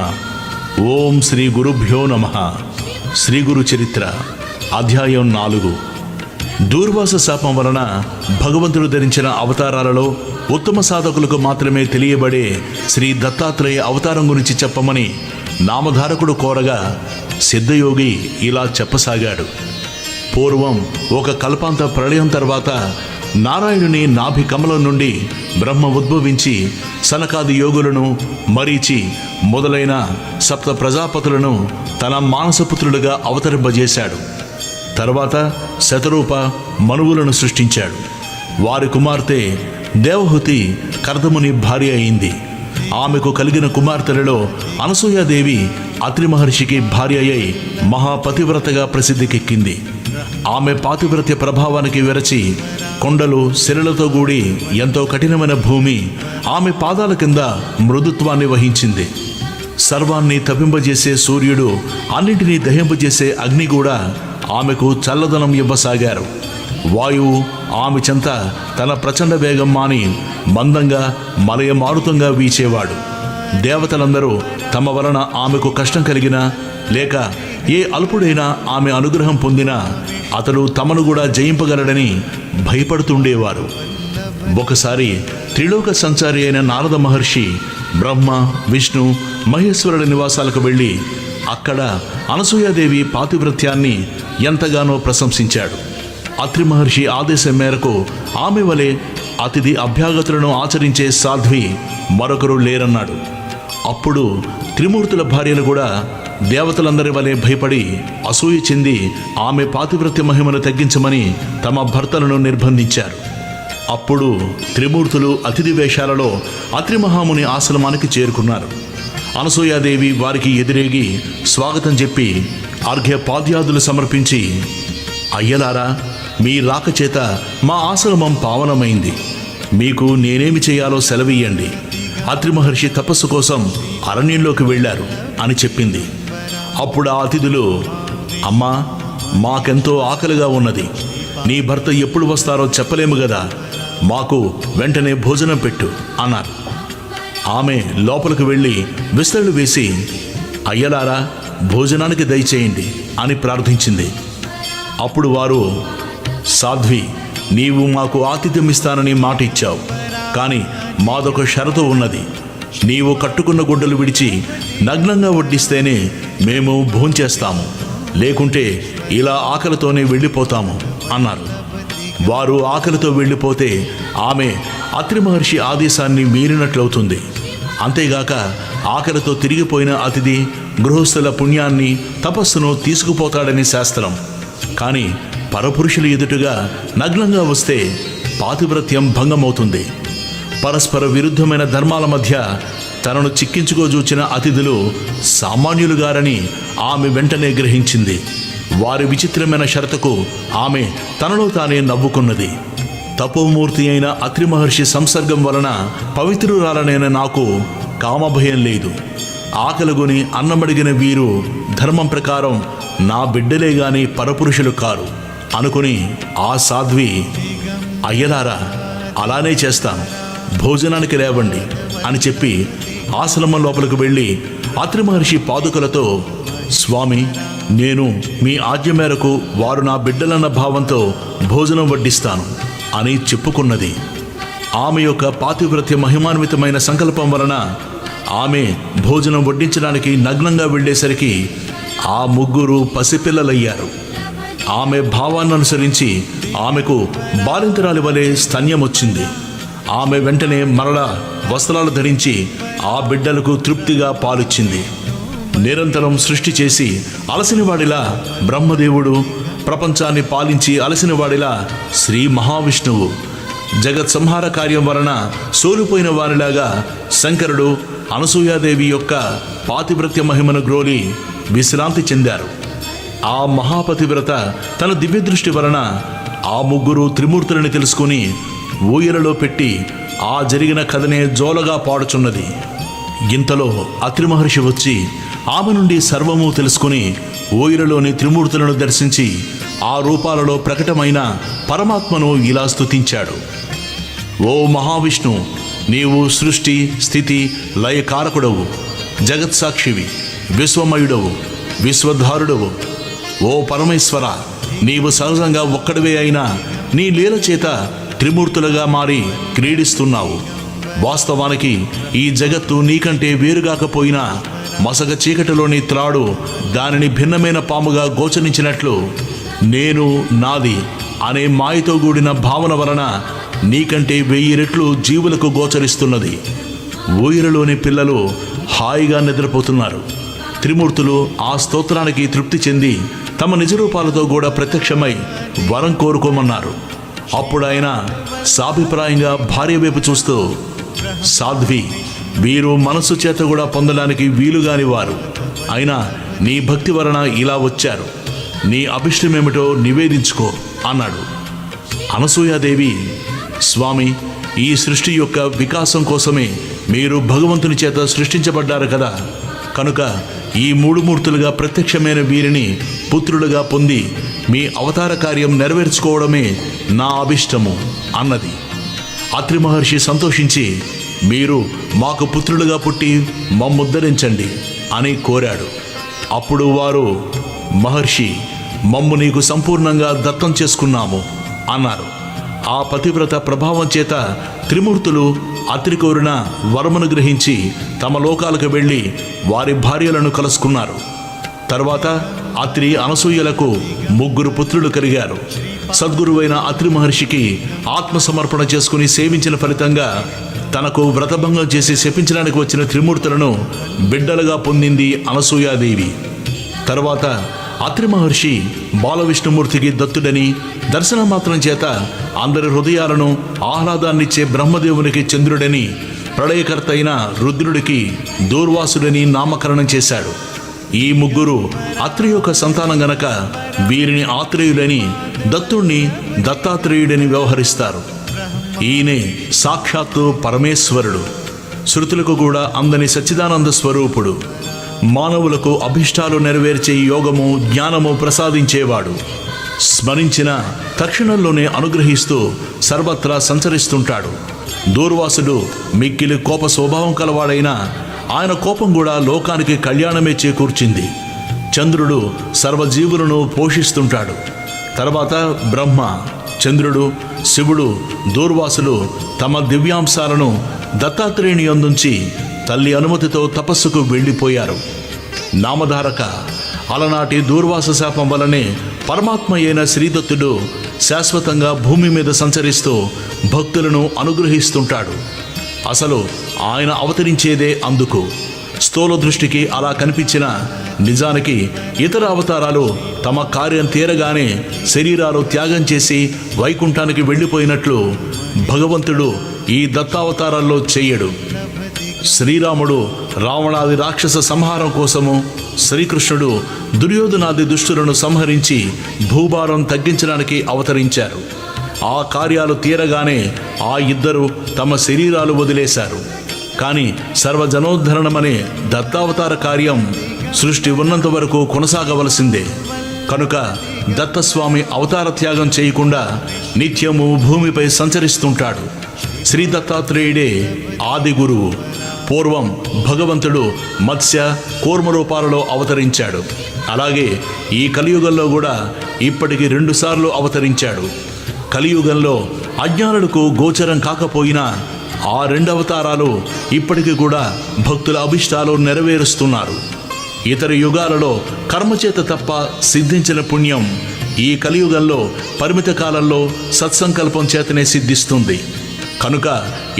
ఓం శ్రీ గురుభ్యో నమః. శ్రీ గురు చరిత్ర అధ్యాయం 4. దూర్వాస శాపం వలన భగవంతుడు ధరించిన అవతారాలలో ఉత్తమ సాధకులకు మాత్రమే తెలియబడే శ్రీ దత్తాత్రేయ అవతారం గురించి చెప్పమని నామధారకుడు కోరగా సిద్ధయోగి ఇలా చెప్పసాగాడు. పూర్వం ఒక కల్పాంత ప్రళయం తర్వాత నారాయణుని నాభి కమలం నుండి బ్రహ్మ ఉద్భవించి సనకాది యోగులను, మరీచి మొదలైన సప్త ప్రజాపతులను తన మానసపుత్రులుగా అవతరింపజేశాడు. తర్వాత శతరూప, మనువులను సృష్టించాడు. వారి కుమార్తె దేవహూతి కర్దముని భార్య అయింది. ఆమెకు కలిగిన కుమార్తెలలో అనసూయాదేవి అత్రి మహర్షికి భార్య అయి మహాపతివ్రతగా ప్రసిద్ధికెక్కింది. ఆమె పాతివ్రత్య ప్రభావానికి విరచి కొండలు, శిలలతో కూడి ఎంతో కఠినమైన భూమి ఆమె పాదాల కింద మృదుత్వాన్ని వహించింది. సర్వాన్ని తపింపజేసే సూర్యుడు, అన్నింటినీ దహింపజేసే అగ్ని కూడా ఆమెకు చల్లదనం ఇవ్వసాగారు. వాయువు ఆమె చెంత తన ప్రచండ వేగం మాని మందంగా మలయమారుతంగా వీచేవాడు. దేవతలందరూ తమ వలన ఆమెకు కష్టం కలిగినా లేక ఏ అల్పుడైనా ఆమె అనుగ్రహం పొందినా అతడు తమను కూడా జయింపగలడని భయపడుతుండేవారు. ఒకసారి త్రిలోక సంచారి అయిన నారద మహర్షి బ్రహ్మ, విష్ణు, మహేశ్వరుల నివాసాలకు వెళ్ళి అక్కడ అనసూయాదేవి పాతివ్రత్యాన్ని ఎంతగానో ప్రశంసించాడు. అత్రి మహర్షి ఆదేశం మేరకు ఆమె వలె అతిథి అభ్యాగతులను ఆచరించే సాధ్వి మరొకరు లేరన్నాడు. అప్పుడు త్రిమూర్తుల భార్యలు కూడా దేవతలందరి వలె భయపడి అసూయ చెంది ఆమె పాతివ్రత్య మహిమను తగ్గించమని తమ భర్తలను నిర్బంధించారు. అప్పుడు త్రిమూర్తులు అతిథి వేషాలలో అత్రి మహాముని ఆశ్రమానికి చేరుకున్నారు. అనసూయాదేవి వారికి ఎదురేగి స్వాగతం చెప్పి అర్ఘ్యపాద్యాదులు సమర్పించి, అయ్యలారా, మీ రాక చేత మా ఆశ్రమం పావనమైంది. మీకు నేనేమి చేయాలో సెలవియ్యండి. అత్రి మహర్షి తపస్సు కోసం అరణ్యంలోకి వెళ్ళారు అని చెప్పింది. అప్పుడు ఆ అతిథులు, అమ్మా, మాకెంతో ఆకలిగా ఉన్నది. నీ భర్త ఎప్పుడు వస్తారో చెప్పలేము గదా, మాకు వెంటనే భోజనం పెట్టు అన్నారు. ఆమె లోపలికి వెళ్ళి విస్తళ్ళు వేసి, అయ్యలారా, భోజనానికి దయచేయండి అని ప్రార్థించింది. అప్పుడు వారు, సాధ్వి, నీవు మాకు ఆతిథ్యం ఇస్తానని మాట ఇచ్చావు. కానీ మాదొక షరతు ఉన్నది. నీవు కట్టుకున్న గుడ్డలు విడిచి నగ్నంగా వడ్డిస్తేనే మేము భోంచేస్తాము, లేకుంటే ఇలా ఆకలితోనే వెళ్ళిపోతాము అన్నారు. వారు ఆకలితో వెళ్ళిపోతే ఆమె అత్రి మహర్షి ఆదేశాన్ని మీరినట్లవుతుంది. అంతేగాక ఆకలితో తిరిగిపోయిన అతిథి గృహస్థుల పుణ్యాన్ని, తపస్సును తీసుకుపోతాడని శాస్త్రం. కానీ పరపురుషుల ఎదుటగా నగ్నంగా వస్తే పాతివ్రత్యం భంగమవుతుంది. పరస్పర విరుద్ధమైన ధర్మాల మధ్య తనను చిక్కించుకోజూచిన అతిథులు సామాన్యులుగారని ఆమె వెంటనే గ్రహించింది. వారి విచిత్రమైన షరతుకు ఆమె తనలో తానే నవ్వుకున్నది. తపోమూర్తి అయిన అత్రి మహర్షి సంసర్గం వలన పవిత్రురాలనైన నాకు కామభయం లేదు. ఆకలిగొని అన్నమడిగిన వీరు ధర్మం ప్రకారం నా బిడ్డలే గాని పరపురుషులు కారు అనుకుని ఆ సాధ్వి, అయ్యలారా, అలానే చేస్తాను, భోజనానికి లేవండి అని చెప్పి ఆశ్రమం లోపలికి వెళ్ళి అత్రి మహర్షి పాదుకలతో, స్వామి, నేను మీ ఆజ్ఞ మేరకు వారు నా బిడ్డలన్న భావంతో భోజనం వడ్డిస్తాను అని చెప్పుకున్నది. ఆమె యొక్క పాతివ్రత్య మహిమాన్వితమైన సంకల్పం వలన ఆమె భోజనం వడ్డించడానికి నగ్నంగా వెళ్ళేసరికి ఆ ముగ్గురు పసిపిల్లలయ్యారు. ఆమె భావాన్ని అనుసరించి ఆమెకు బాలింతరాలి వలె స్తన్యం వచ్చింది. ఆమె వెంటనే మరలా వస్త్రాలు ధరించి ఆ బిడ్డలకు తృప్తిగా పాలిచ్చింది. నిరంతరం సృష్టి చేసి అలసినవాడిలా బ్రహ్మదేవుడు, ప్రపంచాన్ని పాలించి అలసినవాడిలా శ్రీ మహావిష్ణువు, జగత్ సంహార కార్యం వలన సోలిపోయిన వారిలాగా శంకరుడు అనసూయాదేవి యొక్క పాతివ్రత్య మహిమను గ్రోలి విశ్రాంతి చెందారు. ఆ మహాపతివ్రత తన దివ్యదృష్టి వలన ఆ ముగ్గురు త్రిమూర్తులని తెలుసుకుని ఊయలలో పెట్టి ఆ జరిగిన కథనే జోలగా పాడుచున్నది. ఇంతలో అత్రి మహర్షి వచ్చి ఆమె నుండి సర్వము తెలుసుకుని ఊయలలోని త్రిమూర్తులను దర్శించి ఆ రూపాలలో ప్రకటమైన పరమాత్మను ఇలా స్తుతించాడు. ఓ మహావిష్ణు, నీవు సృష్టి, స్థితి, లయకారకుడవు, జగత్సాక్షివి, విశ్వమయుడవు, విశ్వధారుడవు. ఓ పరమేశ్వర, నీవు సహజంగా ఒక్కడివే అయినా నీ లీల చేత త్రిమూర్తులుగా మారి క్రీడిస్తున్నావు. వాస్తవానికి ఈ జగత్తు నీకంటే వేరుగాకపోయినా మసక చీకటిలోని త్రాడు దానిని భిన్నమైన పాముగా గోచరించినట్లు నేను, నాది అనే మాయతో కూడిన భావన వలన నీకంటే 1000 రెట్లు జీవులకు గోచరిస్తున్నది. ఊయలలోని పిల్లలు హాయిగా నిద్రపోతున్నారు. త్రిమూర్తులు ఆ స్తోత్రానికి తృప్తి చెంది తమ నిజరూపాలతో కూడా ప్రత్యక్షమై వరం కోరుకోమన్నారు. అప్పుడు ఆయన సాభిప్రాయంగా భార్య వైపు చూస్తూ, సాధ్వి, వీరు మనస్సు చేత కూడా పొందడానికి వీలుగాని వారు, అయినా నీ భక్తి వలన ఇలా వచ్చారు. నీ అభిష్టమేమిటో నివేదించుకో అన్నాడు. అనసూయాదేవి, స్వామి, ఈ సృష్టి యొక్క వికాసం కోసమే మీరు భగవంతుని చేత సృష్టించబడ్డారు కదా, కనుక ఈ 3 మూర్తులుగా ప్రత్యక్షమైన వీరిని పుత్రులుగా పొంది మీ అవతార కార్యం నెరవేర్చుకోవడమే నా అభిష్టము అన్నది. అత్రి మహర్షి సంతోషించి, మీరు మాకు పుత్రులుగా పుట్టి మమ్ముద్ధరించండి అని కోరాడు. అప్పుడు వారు, మహర్షి, మమ్ము నీకు సంపూర్ణంగా దత్తం చేసుకున్నాము అన్నారు. ఆ పతివ్రత ప్రభావం చేత త్రిమూర్తులు అత్రి కోరిన వరమును గ్రహించి తమ లోకాలకు వెళ్ళి వారి భార్యలను కలుసుకున్నారు. తర్వాత అత్రి అనసూయలకు 3 పుత్రులు కలిగారు. సద్గురువైన అత్రి మహర్షికి ఆత్మసమర్పణ చేసుకుని సేవించిన ఫలితంగా తనకు వ్రతభంగం చేసి శపించడానికి వచ్చిన త్రిమూర్తులను బిడ్డలుగా పొందింది అనసూయాదేవి. తర్వాత అత్రి మహర్షి బాలవిష్ణుమూర్తికి దత్తుడని, దర్శనమాత్రం చేత అందరి హృదయాలను ఆహ్లాదాన్నిచ్చే బ్రహ్మదేవునికి చంద్రుడని, ప్రళయకర్త అయిన రుద్రుడికి దూర్వాసుడని నామకరణం చేశాడు. ఈ 3 అత్రి యొక్క సంతానం గనక వీరిని ఆత్రేయుడని, దత్తుణ్ణి దత్తాత్రేయుడని వ్యవహరిస్తారు. ఈయనే సాక్షాత్తు పరమేశ్వరుడు, శృతులకు కూడా అందని సచ్చిదానంద స్వరూపుడు, మానవులకు అభిష్టాలు నెరవేర్చే యోగము, జ్ఞానము ప్రసాదించేవాడు. స్మరించిన తక్షణంలోనే అనుగ్రహిస్తూ సర్వత్రా సంచరిస్తుంటాడు. దూర్వాసుడు మిక్కిలి కోప స్వభావం కలవాడైన ఆయన కోపం కూడా లోకానికి కళ్యాణమే చేకూర్చింది. చంద్రుడు సర్వజీవులను పోషిస్తుంటాడు. తర్వాత బ్రహ్మ, చంద్రుడు, శివుడు, దూర్వాసులు తమ దివ్యాంశాలను దత్తాత్రేయుని యందుంచి తల్లి అనుమతితో తపస్సుకు వెళ్ళిపోయారు. నామధారక, అలనాటి దూర్వాస శాపం వలనే పరమాత్మ అయిన శ్రీదత్తుడు శాశ్వతంగా భూమి మీద సంచరిస్తూ భక్తులను అనుగ్రహిస్తుంటాడు. అసలు ఆయన అవతరించేదే అందుకు. స్థూల దృష్టికి అలా కనిపించిన నిజానికి ఇతర అవతారాలు తమ కార్యం తీరగానే శరీరాలు త్యాగం చేసి వైకుంఠానికి వెళ్ళిపోయినట్లు భగవంతుడు ఈ దత్తావతారాల్లో చెయ్యడు. శ్రీరాముడు రావణాది రాక్షస సంహారం కోసము, శ్రీకృష్ణుడు దుర్యోధనాది దుష్టులను సంహరించి భూభారం తగ్గించడానికి అవతరించారు. ఆ కార్యాలు తీరగానే ఆ ఇద్దరు తమ శరీరాలు వదిలేశారు. కానీ సర్వజనోద్ధరణమనే దత్తావతార కార్యం సృష్టి ఉన్నంత వరకు కొనసాగవలసిందే. కనుక దత్తస్వామి అవతార త్యాగం చేయకుండా నిత్యము భూమిపై సంచరిస్తుంటాడు. శ్రీ దత్తాత్రేయుడే ఆది గురువు. పూర్వం భగవంతుడు మత్స్య కూర్మ రూపాలలో అవతరించాడు. అలాగే ఈ కలియుగంలో కూడా ఇప్పటికి 2 సార్లు అవతరించాడు. కలియుగంలో అజ్ఞానులకు గోచరం కాకపోయినా ఆ 2 అవతారాలు ఇప్పటికీ కూడా భక్తుల అభిష్టాలు నెరవేరుస్తున్నారు. ఇతర యుగాలలో కర్మచేత తప్ప సిద్ధించిన పుణ్యం ఈ కలియుగంలో పరిమిత కాలంలో సత్సంకల్పం చేతనే సిద్ధిస్తుంది. కనుక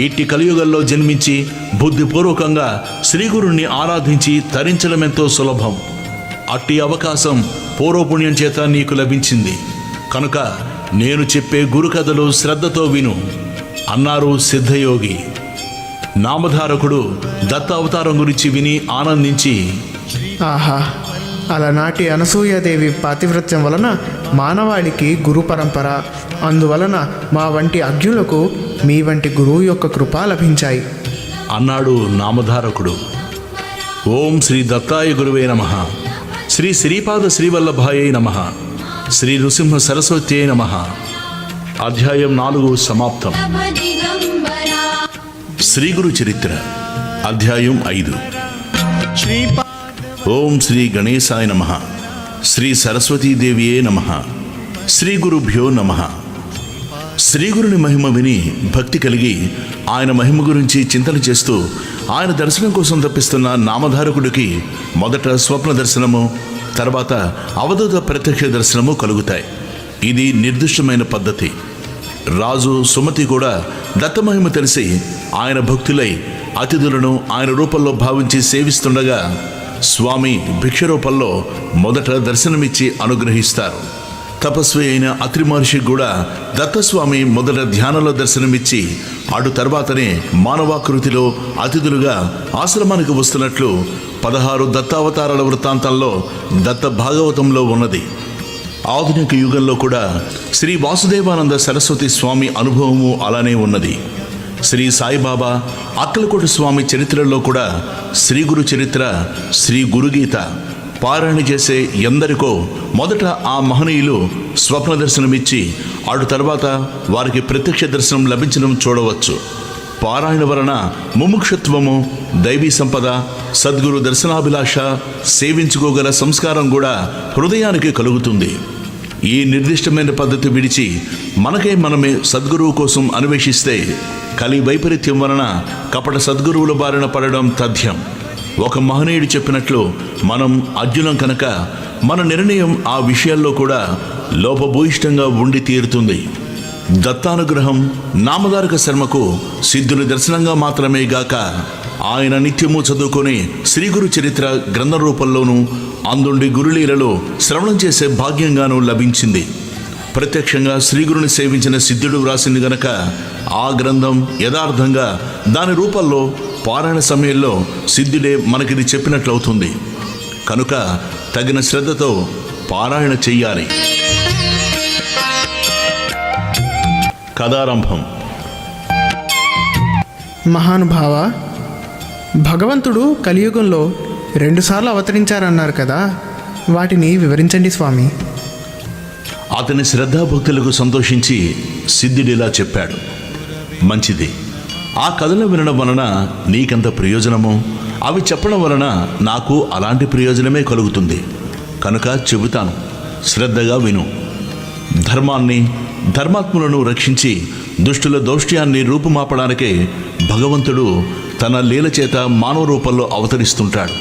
ఇట్టి కలియుగంలో జన్మించి బుద్ధిపూర్వకంగా శ్రీగురుణ్ణి ఆరాధించి తరించడం ఎంతో సులభం. అట్టి అవకాశం పూర్వపుణ్యం చేత నీకు లభించింది. కనుక నేను చెప్పే గురు కథలు శ్రద్ధతో విను అన్నారు సిద్ధయోగి. నామధారకుడు దత్త అవతారం గురించి విని ఆనందించి, ఆహా, అలనాటి అనసూయాదేవి పాతివ్రత్యం వలన మానవాళికి గురు పరంపర, అందువలన మా వంటి అజ్ఞులకు మీ వంటి గురువు యొక్క కృప లభించాయి అన్నాడు నామధారకుడు. ఓం శ్రీ దత్తాయ గురువే నమః. శ్రీ శ్రీపాద శ్రీవల్లభాయై నమః. శ్రీ నృసింహ సరస్వత్యై నమః. అధ్యాయం 4 సమాప్తం. దిగంబరా శ్రీగురు చరిత్ర అధ్యాయం 5. श्रीपाद ఓం శ్రీ గణేశాయ నమః. శ్రీ సరస్వతీదేవియే నమః. శ్రీ గురుభ్యో నమః. శ్రీగురుని మహిమ విని భక్తి కలిగి ఆయన మహిమ గురించి చింతన చేస్తూ ఆయన దర్శనం కోసం తప్పిస్తున్న నామధారకుడికి మొదట స్వప్న దర్శనము, తర్వాత అవధూత ప్రత్యక్ష దర్శనము కలుగుతాయి. ఇది నిర్దిష్టమైన పద్ధతి. రాజు సుమతి కూడా దత్తమహిమ తెలిసి ఆయన భక్తులై అతిథులను ఆయన రూపంలో భావించి సేవిస్తుండగా స్వామి భిక్ష రూపంలో మొదట దర్శనమిచ్చి అనుగ్రహిస్తారు. తపస్వి అయిన అత్రి మహర్షికి కూడా దత్తస్వామి మొదట ధ్యానంలో దర్శనమిచ్చి అటు తర్వాతనే మానవాకృతిలో అతిథులుగా ఆశ్రమానికి వస్తున్నట్లు 16 దత్తావతారాల వృత్తాంతంలో దత్త భాగవతంలో ఉన్నది. ఆధునిక యుగంలో కూడా శ్రీ వాసుదేవానంద సరస్వతి స్వామి అనుభవము అలానే ఉన్నది. శ్రీ సాయిబాబా అక్కలకోట స్వామి చరిత్రలో కూడా శ్రీ గురు చరిత్ర, శ్రీ గురుగీత పారాయణ చేసే ఎందరికో మొదట ఆ మహనీయులు స్వప్న దర్శనమిచ్చి అటు తర్వాత వారికి ప్రత్యక్ష దర్శనం లభించడం చూడవచ్చు. పారాయణ వలన ముముక్షత్వము, దైవీ సంపద, సద్గురు దర్శనాభిలాష, సేవించుకోగల సంస్కారం కూడా హృదయానికి కలుగుతుంది. ఈ నిర్దిష్టమైన పద్ధతి విడిచి మనమే సద్గురువు కోసం అన్వేషిస్తే కలి వైపరీత్యం వలన కపట సద్గురువుల బారిన పడడం తథ్యం. ఒక మహనీయుడు చెప్పినట్లు మనం అర్జునం కనుక మన నిర్ణయం ఆ విషయాల్లో కూడా లోపభూయిష్టంగా ఉండి తీరుతుంది. దత్తానుగ్రహం నామధారక శర్మకు సిద్ధుల దర్శనంగా మాత్రమే గాక ఆయన నిత్యము చదువుకొని శ్రీగురు చరిత్ర గ్రంథ రూపంలోనూ అందుండి గురులీలలో శ్రవణం చేసే భాగ్యంగానూ లభించింది. ప్రత్యక్షంగా శ్రీగురుని సేవించిన సిద్ధుడు వ్రాసింది గనక ఆ గ్రంథం యథార్థంగా దాని రూపంలో పారాయణ సమయంలో సిద్ధుడే మనకిది చెప్పినట్లవుతుంది. కనుక తగిన శ్రద్ధతో పారాయణ చెయ్యాలి. కథారంభం. మహానుభావ, భగవంతుడు కలియుగంలో 2 సార్లు అవతరించారన్నారు కదా, వాటిని వివరించండి స్వామి. అతని శ్రద్ధాభక్తులకు సంతోషించి సిద్ధుడిలా చెప్పాడు. మంచిది. ఆ కథలు వినడం వలన నీకంత ప్రయోజనము, అవి చెప్పడం వలన నాకు అలాంటి ప్రయోజనమే కలుగుతుంది. కనుక చెబుతాను, శ్రద్ధగా విను. ధర్మాన్ని, ధర్మాత్ములను రక్షించి దుష్టుల దౌష్ట్యాన్ని రూపుమాపడానికే భగవంతుడు తన లీల చేత మానవ రూపంలో అవతరిస్తుంటాడు.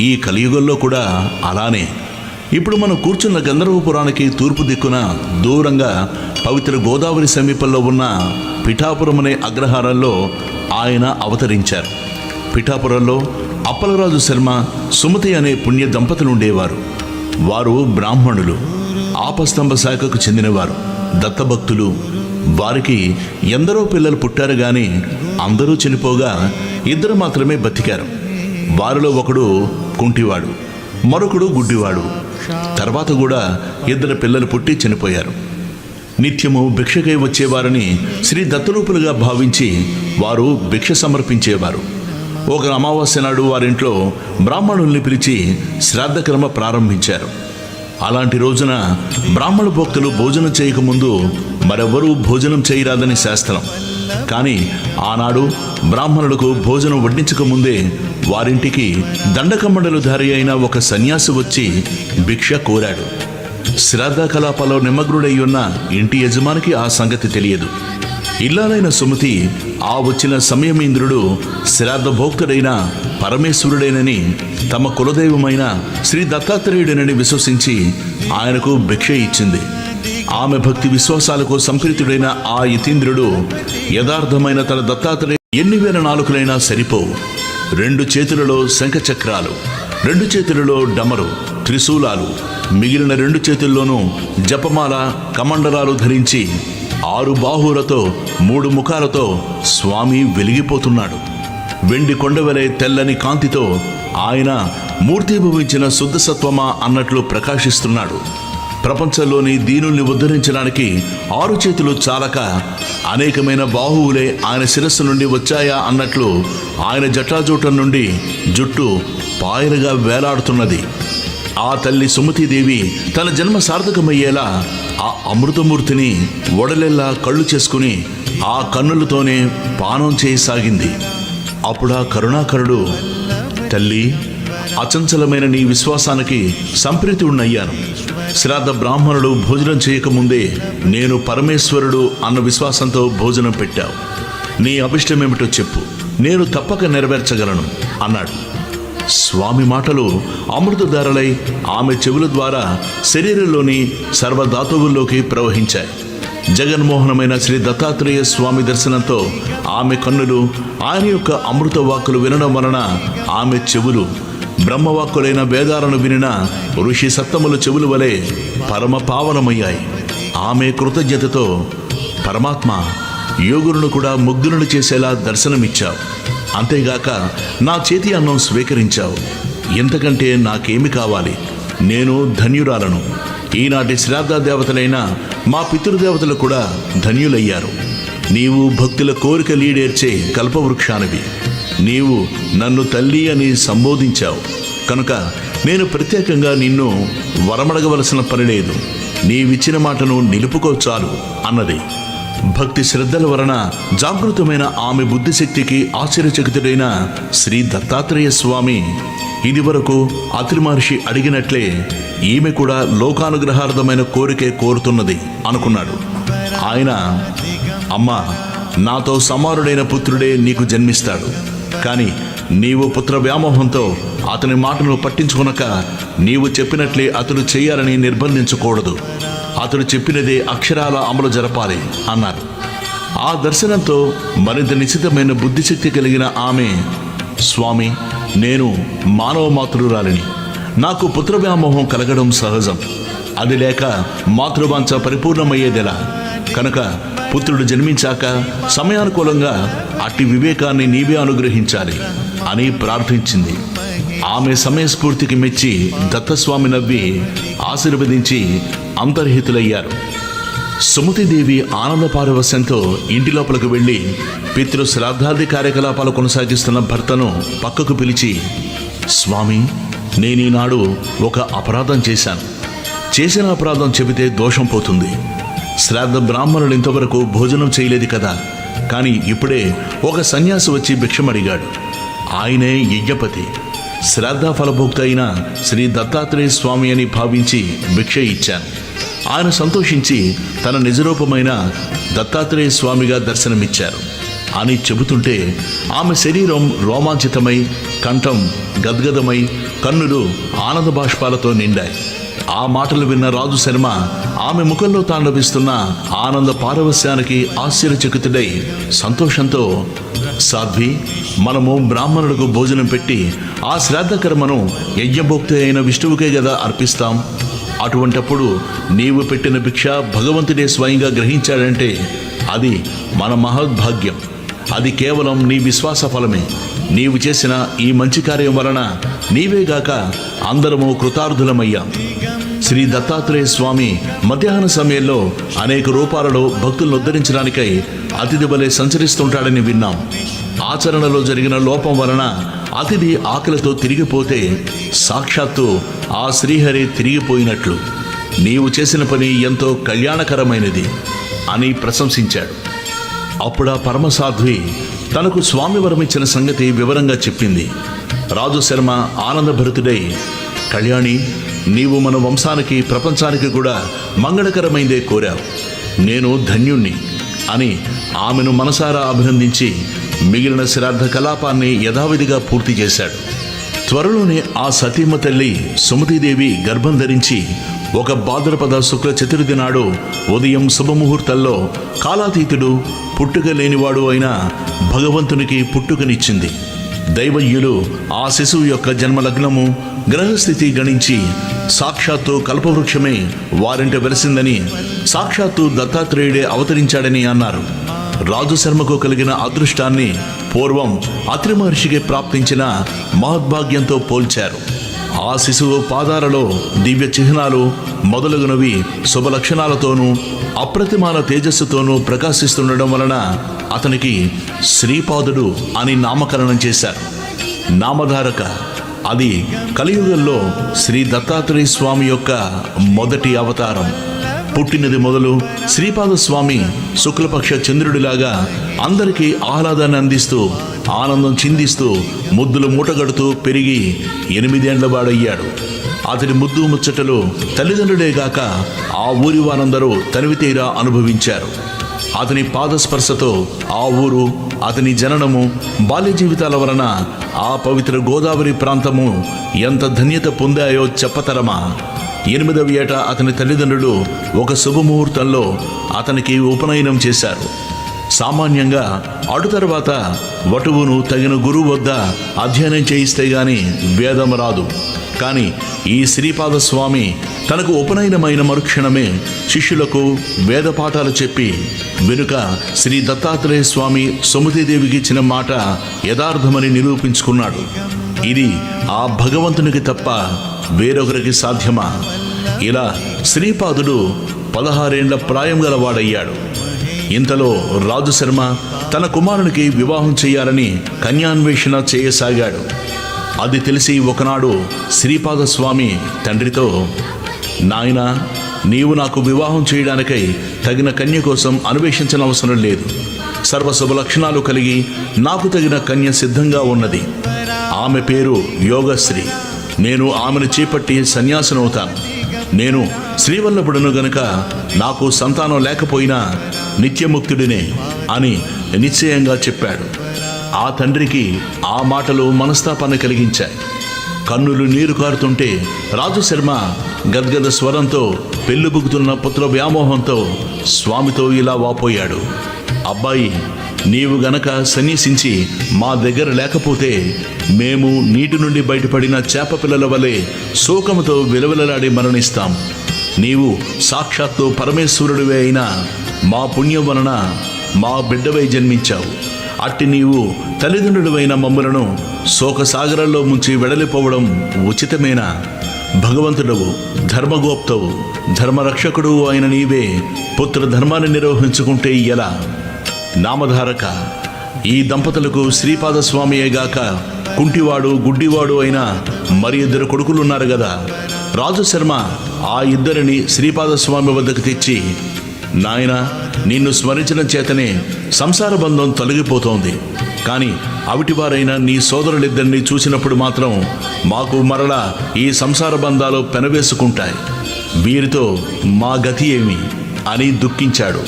ఈ కలియుగంలో కూడా అలానే. ఇప్పుడు మనం కూర్చున్న గంధర్వపురానికి తూర్పు దిక్కున దూరంగా పవిత్ర గోదావరి సమీపంలో ఉన్న పిఠాపురం అనే అగ్రహారంలో ఆయన అవతరించారు. పిఠాపురంలో అప్పలరాజు శర్మ, సుమతి అనే పుణ్య దంపతులు ఉండేవారు. వారు బ్రాహ్మణులు, ఆపస్తంభ శాఖకు చెందినవారు, దత్తభక్తులు. వారికి ఎందరో పిల్లలు పుట్టారు గాని అందరూ చనిపోగా 2 మాత్రమే బతికారు. వారిలో ఒకడు కుంటివాడు, మరొకడు గుడ్డివాడు. తర్వాత కూడా 2 పిల్లలు పుట్టి చనిపోయారు. నిత్యము భిక్షకై వచ్చేవారని శ్రీ దత్తరూపులుగా భావించి వారు భిక్ష సమర్పించేవారు. ఒక అమావాస్య నాడు వారింట్లో బ్రాహ్మణుల్ని పిలిచి శ్రాద్ధకర్మ ప్రారంభించారు. అలాంటి రోజున బ్రాహ్మణ భక్తులు భోజనం చేయకముందు మరెవరూ భోజనం చేయరాదని శాస్త్రం. కానీ ఆనాడు బ్రాహ్మణులకు భోజనం వడ్డించకముందే వారింటికి దండకమండలు ధారి అయిన ఒక సన్యాసి వచ్చి భిక్ష కోరాడు. శ్రాద్ధ కలాపాల్లో నిమగ్నుడై ఉన్న ఇంటి యజమానికి ఆ సంగతి తెలియదు. ఇల్లాలైన సుమతి ఆ వచ్చిన సమయమేంద్రుడు శ్రాద్ధ భోక్తుడైన పరమేశ్వరుడేనని, తమ కులదైవమైన శ్రీ దత్తాత్రేయుడేనని విశ్వసించి ఆయనకు భిక్ష ఇచ్చింది. ఆమె భక్తి విశ్వాసాలకు సంప్రీతుడైన ఆ యతీంద్రుడు యథార్థమైన తన దత్తాత్రేయ ఎన్ని వేల నాలుకలైనా సరిపోవు. 2 చేతులలో శంఖచక్రాలు, 2 చేతులలో డమరు, త్రిశూలాలు, మిగిలిన 2 చేతుల్లోనూ జపమాల, కమండలాలు ధరించి 6 బాహువులతో 3 ముఖాలతో స్వామి వెలిగిపోతున్నాడు. వెండి కొండవలే తెల్లని కాంతితో ఆయన మూర్తిభవించిన శుద్ధ సత్వమా అన్నట్లు ప్రకాశిస్తున్నాడు. ప్రపంచంలోని దీనుల్ని ఉద్ధరించడానికి 6 చేతులు చాలక అనేకమైన బాహువులే ఆయన శిరస్సు నుండి వచ్చాయా అన్నట్లు ఆయన జటాజూటం నుండి జుట్టు పాయలుగా వేలాడుతున్నది. ఆ తల్లి సుమతీదేవి తన జన్మ సార్థకమయ్యేలా ఆ అమృతమూర్తిని ఒడలెల్లా కళ్ళు చేసుకుని ఆ కన్నులతోనే పానం చేయసాగింది. అప్పుడా కరుణాకరుడు, తల్లి, అచంచలమైన నీ విశ్వాసానికి సంప్రీతుడినయ్యాను. శ్రాద్ధ బ్రాహ్మణుడు భోజనం చేయకముందే నేను పరమేశ్వరుడు అన్న విశ్వాసంతో భోజనం పెట్టావు. నీ అభిష్టమేమిటో చెప్పు, నేను తప్పక నెరవేర్చగలను అన్నాడు. స్వామి మాటలు అమృతధారలై ఆమె చెవుల ద్వారా శరీరంలోని సర్వధాతువుల్లోకి ప్రవహించాయి. జగన్మోహనమైన శ్రీ దత్తాత్రేయ స్వామి దర్శనంతో ఆమె కన్నులు ఆయన యొక్క అమృత వాక్కులు వినడం వలన ఆమె చెవులు బ్రహ్మవాక్కులైన వేదాలను వినిన ఋషి సత్తముల చెవుల వలె పరమ పావనమయ్యాయి. ఆమె కృతజ్ఞతతో, పరమాత్మ, యోగులను కూడా ముగ్ధులను చేసేలా దర్శనమిచ్చావు. అంతేగాక నా చేతి అన్నం స్వీకరించావు. ఎంతకంటే నాకేమి కావాలి? నేను ధన్యురాలను. ఈనాటి శ్రాద్ధ దేవతలైన మా పితృదేవతలు కూడా ధన్యులయ్యారు. నీవు భక్తుల కోరిక లీడేర్చే కల్పవృక్షానివి. నీవు నన్ను తల్లి అని సంబోధించావు కనుక నేను ప్రత్యేకంగా నిన్ను వరమడగవలసిన పని లేదు. నీవిచ్చిన మాటను నిలుపుకో చాలు అన్నది. భక్తి శ్రద్ధల వలన జాగృతమైన ఆమె బుద్ధిశక్తికి ఆశ్చర్యచకితుడైన శ్రీ దత్తాత్రేయ స్వామి ఇదివరకు అత్రి మహర్షి అడిగినట్లే ఈమె కూడా లోకానుగ్రహార్థమైన కోరికే కోరుతున్నది అనుకున్నాడు. ఆయన, అమ్మా, నాతో సమానుడైన పుత్రుడే నీకు జన్మిస్తాడు. కానీ నీవు పుత్ర వ్యామోహంతో అతని మాటను పట్టించుకొనక నీవు చెప్పినట్లే అతడు చేయాలని నిర్బంధించకూడదు. అతడు చెప్పినదే అక్షరాల అమలు జరపాలి అన్నారు. ఆ దర్శనంతో మరింత నిశ్చితమైన బుద్ధిశక్తి కలిగిన ఆమె, స్వామి, నేను మానవ మాతృరాలిని. నాకు పుత్ర వ్యామోహం కలగడం సహజం. అది లేక మాతృవాంఛ పరిపూర్ణమయ్యేదెలా? కనుక పుత్రుడు జన్మించాక సమయానుకూలంగా అట్టి వివేకాన్ని నీవే అనుగ్రహించాలి అని ప్రార్థించింది. ఆమె సమయస్ఫూర్తికి మెచ్చి దత్తస్వామి నవ్వి ఆశీర్వదించి అంతర్హితులయ్యారు. సుమతీదేవి ఆనంద పారవశ్యంతో ఇంటి లోపలికి వెళ్ళి పితృ శ్రాద్ధాది కార్యకలాపాలు కొనసాగిస్తున్న భర్తను పక్కకు పిలిచి, స్వామి, నేనీనాడు ఒక అపరాధం చేశాను. చేసిన అపరాధం చెబితే దోషం పోతుంది. శ్రాద్ధ బ్రాహ్మణులు ఇంతవరకు భోజనం చేయలేదు కదా, కానీ ఇప్పుడే ఒక సన్యాసి వచ్చి భిక్షమడిగాడు. ఆయనే యజ్ఞపతి. శ్రాద్ధ ఫలభోక్త అయిన శ్రీ దత్తాత్రేయ స్వామి అని భావించి భిక్ష ఇచ్చాను. ఆయన సంతోషించి తన నిజరూపమైన దత్తాత్రేయ స్వామిగా దర్శనమిచ్చారు అని చెబుతుంటే ఆమె శరీరం రోమాంచితమై, కంఠం గద్గదమై, కన్నులు ఆనంద బాష్పాలతో నిండాయి. ఆ మాటలు విన్న రాజు శర్మ ఆమె ముఖంలో తాండవిస్తున్న ఆనంద పారవస్యానికి ఆశ్చర్యచకితుడై సంతోషంతో, సాధ్వి, మనము బ్రాహ్మణులకు భోజనం పెట్టి ఆ శ్రాద్ధ కర్మను యజ్ఞభోక్తి అయిన విష్ణువుకే కదా అర్పిస్తాం. అటువంటప్పుడు నీవు పెట్టిన భిక్ష భగవంతుడే స్వయంగా గ్రహించాడంటే అది మన మహద్భాగ్యం. అది కేవలం నీ విశ్వాస ఫలమే. నీవు చేసిన ఈ మంచి కార్యం వలన నీవేగాక అందరము కృతార్థులమయ్యాం. శ్రీ దత్తాత్రేయ స్వామి మధ్యాహ్న సమయంలో అనేక రూపాలలో భక్తులను ఉద్ధరించడానికై అతిథి వలె సంచరిస్తుంటాడని విన్నాం. ఆచరణలో జరిగిన లోపం వలన అతిథి ఆకలితో తిరిగిపోతే సాక్షాత్తు ఆ శ్రీహరి తిరిగిపోయినట్లు నీవు చేసిన పని ఎంతో కళ్యాణకరమైనది అని ప్రశంసించాడు. అప్పుడా పరమసాధ్వి తనకు స్వామి వరమిచ్చిన సంగతి వివరంగా చెప్పింది. రాజు శర్మ ఆనందభరితుడై, కళ్యాణి, నీవు మన వంశానికి ప్రపంచానికి కూడా మంగళకరమైందే కోరావు. నేను ధన్యుణ్ణి అని ఆమెను మనసారా అభినందించి మిగిలిన శ్రాద్ధ కలాపాన్ని యథావిధిగా పూర్తి చేశాడు. త్వరలోనే ఆ సతీమ తల్లి సుమతీదేవి గర్భం ధరించి ఒక భాద్రపద శుక్ల చతుర్థి నాడు ఉదయం శుభముహూర్తంలో కాలాతీతుడు, పుట్టుక లేనివాడు అయిన భగవంతునికి పుట్టుకనిచ్చింది. దైవజ్ఞులు ఆ శిశువు యొక్క జన్మలగ్నము, గ్రహస్థితి గణించి సాక్షాత్తు కల్పవృక్షమే వారింట వెలిసిందని, సాక్షాత్తు దత్తాత్రేయుడే అవతరించాడని అన్నారు. రాజు శర్మకు కలిగిన అదృష్టాన్ని పూర్వం అత్రి మహర్షికి ప్రాప్తించిన మహద్భాగ్యంతో పోల్చారు. ఆ శిశువు పాదాలలో దివ్య చిహ్నాలు మొదలగునవి శుభలక్షణాలతోనూ అప్రతిమాన తేజస్సుతోనూ ప్రకాశిస్తుండడం వలన అతనికి శ్రీపాదుడు అని నామకరణం చేశారు. నామధారక అది కలియుగంలో శ్రీ దత్తాత్రేయ స్వామి యొక్క మొదటి అవతారం. పుట్టినది మొదలు శ్రీపాద స్వామి శుక్లపక్ష చంద్రుడిలాగా అందరికీ ఆహ్లాదాన్ని అందిస్తూ, ఆనందం చిందిస్తూ, ముద్దులు మూటగడుతూ పెరిగి 8 ఏండ్ల వాడయ్యాడు. అతడి ముద్దు ముచ్చటలు తల్లిదండ్రులేగాక ఆ ఊరి వారందరూ తనివితీరా అనుభవించారు. అతని పాదస్పర్శతో ఆ ఊరు, అతని జననము, బాల్య జీవితాల వలన ఆ పవిత్ర గోదావరి ప్రాంతము ఎంత ధన్యత పొందాయో చెప్పతరమా. 8వ ఏట అతని తల్లిదండ్రులు ఒక శుభముహూర్తంలో అతనికి ఉపనయనం చేశారు. సామాన్యంగా అటు తర్వాత వటువును తగిన గురువు వద్ద అధ్యయనం చేయిస్తే గాని వేదం రాదు. కానీ ఈ శ్రీపాద స్వామి తనకు ఉపనయనమైన మరుక్షణమే శిష్యులకు వేద పాఠాలు చెప్పి వెనుక శ్రీ దత్తాత్రేయ స్వామి సుమతీదేవికి ఇచ్చిన మాట యథార్థమని నిరూపించుకున్నాడు. ఇది ఆ భగవంతునికి తప్ప వేరొకరికి సాధ్యమా? ఇలా శ్రీపాదుడు 16 ఏండ్ల ప్రాయం గలవాడయ్యాడు. ఇంతలో రాజు శర్మ తన కుమారునికి వివాహం చేయాలని కన్యాన్వేషణ చేయసాగాడు. అది తెలిసి ఒకనాడు శ్రీపాద స్వామి తండ్రితో, నాయనా, నీవు నాకు వివాహం చేయడానికై తగిన కన్య కోసం అన్వేషించనవసరం లేదు. సర్వశుభ లక్షణాలు కలిగి నాకు తగిన కన్య సిద్ధంగా ఉన్నది. ఆమె పేరు యోగశ్రీ. నేను ఆమెను చేపట్టి సన్యాసనవుతాను. నేను శ్రీవల్లభుడును గనుక నాకు సంతానం లేకపోయినా నిత్యముక్తుడినే అని నిశ్చయంగా చెప్పాడు. ఆ తండ్రికి ఆ మాటలు మనస్తాపాన్ని కలిగించాయి. కన్నులు నీరు కారుతుంటే రాజు శర్మ గద్గద స్వరంతో పెళ్ళుబుకుతున్న పుత్ర వ్యామోహంతో స్వామితో ఇలా వాపోయాడు. అబ్బాయి, నీవు గనక సన్యసించి మా దగ్గర లేకపోతే మేము నీటి నుండి బయటపడిన చేప పిల్లల వలె శోకముతో విలవిలలాడి మరణిస్తాం. నీవు సాక్షాత్తు పరమేశ్వరుడివే అయినా మా పుణ్యం వలన మా బిడ్డవై జన్మించావు. అట్టి నీవు తల్లిదండ్రులైన మమ్ములను శోకసాగరంలో ముంచి వెడలిపోవడం ఉచితమేనా? భగవంతుడవు, ధర్మగోప్తవు, ధర్మరక్షకుడు అయిన నీవే పుత్ర ధర్మాన్ని నిర్వహించుకుంటే ఎలా? నామధారక, ఈ దంపతులకు శ్రీపాదస్వామియేగాక కుంటివాడు, గుడ్డివాడు అయిన మరి 2 కొడుకులున్నారు గదా. రాజు శర్మ ఆ 2 శ్రీపాదస్వామి వద్దకు తెచ్చి, నాయన, నిన్ను స్మరించడం చేతనే సంసార బంధం తొలగిపోతోంది. కానీ అవిటివారైన నీ సోదరులిద్దరిని చూసినప్పుడు మాత్రం మాకు మరలా ఈ సంసార బంధాలు పెనవేసుకుంటాయి. వీరితో మా గతి ఏమి అని దుఃఖించాడు.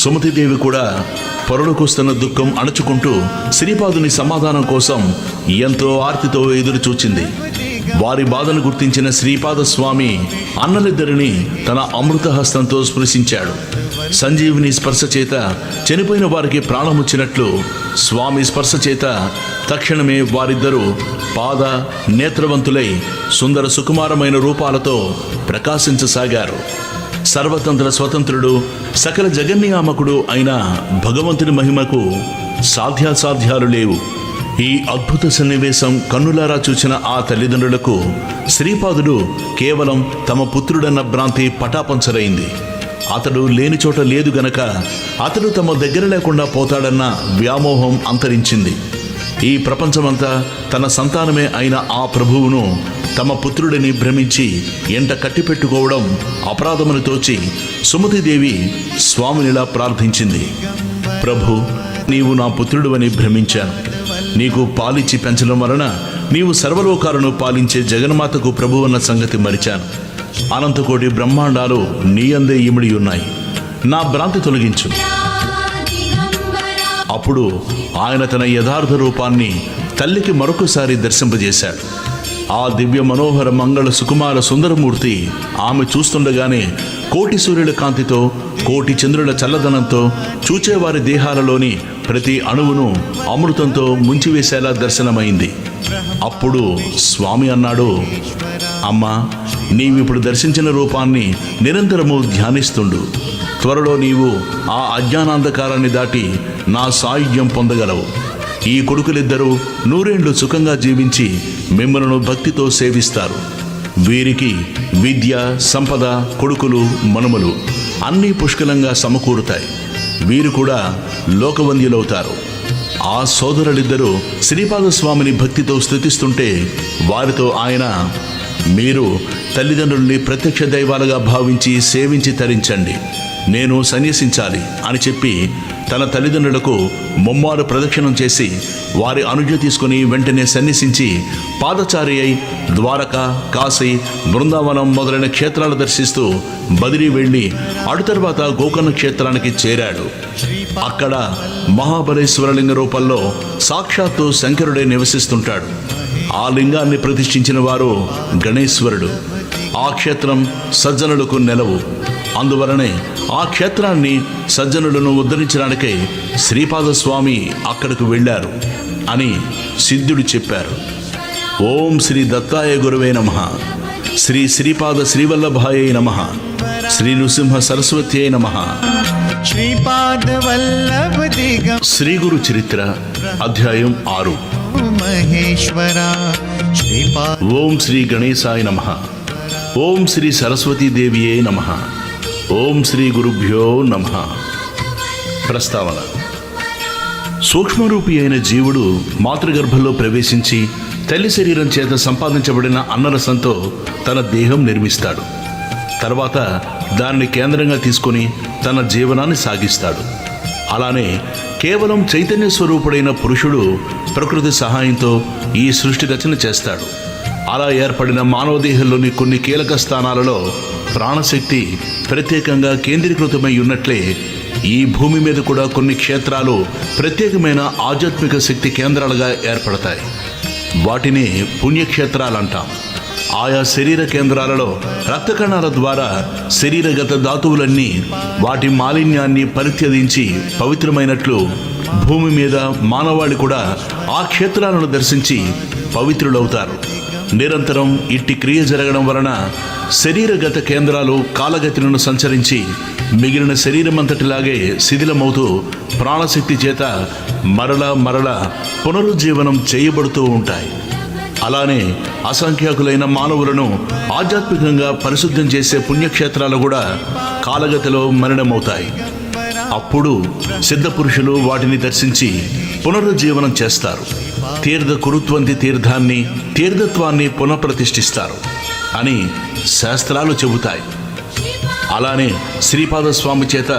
సుమతీదేవి కూడా పొరలుకొస్తున్న దుఃఖం అణచుకుంటూ శ్రీపాదుని సమాధానం కోసం ఎంతో ఆర్తితో ఎదురు చూచింది. వారి బాధను గుర్తించిన శ్రీపాద స్వామి అన్నలిద్దరిని తన అమృత హస్తంతో స్పృశించాడు. సంజీవిని స్పర్శ చేత చనిపోయిన వారికి ప్రాణముచ్చినట్లు స్వామి స్పర్శ చేత తక్షణమే వారిద్దరూ పాద నేత్రవంతులై సుందర సుకుమారమైన రూపాలతో ప్రకాశించసాగారు. సర్వతంత్ర స్వతంత్రుడు, సకల జగన్నియామకుడు అయిన భగవంతుని మహిమకు సాధ్యాసాధ్యాలు లేవు. ఈ అద్భుత సన్నివేశం కన్నులారా చూసిన ఆ తల్లిదండ్రులకు శ్రీపాదుడు కేవలం తమ పుత్రుడన్న భ్రాంతి పటాపంచలైంది. అతడు లేని చోట లేదు గనక అతడు తమ దగ్గర లేకుండా పోతాడన్న వ్యామోహం అంతరించింది. ఈ ప్రపంచమంతా తన సంతానమే అయిన ఆ ప్రభువును తమ పుత్రుడిని భ్రమించి ఎంట కట్టిపెట్టుకోవడం అపరాధమని తోచి సుమతీదేవి స్వామినిలా ప్రార్థించింది. ప్రభు, నీవు నా పుత్రుడు అని భ్రమించాను. నీకు పాలిచ్చి పెంచడం వలన నీవు సర్వలోకాలను పాలించే జగన్మాతకు ప్రభు అన్న సంగతి మరిచాను. అనంతకోటి బ్రహ్మాండాలు నీ అందే ఇమిడి ఉన్నాయి. నా భ్రాంతి తొలగించు. అప్పుడు ఆయన తన యథార్థ రూపాన్ని తల్లికి మరొకసారి దర్శింపజేశాడు. ఆ దివ్య మనోహర మంగళ సుకుమార సుందరమూర్తి ఆమె చూస్తుండగానే కోటి సూర్యుల కాంతితో, కోటి చంద్రుల చల్లదనంతో చూచేవారి దేహాలలోని ప్రతి అణువును అమృతంతో ముంచివేసేలా దర్శనమైంది. అప్పుడు స్వామి అన్నాడు, అమ్మా, నీవిప్పుడు దర్శించిన రూపాన్ని నిరంతరము ధ్యానిస్తుండు. త్వరలో నీవు ఆ అజ్ఞానాంధకారాన్ని దాటి నా సాయుధ్యం పొందగలవు. ఈ కొడుకులిద్దరూ నూరేండ్లు సుఖంగా జీవించి మిమ్మలను భక్తితో సేవిస్తారు. వీరికి విద్య, సంపద, కొడుకులు, మనుమలు అన్నీ పుష్కలంగా సమకూరుతాయి. వీరు కూడా లోకవంద్యులవుతారు. ఆ సోదరులిద్దరూ శ్రీపాదస్వామిని భక్తితో స్తుతిస్తుంటే వారితో ఆయన, మీరు తల్లిదండ్రుల్ని ప్రత్యక్ష దైవాలుగా భావించి సేవించి తరించండి, నేను సన్యసించాలి అని చెప్పి తన తల్లిదండ్రులకు ముమ్మారు ప్రదక్షిణం చేసి వారి అనుజ్ఞ తీసుకుని వెంటనే సన్యసించి పాదచారి అయి ద్వారక, కాశీ, బృందావనం మొదలైన క్షేత్రాలు దర్శిస్తూ బదిరి వెళ్ళి అటు తర్వాత గోకర్ణ క్షేత్రానికి చేరాడు. అక్కడ మహాబలేశ్వరలింగ రూపంలో సాక్షాత్తు శంకరుడే నివసిస్తుంటాడు. ఆ లింగాన్ని ప్రతిష్ఠించిన వారు గణేశ్వరుడు. ఆ క్షేత్రం సజ్జనులకు నెలవు. అందువలనే ఆ క్షేత్రాన్ని సజ్జనులను ఉద్ధరించడానికే శ్రీపాదస్వామి అక్కడకు వెళ్ళారు అని సిద్ధుడు చెప్పారు. ఓం శ్రీ దత్తాయ గురువే నమః. శ్రీ శ్రీపాద శ్రీవల్లభాయ నమః. శ్రీ నృసింహ సరస్వత్యై నమః. श्रीपाद वल्लभ दिगं శ్రీ గురు చరిత్ర అధ్యాయం 6. महेश्वरा श्रीपाद ఓం శ్రీ గణేశాయ నమః. ఓం శ్రీ సరస్వతీదేవియే నమః. ఓం శ్రీ గురుభ్యో నమః. ప్రస్తావన: సూక్ష్మరూపి అయిన జీవుడు మాతృగర్భంలో ప్రవేశించి తల్లి శరీరం చేత సంపాదించబడిన అన్నరసంతో తన దేహం నిర్మిస్తాడు. తర్వాత దాన్ని కేంద్రంగా తీసుకొని తన జీవనాన్ని సాగిస్తాడు. అలానే కేవలం చైతన్య స్వరూపుడైన పురుషుడు ప్రకృతి సహాయంతో ఈ సృష్టి రచన చేస్తాడు. అలా ఏర్పడిన మానవ దేహంలోని కొన్ని కీలక స్థానాలలో ప్రాణశక్తి ప్రత్యేకంగా కేంద్రీకృతమై ఉన్నట్లే ఈ భూమి మీద కూడా కొన్ని క్షేత్రాలు ప్రత్యేకమైన ఆధ్యాత్మిక శక్తి కేంద్రాలుగా ఏర్పడతాయి. వాటిని పుణ్యక్షేత్రాలంటాం. ఆయా శరీర కేంద్రాలలో రక్త కణాల ద్వారా శరీరగత ధాతువులన్నీ వాటి మాలిన్యాన్ని పరిత్యజించి పవిత్రమైనట్లు భూమి మీద మానవాళి కూడా ఆ క్షేత్రాలను దర్శించి పవిత్రులవుతారు. నిరంతరం ఇట్టి క్రియ జరగడం వలన శరీరగత కేంద్రాలు కాలగతిలను సంచరించి మిగిలిన శరీరమంతటిలాగే శిథిలమవుతూ ప్రాణశక్తి చేత మరల పునరుజ్జీవనం చేయబడుతూ ఉంటాయి. అలానే అసంఖ్యాకులైన మానవులను ఆధ్యాత్మికంగా పరిశుద్ధం చేసే పుణ్యక్షేత్రాలు కూడా కాలగతిలో మరణమవుతాయి. అప్పుడు సిద్ధపురుషులు వాటిని దర్శించి పునరుజ్జీవనం చేస్తారు. తీర్థ కురుత్వంతి తీర్థత్వాన్ని పునఃప్రతిష్ఠిస్తారు అని శాస్త్రాలు చెబుతాయి. అలానే శ్రీపాదస్వామి చేత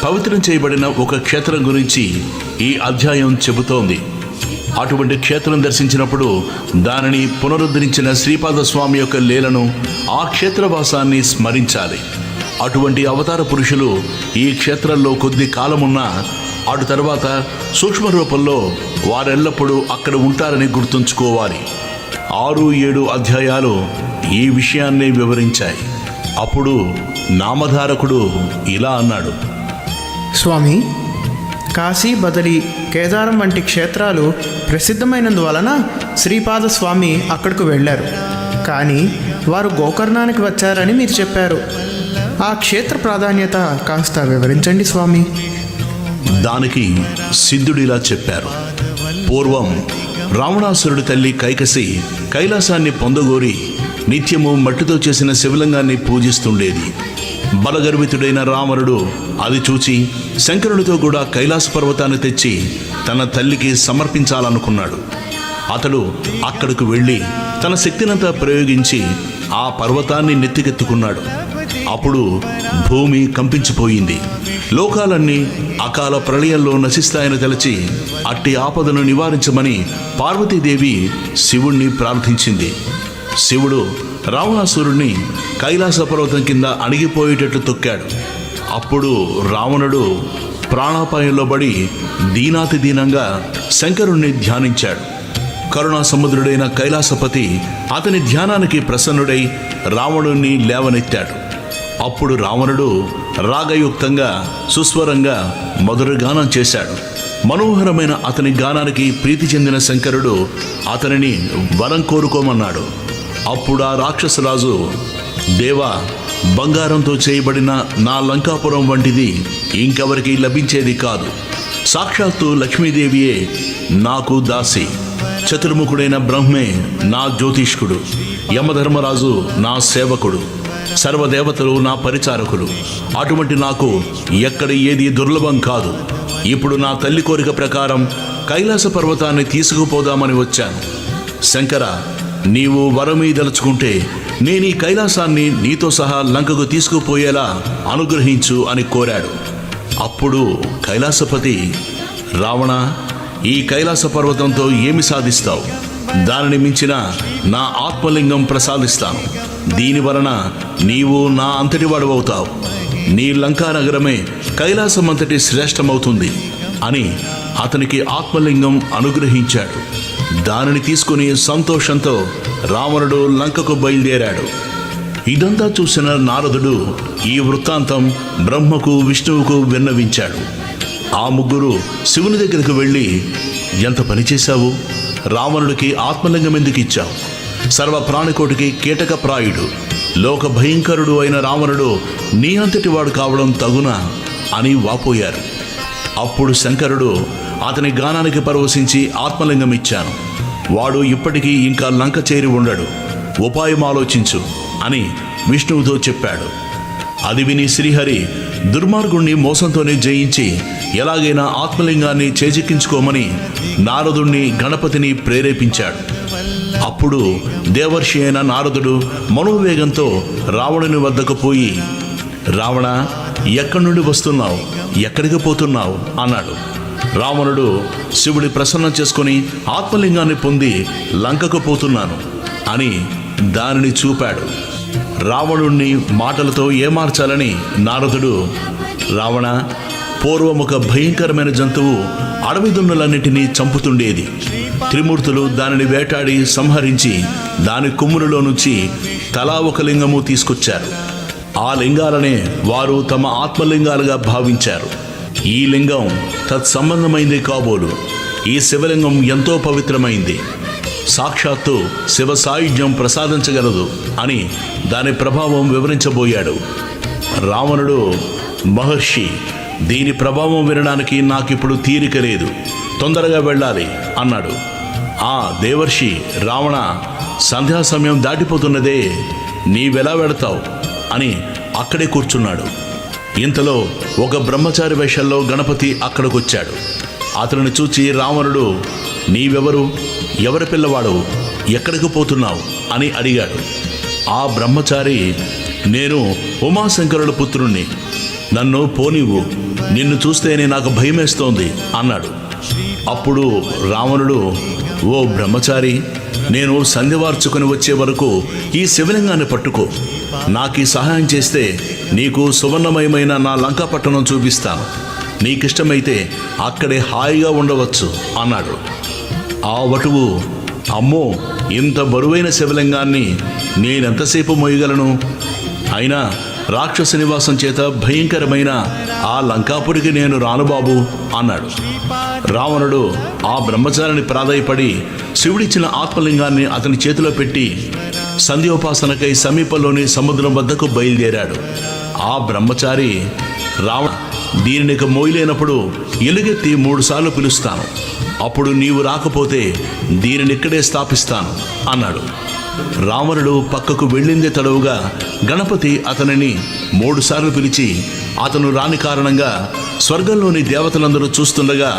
పవిత్రం చేయబడిన ఒక క్షేత్రం గురించి ఈ అధ్యాయం చెబుతోంది. అటువంటి క్షేత్రం దర్శించినప్పుడు దానిని పునరుద్ధరించిన శ్రీపాదస్వామి యొక్క లీలను, ఆ క్షేత్రవాసాన్ని స్మరించాలి. అటువంటి అవతార పురుషులు ఈ క్షేత్రంలో కొద్ది కాలమున్నా అటు తర్వాత సూక్ష్మ రూపంలో వారెల్లప్పుడూ అక్కడ ఉంటారని గుర్తుంచుకోవాలి. 6-7 అధ్యాయాలు ఈ విషయాన్ని వివరించాయి. అప్పుడు నామధారకుడు ఇలా అన్నాడు: స్వామి, కాశీ, బదరి, కేదారం వంటి క్షేత్రాలు ప్రసిద్ధమైనందువలన శ్రీపాదస్వామి అక్కడికి వెళ్ళారు. కానీ వారు గోకర్ణానికి వచ్చారని మీరు చెప్పారు. ఆ క్షేత్ర ప్రాధాన్యత కాస్త వివరించండి స్వామి. దానికి సిద్ధుడిలా చెప్పారు: పూర్వం రావణాసురుడి తల్లి కైకసి కైలాసాన్ని పొందగోరి నిత్యము మట్టితో చేసిన శివలింగాన్ని పూజిస్తుండేది. బలగర్వితుడైన రావణుడు అది చూచి శంకరునితో కూడా కైలాస పర్వతాన్ని తెచ్చి తన తల్లికి సమర్పించాలనుకున్నాడు. అతడు అక్కడకు వెళ్ళి తన శక్తినంతా ప్రయోగించి ఆ పర్వతాన్ని నెత్తికెత్తుకున్నాడు. అప్పుడు భూమి కంపించిపోయింది. లోకాలన్నీ అకాల ప్రళయంలో నశిస్తాయని తలచి అట్టి ఆపదను నివారించమని పార్వతీదేవి శివుణ్ణి ప్రార్థించింది. శివుడు రావణాసురుణ్ణి కైలాస పర్వతం కింద అణిగిపోయేటట్లు తొక్కాడు. అప్పుడు రావణుడు ప్రాణాపాయంలో పడి దీనాతి దీనంగా శంకరుణ్ణి ధ్యానించాడు. కరుణా సముద్రుడైన కైలాసపతి అతని ధ్యానానికి ప్రసన్నుడై రావణుణ్ణి లేవనెత్తాడు. అప్పుడు రావణుడు రాగయుక్తంగా సుస్వరంగా మధుర గానం చేశాడు. మనోహరమైన అతని గానానికి ప్రీతి చెందిన శంకరుడు అతనిని వరం కోరుకోమన్నాడు. అప్పుడు ఆ రాక్షసరాజు, దేవా, బంగారంతో చేయబడిన నా లంకాపురం వంటిది ఇంకెవరికి లభించేది కాదు. సాక్షాత్తు లక్ష్మీదేవియే నాకు దాసి, చతుర్ముఖుడైన బ్రహ్మే నా జ్యోతిష్కుడు, యమధర్మరాజు నా సేవకుడు, సర్వదేవతలు నా పరిచారకులు. అటువంటి నాకు ఎక్కడ ఏది దుర్లభం కాదు. ఇప్పుడు నా తల్లి కోరిక ప్రకారం కైలాస పర్వతాన్ని తీసుకుపోదామని వచ్చాను. శంకర, నీవు వరమీదలుచుకుంటే నేను ఈ కైలాసాన్ని నీతో సహా లంకకు తీసుకుపోయేలా అనుగ్రహించు అని కోరాడు. అప్పుడు కైలాసపతి, రావణ, ఈ కైలాస పర్వతంతో ఏమి సాధిస్తావు? దానిని మించిన నా ఆత్మలింగం ప్రసాదిస్తాను. దీని వలన నీవు నా అంతటివాడవవుతావు. నీ లంకానగరమే కైలాసమంతటి శ్రేష్టమవుతుంది అని అతనికి ఆత్మలింగం అనుగ్రహించాడు. దానిని తీసుకుని సంతోషంతో రావణుడు లంకకు బయలుదేరాడు. ఇదంతా చూసిన నారదుడు ఈ వృత్తాంతం బ్రహ్మకు, విష్ణువుకు విన్నవించాడు. ఆ ముగ్గురు శివుని దగ్గరకు వెళ్ళి, ఎంత పని చేశావు? రావణుడికి ఆత్మలింగం ఎందుకు ఇచ్చావు? సర్వ ప్రాణికోటికి కీటక ప్రాయుడు, లోక భయంకరుడు అయిన రావణుడు నీ అంతటి వాడు కావడం తగునా అని వాపోయారు. అప్పుడు శంకరుడు అతని గానానికి పరవశించి ఆత్మలింగం ఇచ్చాను. వాడు ఇప్పటికీ ఇంకా లంక చేరి ఉండడు. ఉపాయం ఆలోచించు అని విష్ణువుతో చెప్పాడు. అది విని శ్రీహరి దుర్మార్గుణ్ణి మోసంతోనే జయించి ఎలాగైనా ఆత్మలింగాన్ని చేజిక్కించుకోమని నారదుణ్ణి, గణపతిని ప్రేరేపించాడు. అప్పుడు దేవర్షి అయిన నారదుడు మనోవేగంతో రావణుని వద్దకు పోయి, రావణ, ఎక్కడి నుండి వస్తున్నావు? ఎక్కడికి పోతున్నావు అన్నాడు. రావణుడు శివుడి ప్రసన్నం చేసుకుని ఆత్మలింగాన్ని పొంది లంకకు పోతున్నాను అని దానిని చూపాడు. రావణుణ్ణి మాటలతో ఏమార్చాలని నారదుడు, రావణ, పూర్వం ఒక భయంకరమైన జంతువు అడవి దున్నులన్నిటినీ చంపుతుండేది. త్రిమూర్తులు దానిని వేటాడి సంహరించి దాని కొమ్ములలో నుంచి తలా ఒక లింగము తీసుకొచ్చారు. ఆ లింగాలనే వారు తమ ఆత్మలింగాలుగా భావించారు. ఈ లింగం తత్సంబంధమైంది కాబోలు. ఈ శివలింగం ఎంతో పవిత్రమైంది. సాక్షాత్తు శివ సాయుధ్యం ప్రసాదించగలదు అని దాని ప్రభావం వివరించబోయాడు. రావణుడు, మహర్షి, దీని ప్రభావం వినడానికి నాకిప్పుడు తీరిక లేదు, తొందరగా వెళ్ళాలి అన్నాడు. ఆ దేవర్షి, రావణ, సంధ్యా సమయం దాటిపోతున్నదే, నీవెలా వెళతావు అని అక్కడే కూర్చున్నాడు. ఇంతలో ఒక బ్రహ్మచారి వేషంలో గణపతి అక్కడికొచ్చాడు. అతనిని చూచి రావణుడు, నీవెవరు? ఎవరి పిల్లవాడు? ఎక్కడికి పోతున్నావు అని అడిగాడు. ఆ బ్రహ్మచారి, నేను ఉమాశంకరుల పుత్రుణ్ణి, నన్ను పోనివ్వు, నిన్ను చూస్తేనే నాకు భయమేస్తోంది అన్నాడు. అప్పుడు రావణుడు, ఓ బ్రహ్మచారి, నేను సంధ్యవార్చుకుని వచ్చే వరకు ఈ శివలింగాన్ని పట్టుకో. నాకు సహాయం చేస్తే నీకు సువర్ణమయమైన నా లంకాపట్టణం చూపిస్తాను. నీకిష్టమైతే అక్కడే హాయిగా ఉండవచ్చు అన్నాడు. ఆ వటువు, అమ్మో, ఇంత బరువైన శివలింగాన్ని నేనెంతసేపు మోయగలను? అయినా రాక్షస నివాసం చేత భయంకరమైన ఆ లంకాపురికి నేను రాను బాబు అన్నాడు. రావణుడు ఆ బ్రహ్మచారిని ప్రాధాయపడి శివుడిచ్చిన ఆత్మలింగాన్ని అతని చేతిలో పెట్టి సంధ్యోపాసనకై సమీపంలోని సముద్రం వద్దకు బయలుదేరాడు. ఆ బ్రహ్మచారి, రావణ, దీనిని మోయలేనప్పుడు ఎలుగెత్తి 3 సార్లు పిలుస్తాను. అప్పుడు నీవు రాకపోతే దీనిని ఇక్కడే స్థాపిస్తాను అన్నాడు. రావణుడు పక్కకు వెళ్ళిందే తడవుగా గణపతి అతనిని 3 సార్లు పిలిచి అతను రాని కారణంగా స్వర్గంలోని దేవతలందరూ చూస్తుండగా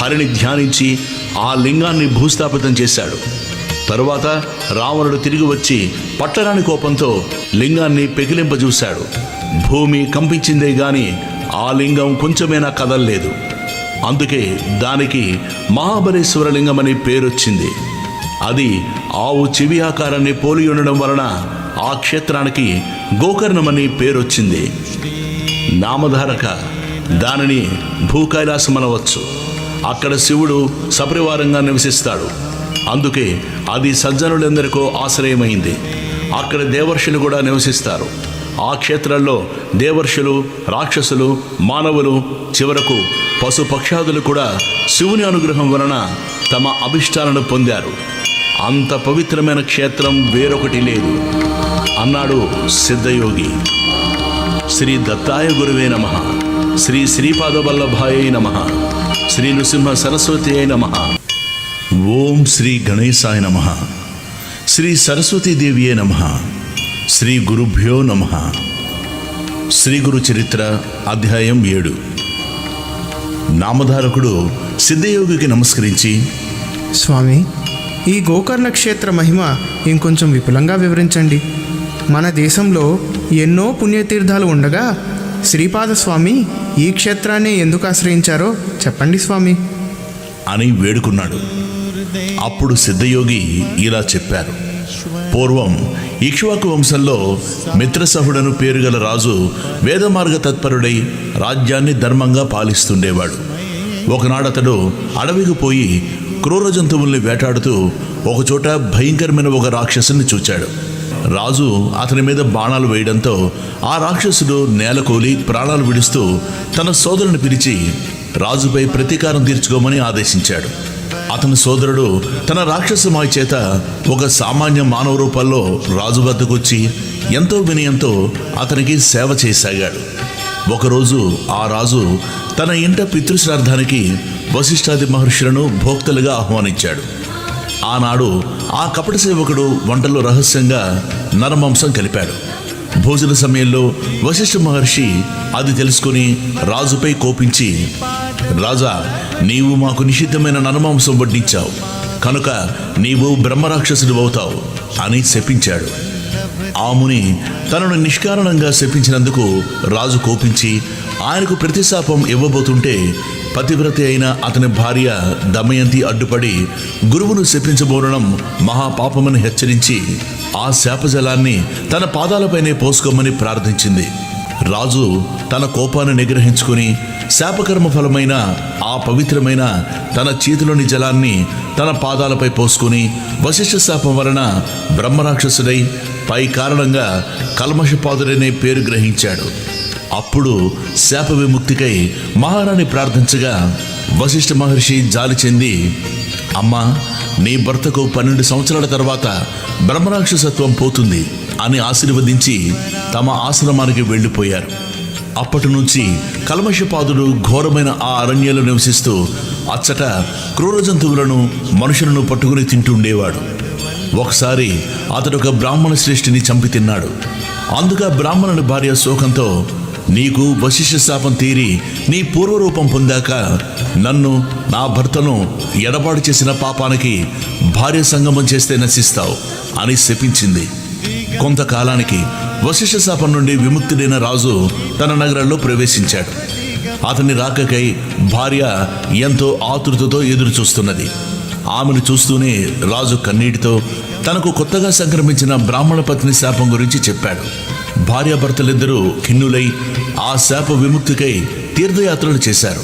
హరిని ధ్యానించి ఆ లింగాన్ని భూస్థాపితం చేశాడు. తరువాత రావణుడు తిరిగి వచ్చి పట్టరాని కోపంతో లింగాన్ని పెకిలింపజూశాడు. భూమి కంపించిందే గాని ఆ లింగం కొంచెమైనా కదలలేదు. అందుకే దానికి మహాబలేశ్వర లింగం అని పేరొచ్చింది. అది ఆవు చెవి ఆకారాన్ని పోలి ఉండడం వలన ఆ క్షేత్రానికి గోకర్ణమని పేరొచ్చింది. నామధారక దానిని భూకైలాసం అనవచ్చు. అక్కడ శివుడు సపరివారంగా నివసిస్తాడు. అందుకే అది సజ్జనులందరికీ ఆశ్రయమైంది. అక్కడ దేవర్షులు కూడా నివసిస్తారు. ఆ క్షేత్రంలో దేవర్షులు, రాక్షసులు, మానవులు, చివరకు పశుపక్షాదులు కూడా శివుని అనుగ్రహం వలన తమ అభిష్టాలను పొందారు. అంత పవిత్రమైన క్షేత్రం వేరొకటి లేదు అన్నాడు సిద్ధయోగి. శ్రీ దత్తాయ గురువే నమః. శ్రీ శ్రీపాదవల్లభాయ నమః. శ్రీ నృసింహ సరస్వతి అయి నమః. ఓం శ్రీ గణేశాయ నమః. శ్రీ సరస్వతీదేవియే నమః. శ్రీ గురుభ్యో నమః. శ్రీ గురు చరిత్ర అధ్యాయం 7. నామధారకుడు సిద్ధయోగికి నమస్కరించి, స్వామి, ఈ గోకర్ణ క్షేత్ర మహిమ ఇంకొంచెం విపులంగా వివరించండి. మన దేశంలో ఎన్నో పుణ్యతీర్థాలు ఉండగా శ్రీపాద స్వామి ఈ క్షేత్రాన్ని ఎందుకు ఆశ్రయించారో చెప్పండి స్వామి అని వేడుకున్నాడు. అప్పుడు సిద్ధయోగి ఇలా చెప్పారు. పూర్వం ఇక్ష్వాకు వంశంలో మిత్రసహుడను పేరుగల రాజు వేదమార్గ తత్పరుడై రాజ్యాన్ని ధర్మంగా పాలిస్తుండేవాడు. ఒకనాడతడు అడవికి పోయి క్రూర జంతువుల్ని వేటాడుతూ ఒకచోట భయంకరమైన ఒక రాక్షసుని చూచాడు. రాజు అతని మీద బాణాలు వేయడంతో ఆ రాక్షసుడు నేలకూలి ప్రాణాలు విడుస్తూ తన సోదరుని పిలిచి రాజుపై ప్రతీకారం తీర్చుకోమని ఆదేశించాడు. అతని సోదరుడు తన రాక్షసమాయ చేత ఒక సామాన్య మానవ రూపంలో రాజు వద్దకొచ్చి ఎంతో వినయంతో అతనికి సేవ చేయసాగాడు. ఒకరోజు ఆ రాజు తన ఇంట పితృశ్రార్థానికి వశిష్ఠాది మహర్షులను భోక్తలుగా ఆహ్వానించాడు. ఆనాడు ఆ కపట సేవకుడు వంటలో రహస్యంగా నరమాంసం కలిపాడు. భోజన సమయంలో వశిష్ఠ మహర్షి అది తెలుసుకుని రాజుపై కోపించి, రాజా, నీవు మాకు నిషిద్ధమైన నరమాంసం వడ్డించావు కనుక నీవు బ్రహ్మరాక్షసుడు అవుతావు అని శపించాడు. ఆ ముని తనను నిష్కారణంగా శపించినందుకు రాజు కోపించి ఆయనకు ప్రతిశాపం ఇవ్వబోతుంటే పతివ్రత అయిన అతని భార్య దమయంతి అడ్డుపడి గురువును శపించబోనడం మహాపాపమని హెచ్చరించి ఆ శాపజలాన్ని తన పాదాలపైనే పోసుకోమని ప్రార్థించింది. రాజు తన కోపాన్ని నిగ్రహించుకుని శాపకర్మ ఫలమైన ఆ పవిత్రమైన తన చేతిలోని జలాన్ని తన పాదాలపై పోసుకుని వశిష్ఠ శాపం వలన బ్రహ్మరాక్షసుడై పై కారణంగా కల్మషపాదుడనే పేరు గ్రహించాడు. అప్పుడు శాప విముక్తికై మహారాణి ప్రార్థించగా వశిష్ఠ మహర్షి జాలి చెంది, అమ్మా, నీ భర్తకు 12 సంవత్సరాల తర్వాత బ్రహ్మరాక్షసత్వం పోతుంది అని ఆశీర్వదించి తమ ఆశ్రమానికి వెళ్ళిపోయారు. అప్పటి నుంచి కల్మషపాదుడు ఘోరమైన ఆ అరణ్యంలో నివసిస్తూ అచ్చట క్రూర జంతువులను మనుషులను పట్టుకుని తింటుండేవాడు. ఒకసారి అతడు ఒక బ్రాహ్మణ శ్రేష్ఠిని చంపి తిన్నాడు. అందుకు ఆ బ్రాహ్మణుని భార్య శోకంతో, నీకు వశిష్ఠ శాపం తీరి నీ పూర్వరూపం పొందాక నన్ను, నా భర్తను ఎడబాటు చేసిన పాపానికి భార్య సంగమం చేస్తే నశిస్తావు అని శపించింది. కొంతకాలానికి వశిష్ఠ శాపం నుండి విముక్తుడైన రాజు తన నగరంలో ప్రవేశించాడు. అతని రాకకై భార్య ఎంతో ఆతృతతో ఎదురు చూస్తున్నది. ఆమెను చూస్తూనే రాజు కన్నీటితో తనకు కొత్తగా సంక్రమించిన బ్రాహ్మణ పత్ని శాపం గురించి చెప్పాడు. భార్యాభర్తలిద్దరూ ఖిన్నులై ఆ శాప విముక్తికై తీర్థయాత్రలు చేశారు.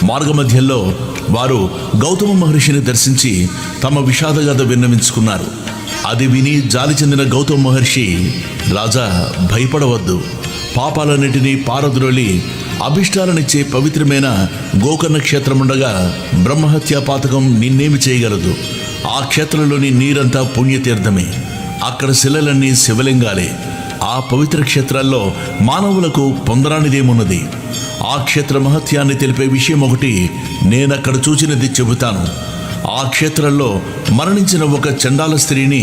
మార్గమధ్యంలో వారు గౌతమ మహర్షిని దర్శించి తమ విషాదగాథ విన్నవించుకున్నారు. అది విని జాలి చెందిన గౌతమ మహర్షి, రాజా, భయపడవద్దు. పాపాలన్నిటినీ పారద్రోలి అభిష్టాలనిచ్చే పవిత్రమైన గోకర్ణ క్షేత్రముండగా బ్రహ్మహత్యా పాతకం నిన్నేమి చేయగలదు? ఆ క్షేత్రంలోని నీరంతా పుణ్యతీర్థమే. అక్కడ శిలలన్నీ శివలింగాలే. ఆ పవిత్ర క్షేత్రాల్లో మానవులకు పొందరానిదేమున్నది? ఆ క్షేత్ర మహత్యాన్ని తెలిపే విషయం ఒకటి నేనక్కడ చూచినది చెబుతాను. ఆ క్షేత్రంలో మరణించిన ఒక చండాల స్త్రీని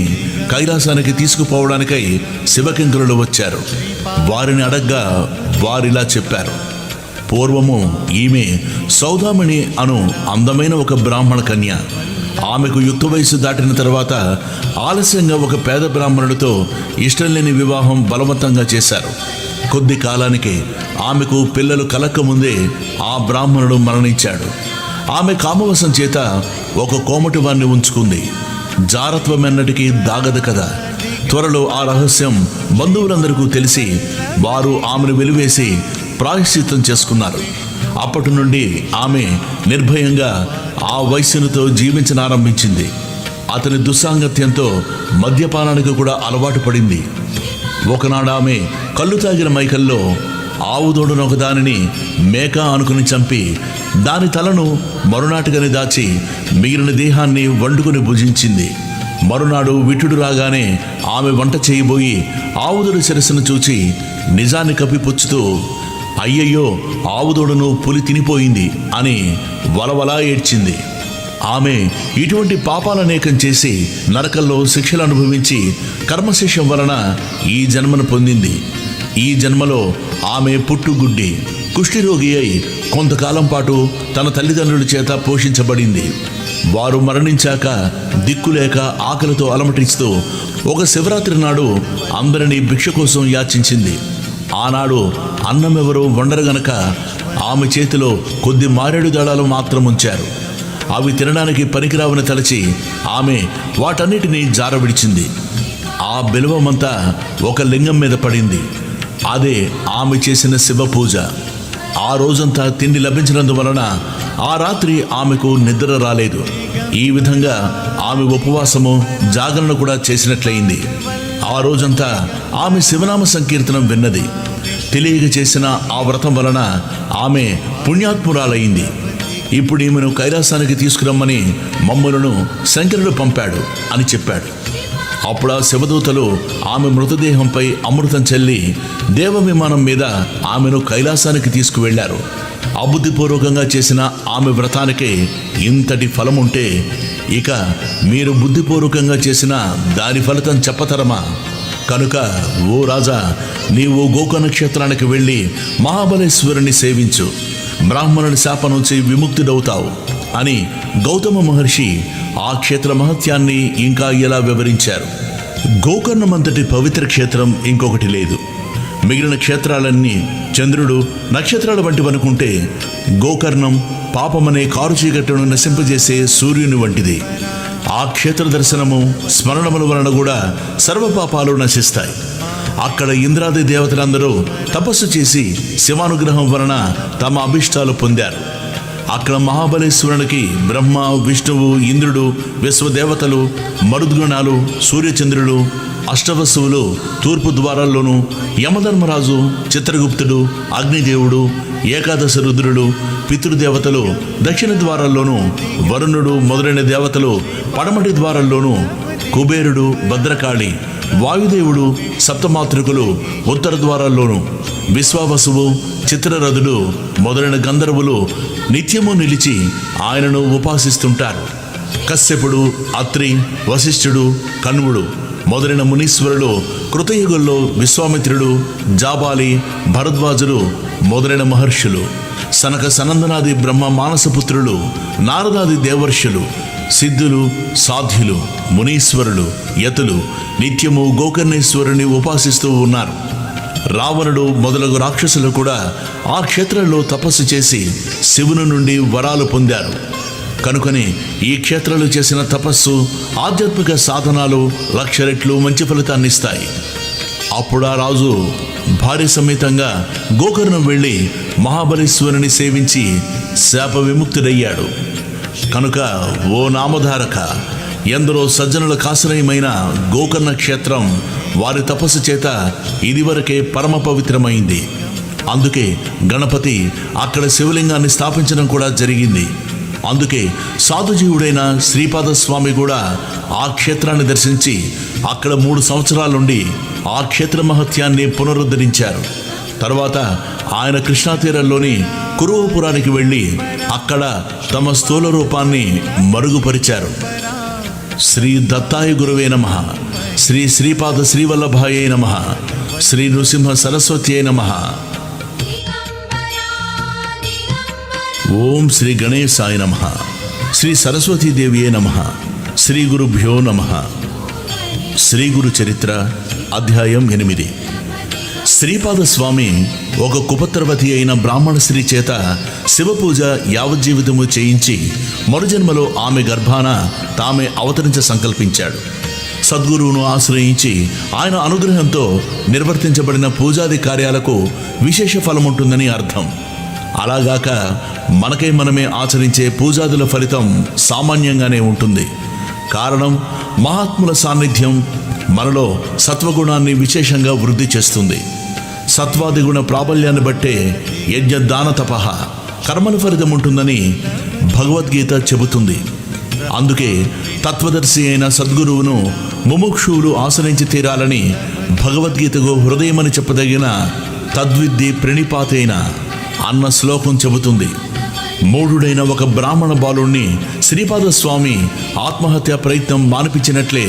కైలాసానికి తీసుకుపోవడానికై శివకింకరులు వచ్చారు. వారిని అడగ్గా వారిలా చెప్పారు. పూర్వము ఈమె సౌదామణి అను అందమైన ఒక బ్రాహ్మణ కన్య. ఆమెకు యుక్త వయసు దాటిన తర్వాత ఆలస్యంగా ఒక పేద బ్రాహ్మణుడితో ఇష్టం లేని వివాహం బలవంతంగా చేశారు. కొద్ది కాలానికి ఆమెకు పిల్లలు కలక్కముందే ఆ బ్రాహ్మణుడు మరణించాడు. ఆమె కామవశం చేత ఒక కోమటి వారిని ఉంచుకుంది. జారత్వం ఎన్నటికీ దాగదు కదా. త్వరలో ఆ రహస్యం బంధువులందరికీ తెలిసి వారు ఆమెను వెలివేసి ప్రాయశ్చిత్తం చేసుకున్నారు. అప్పటి నుండి ఆమె నిర్భయంగా ఆ వైశ్యునితో జీవించనారంభించింది. అతని దుస్సాంగత్యంతో మద్యపానానికి కూడా అలవాటు పడింది. ఒకనాడు ఆమె కళ్ళు తాగిన మైకల్లో ఆవుదోడును ఒకదానిని మేక అనుకుని చంపి దాని తలను మరునాటిగని దాచి మిగిలిన దేహాన్ని వండుకుని భుజించింది. మరునాడు విటుడు రాగానే ఆమె వంట చేయబోయి ఆవుదోడు శిరస్సును చూచి నిజాన్ని కప్పిపుచ్చుతూ అయ్యయ్యో ఆవుదోడును పులి తినిపోయింది అని వలవలా ఏడ్చింది. ఆమె ఇటువంటి పాపాలనేకం చేసి నరకంలో శిక్షలు అనుభవించి కర్మశేషం వలన ఈ జన్మను పొందింది. ఈ జన్మలో ఆమె పుట్టుగుడ్డి కుష్ఠిరోగి అయి కొంతకాలం పాటు తన తల్లిదండ్రుల చేత పోషించబడింది. వారు మరణించాక దిక్కులేక ఆకలితో అలమటిస్తూ ఒక శివరాత్రి నాడు అందరినీ భిక్ష కోసం యాచించింది. ఆనాడు అన్నమెవరూ వండరగనక ఆమె చేతిలో కొద్ది మారేడు దళాలు మాత్రం ఉంచారు. అవి తినడానికి పనికిరావని తలచి ఆమె వాటన్నిటినీ జారవిడిచింది. ఆ బిల్వమంతా ఒక లింగం మీద పడింది. అదే ఆమె చేసిన శివ పూజ. ఆ రోజంతా తిండి లభించినందువలన ఆ రాత్రి ఆమెకు నిద్ర రాలేదు. ఈ విధంగా ఆమె ఉపవాసము జాగరణ కూడా చేసినట్లయింది. ఆ రోజంతా ఆమె శివనామ సంకీర్తనం విన్నది. తెలియక చేసిన ఆ వ్రతం వలన ఆమె పుణ్యాత్మురాలయ్యింది. ఇప్పుడు ఈమెను కైలాసానికి తీసుకురమ్మని మమ్ములను శంకరుడు పంపాడు అని చెప్పాడు. అప్పుడు ఆ శివదూతలు ఆమె మృతదేహంపై అమృతం చల్లి దేవ విమానం మీద ఆమెను కైలాసానికి తీసుకువెళ్లారు. అబుద్ధిపూర్వకంగా చేసిన ఆమె వ్రతానికి ఇంతటి ఫలం ఉంటే ఇక మీరు బుద్ధిపూర్వకంగా చేసిన దాని ఫలితం చెప్పతరమా? కనుక ఓ రాజా, నీవు గోకర్ణ క్షేత్రానికి వెళ్ళి మహాబలేశ్వరుని సేవించు, బ్రాహ్మణుని శాప నుంచి విముక్తుడవుతావు అని గౌతమ మహర్షి ఆ క్షేత్ర మహత్యాన్ని ఇంకా ఇలా వివరించారు. గోకర్ణమంతటి పవిత్ర క్షేత్రం ఇంకొకటి లేదు. మిగిలిన క్షేత్రాలన్నీ చంద్రుడు నక్షత్రాల వంటివనుకుంటే గోకర్ణం పాపమనే కారు చీకట్టును నశింపజేసే సూర్యుని వంటిది. ఆ క్షేత్ర దర్శనము స్మరణముల వలన కూడా సర్వపాపాలు నశిస్తాయి. అక్కడ ఇంద్రాది దేవతలందరూ తపస్సు చేసి శివానుగ్రహం వలన తమ అభిష్టాలు పొందారు. అక్కడ మహాబలేశ్వరునికి బ్రహ్మ, విష్ణువు, ఇంద్రుడు, విశ్వదేవతలు, మరుద్గణాలు, సూర్యచంద్రులు, అష్టవసువులు తూర్పు ద్వారాల్లోనూ, యమధర్మరాజు, చిత్రగుప్తుడు, అగ్నిదేవుడు, ఏకాదశ రుద్రుడు, పితృదేవతలు దక్షిణ ద్వారాల్లోనూ, వరుణుడు మొదలైన దేవతలు పడమటి ద్వారాల్లోనూ, కుబేరుడు, భద్రకాళి, వాయుదేవుడు, సప్తమాతృకులు ఉత్తర ద్వారాల్లోనూ, విశ్వావసువు, చిత్రరథుడు మొదలైన గంధర్వులు నిత్యము నిలిచి ఆయనను ఉపాసిస్తుంటారు. కశ్యపుడు, అత్రి, వశిష్ఠుడు, కణ్వుడు మొదలైన మునీశ్వరులు కృతయుగంలో విశ్వామిత్రుడు, జాబాలి, భరద్వాజులు మొదలైన మహర్షులు, సనక సనందనాది బ్రహ్మ మానసపుత్రులు, నారదాది దేవర్షులు, సిద్ధులు, సాధ్యులు, మునీశ్వరులు, యతులు నిత్యము గోకర్ణేశ్వరుని ఉపాసిస్తూ ఉన్నారు. రావణుడు మొదలగు రాక్షసులు కూడా ఆ క్షేత్రంలో తపస్సు చేసి శివుని నుండి వరాలు పొందారు. కనుకనే ఈ క్షేత్రాలు చేసిన తపస్సు, ఆధ్యాత్మిక సాధనాలు 1,00,000 రెట్లు మంచి ఫలితాన్ని ఇస్తాయి. అప్పుడు ఆ రాజు భార్య సమేతంగా గోకర్ణం వెళ్ళి మహాబలేశ్వరుని సేవించి శాప విముక్తుడయ్యాడు. కనుక ఓ నామధారక, ఎందరో సజ్జనుల కాశ్రయమైన గోకర్ణ క్షేత్రం వారి తపస్సు చేత ఇదివరకే పరమ పవిత్రమైంది. అందుకే గణపతి అక్కడ శివలింగాన్ని స్థాపించడం కూడా జరిగింది. అందుకే సాధుజీవుడైన శ్రీపాదస్వామి కూడా ఆ క్షేత్రాన్ని దర్శించి అక్కడ 3 సంవత్సరాలుండి ఆ క్షేత్ర మహత్యాన్ని పునరుద్ధరించారు. తర్వాత ఆయన కృష్ణాతీరంలోని కురువపురానికి వెళ్ళి అక్కడ తమ స్థూల రూపాన్ని మరుగుపరిచారు. శ్రీ దత్తాయ గురువే నమః, శ్రీ శ్రీపాద శ్రీవల్లభాయే నమః, శ్రీ నృసింహ సరస్వత్యై నమః. ఓం శ్రీ గణేశాయ నమః, శ్రీ సరస్వతీదేవియే నమః, శ్రీ గురుభ్యో నమః. శ్రీ గురు చరిత్ర అధ్యాయం 8. శ్రీపాద స్వామి ఒక కుపత్రవతి అయిన బ్రాహ్మణ స్త్రీ చేత శివపూజ యావజ్జీవితము చేయించి మరుజన్మలో ఆమె గర్భాన తామే అవతరించ సంకల్పించాడు. సద్గురువును ఆశ్రయించి ఆయన అనుగ్రహంతో నిర్వర్తించబడిన పూజాది కార్యాలకు విశేష ఫలముంటుందని అర్థం. అలాగాక మనకై మనమే ఆచరించే పూజాదుల ఫలితం సామాన్యంగానే ఉంటుంది. కారణం, మహాత్ముల సాన్నిధ్యం మనలో సత్వగుణాన్ని విశేషంగా వృద్ధి చేస్తుంది. సత్వాదిగుణ ప్రాబల్యాన్ని బట్టే యజ్ఞ దాన తపః కర్మల ఫలితం ఉంటుందని భగవద్గీత చెబుతుంది. అందుకే తత్వదర్శి అయిన సద్గురువును ముముక్షువులు ఆశ్రయించి తీరాలని భగవద్గీతకు హృదయమని చెప్పదగిన తద్విద్ది ప్రణిపాతైన అన్న శ్లోకం చెబుతుంది. మూఢుడైన ఒక బ్రాహ్మణ బాలుణ్ణి శ్రీపాద స్వామి ఆత్మహత్య ప్రయత్నం మానిపించినట్లే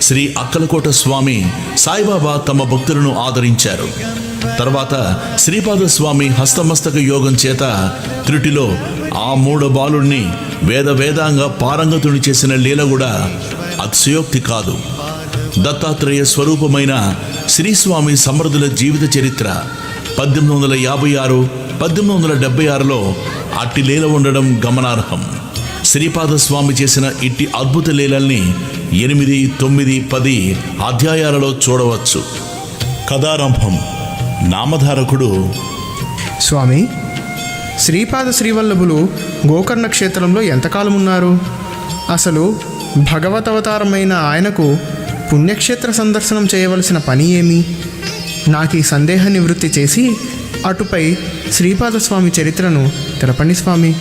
శ్రీ అక్కలకోట స్వామి సాయిబాబా తమ భక్తులను ఆదరించారు. తర్వాత శ్రీపాద స్వామి హస్తమస్తక యోగం చేత త్రుటిలో ఆ మూఢ బాలుణ్ణి వేదాంగ పారంగతుని చేసిన లీల కూడా అతిశయోక్తి కాదు. దత్తాత్రేయ స్వరూపమైన శ్రీస్వామి సమర్థుల జీవిత చరిత్ర 1856, 1876లో అట్టి లీల ఉండడం గమనార్హం. శ్రీపాద స్వామి చేసిన ఇట్టి అద్భుత లీలల్ని 8, 9, 10 అధ్యాయాలలో చూడవచ్చు. కథారంభం. నామధారకుడు స్వామి, శ్రీపాద శ్రీవల్లభులు గోకర్ణ క్షేత్రంలో ఎంతకాలం ఉన్నారు? అసలు భగవతవతారమైన ఆయనకు పుణ్యక్షేత్ర సందర్శనం చేయవలసిన పని ఏమి? నాకు ఈ సందేహ నివృత్తి చేసి అటుపై శ్రీపాద స్వామి చరిత్రను తెలపండి స్వామి.